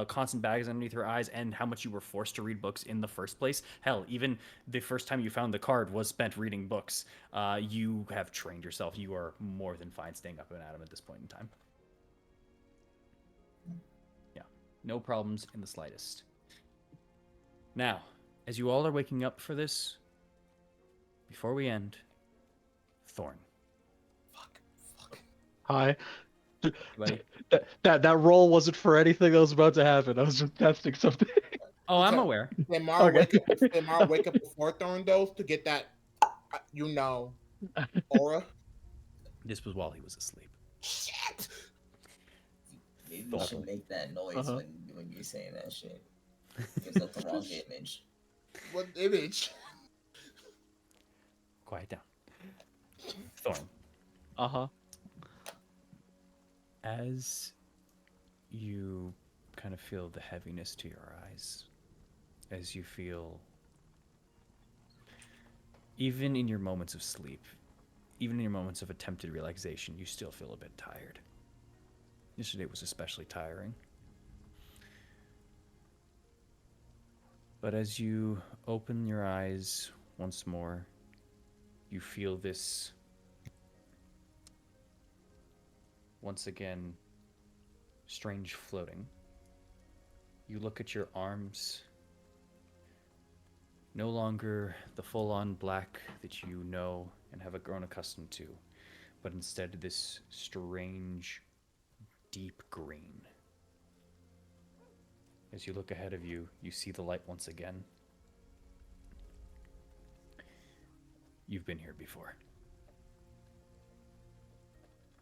constant bags underneath her eyes, and how much you were forced to read books in the first place. Hell, even the first time you found the card was spent reading books. You have trained yourself. You are more than fine staying up and at 'em at this point in time. Yeah, no problems in the slightest. Now, as you all are waking up for this, before we end, Thorn. Fuck. Hi. Buddy. That roll wasn't for anything that was about to happen. I was just testing something. Oh, I'm aware. Did Mara Okay. wake up before Thorn dose to get that, aura? This was while he was asleep. Shit! Maybe you should make that noise when you're saying that shit. Gives up the wrong image. What image? Quiet down. Thorn. As you kind of feel the heaviness to your eyes, as you feel, even in your moments of sleep, even in your moments of attempted relaxation, you still feel a bit tired. Yesterday was especially tiring. But as you open your eyes once more, you feel this, once again, strange floating. You look at your arms, no longer the full-on black that you know and have grown accustomed to, but instead this strange, deep green. As you look ahead of you, you see the light once again. You've been here before.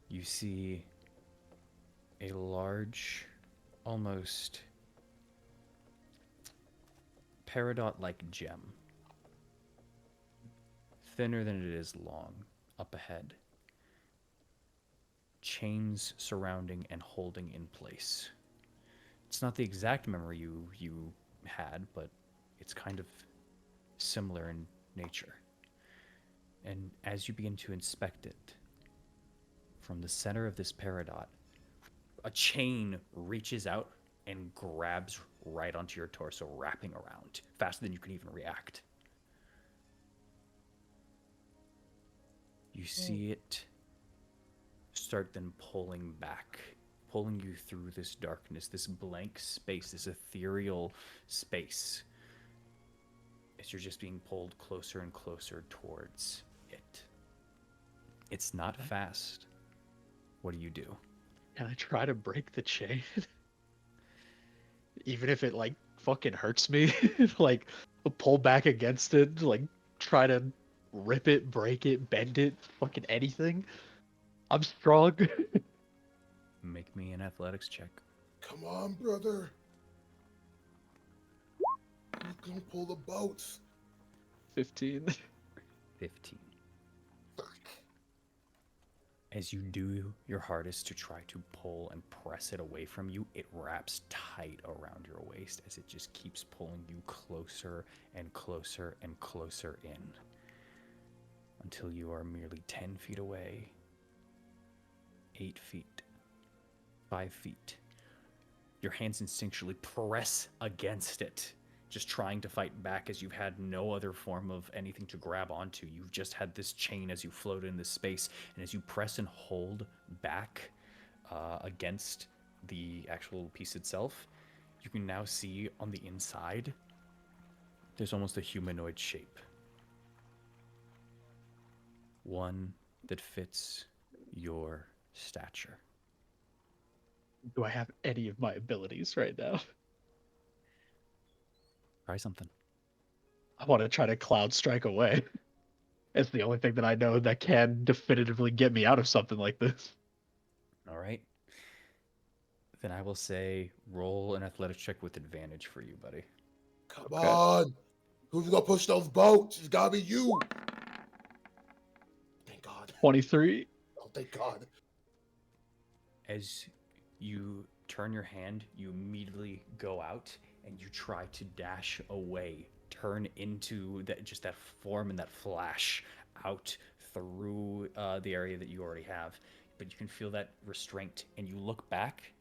You see a large, almost peridot-like gem, thinner than it is long, up ahead. Chains surrounding and holding in place. It's not the exact memory you had, but it's kind of similar in nature. And as you begin to inspect it, from the center of this peridot, a chain reaches out and grabs right onto your torso, wrapping around, faster than you can even react. You see it start then pulling back, pulling you through this darkness, this blank space, this ethereal space, as you're just being pulled closer and closer towards it. It's not fast. What do? Can I try to break the chain? Even if it like fucking hurts me, like pull back against it, like try to rip it, break it, bend it, fucking anything. I'm strong. Make me an athletics check. Come on, brother. You can pull the boats. 15. 15. As you do your hardest to try to pull and press it away from you, it wraps tight around your waist as it just keeps pulling you closer and closer and closer in, until you are merely 10 feet away, 8 feet, 5 feet. Your hands instinctually press against it, just trying to fight back as you've had no other form of anything to grab onto. You've just had this chain as you float in this space, and as you press and hold back against the actual piece itself, you can now see on the inside, there's almost a humanoid shape. One that fits your stature. Do I have any of my abilities right now? Try something. I want to try to cloud strike away. It's the only thing that I know that can definitively get me out of something like this. All right. Then I will say roll an athletics check with advantage for you, buddy. Come Okay. on. Who's gonna push those boats? It's gotta be you. Thank God. 23. Oh, thank God. As you turn your hand, you immediately go out and you try to dash away, turn into just that form and that flash out through the area that you already have. But you can feel that restraint, and you look back,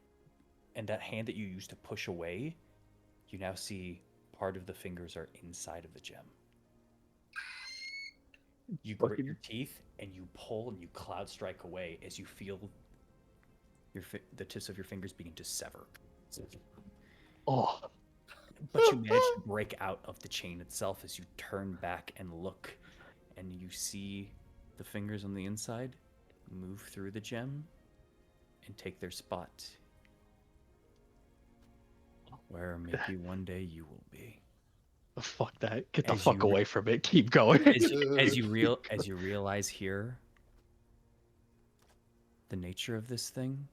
and that hand that you used to push away, you now see part of the fingers are inside of the gem. You grit your teeth and you pull and you cloud strike away as you feel the tips of your fingers begin to sever. Oh. But you manage to break out of the chain itself as you turn back and look, and you see the fingers on the inside move through the gem and take their spot where maybe one day you will be. Fuck that. Get the As fuck you away from it. Keep going. as you realize here the nature of this thing,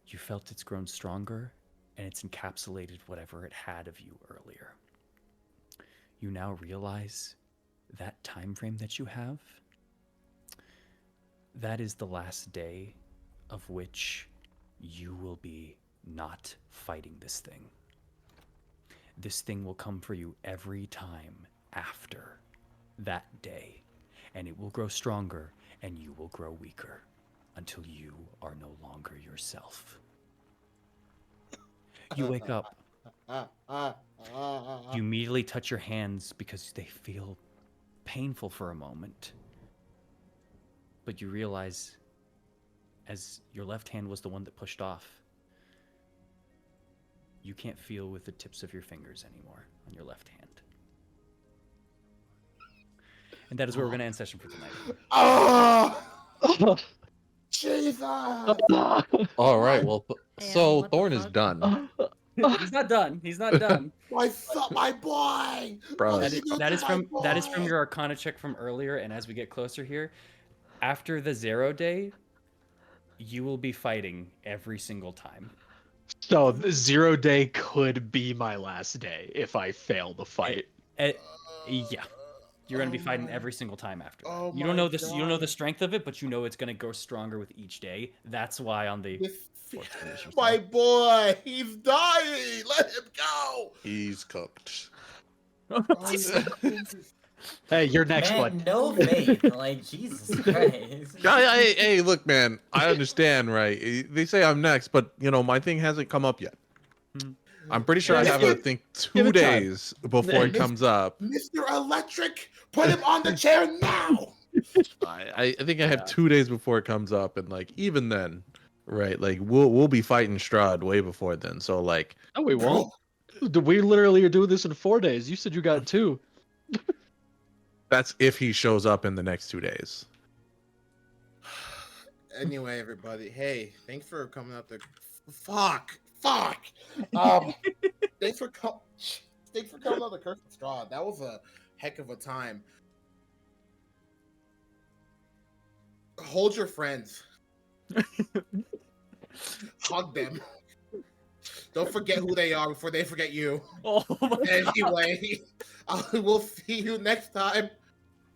you felt it's grown stronger and it's encapsulated whatever it had of you earlier. You now realize that time frame that you have, that is the last day of which you will be not fighting this thing. This thing will come for you every time after that day, and it will grow stronger and you will grow weaker until you are no longer yourself. You wake up. You immediately touch your hands because they feel painful for a moment. But you realize, as your left hand was the one that pushed off, you can't feel with the tips of your fingers anymore on your left hand. And that is where we're going to end session for tonight. Oh, Jesus! All right. Well, so what the Thorn is fuck? done. He's not done. He's not done. My boy! Bro. What did you do to my That is from boy? your Arcana check from earlier. And as we get closer here, after the 0 day, you will be fighting every single time. So the 0 day could be my last day if I fail the fight. Yeah. You're going to be fighting every single time after that. Oh You don't know my this. You don't know the God. strength of it, but you know it's going to grow stronger with each day. That's why on the My boy, he's dying. Let him go. He's cooked. Hey, you're next Man, one. no faith. Like, Jesus Christ. Hey, look, man. I understand, right? They say I'm next, but my thing hasn't come up yet. I'm pretty sure I have, I think, Give 2 it time. days before it comes up. Mr. Electric, put him on the chair now. I think I have 2 days before it comes up, and like even then, right? Like we'll be fighting Strahd way before then. So like, No, we won't. We literally are doing this in 4 days. You said you got 2. that's if he shows up in the next 2 days. Anyway, everybody, hey, thanks for coming out there. Fuck. Thanks for coming out the Curse of Strahd. That was a heck of a time. Hold your friends. Hug them. Don't forget who they are before they forget you. Oh my Anyway, I will see you next time.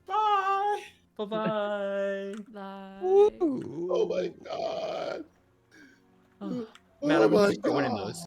Bye. Bye-bye. Bye. Oh my God. Matt, I'm my gonna start winning God. those.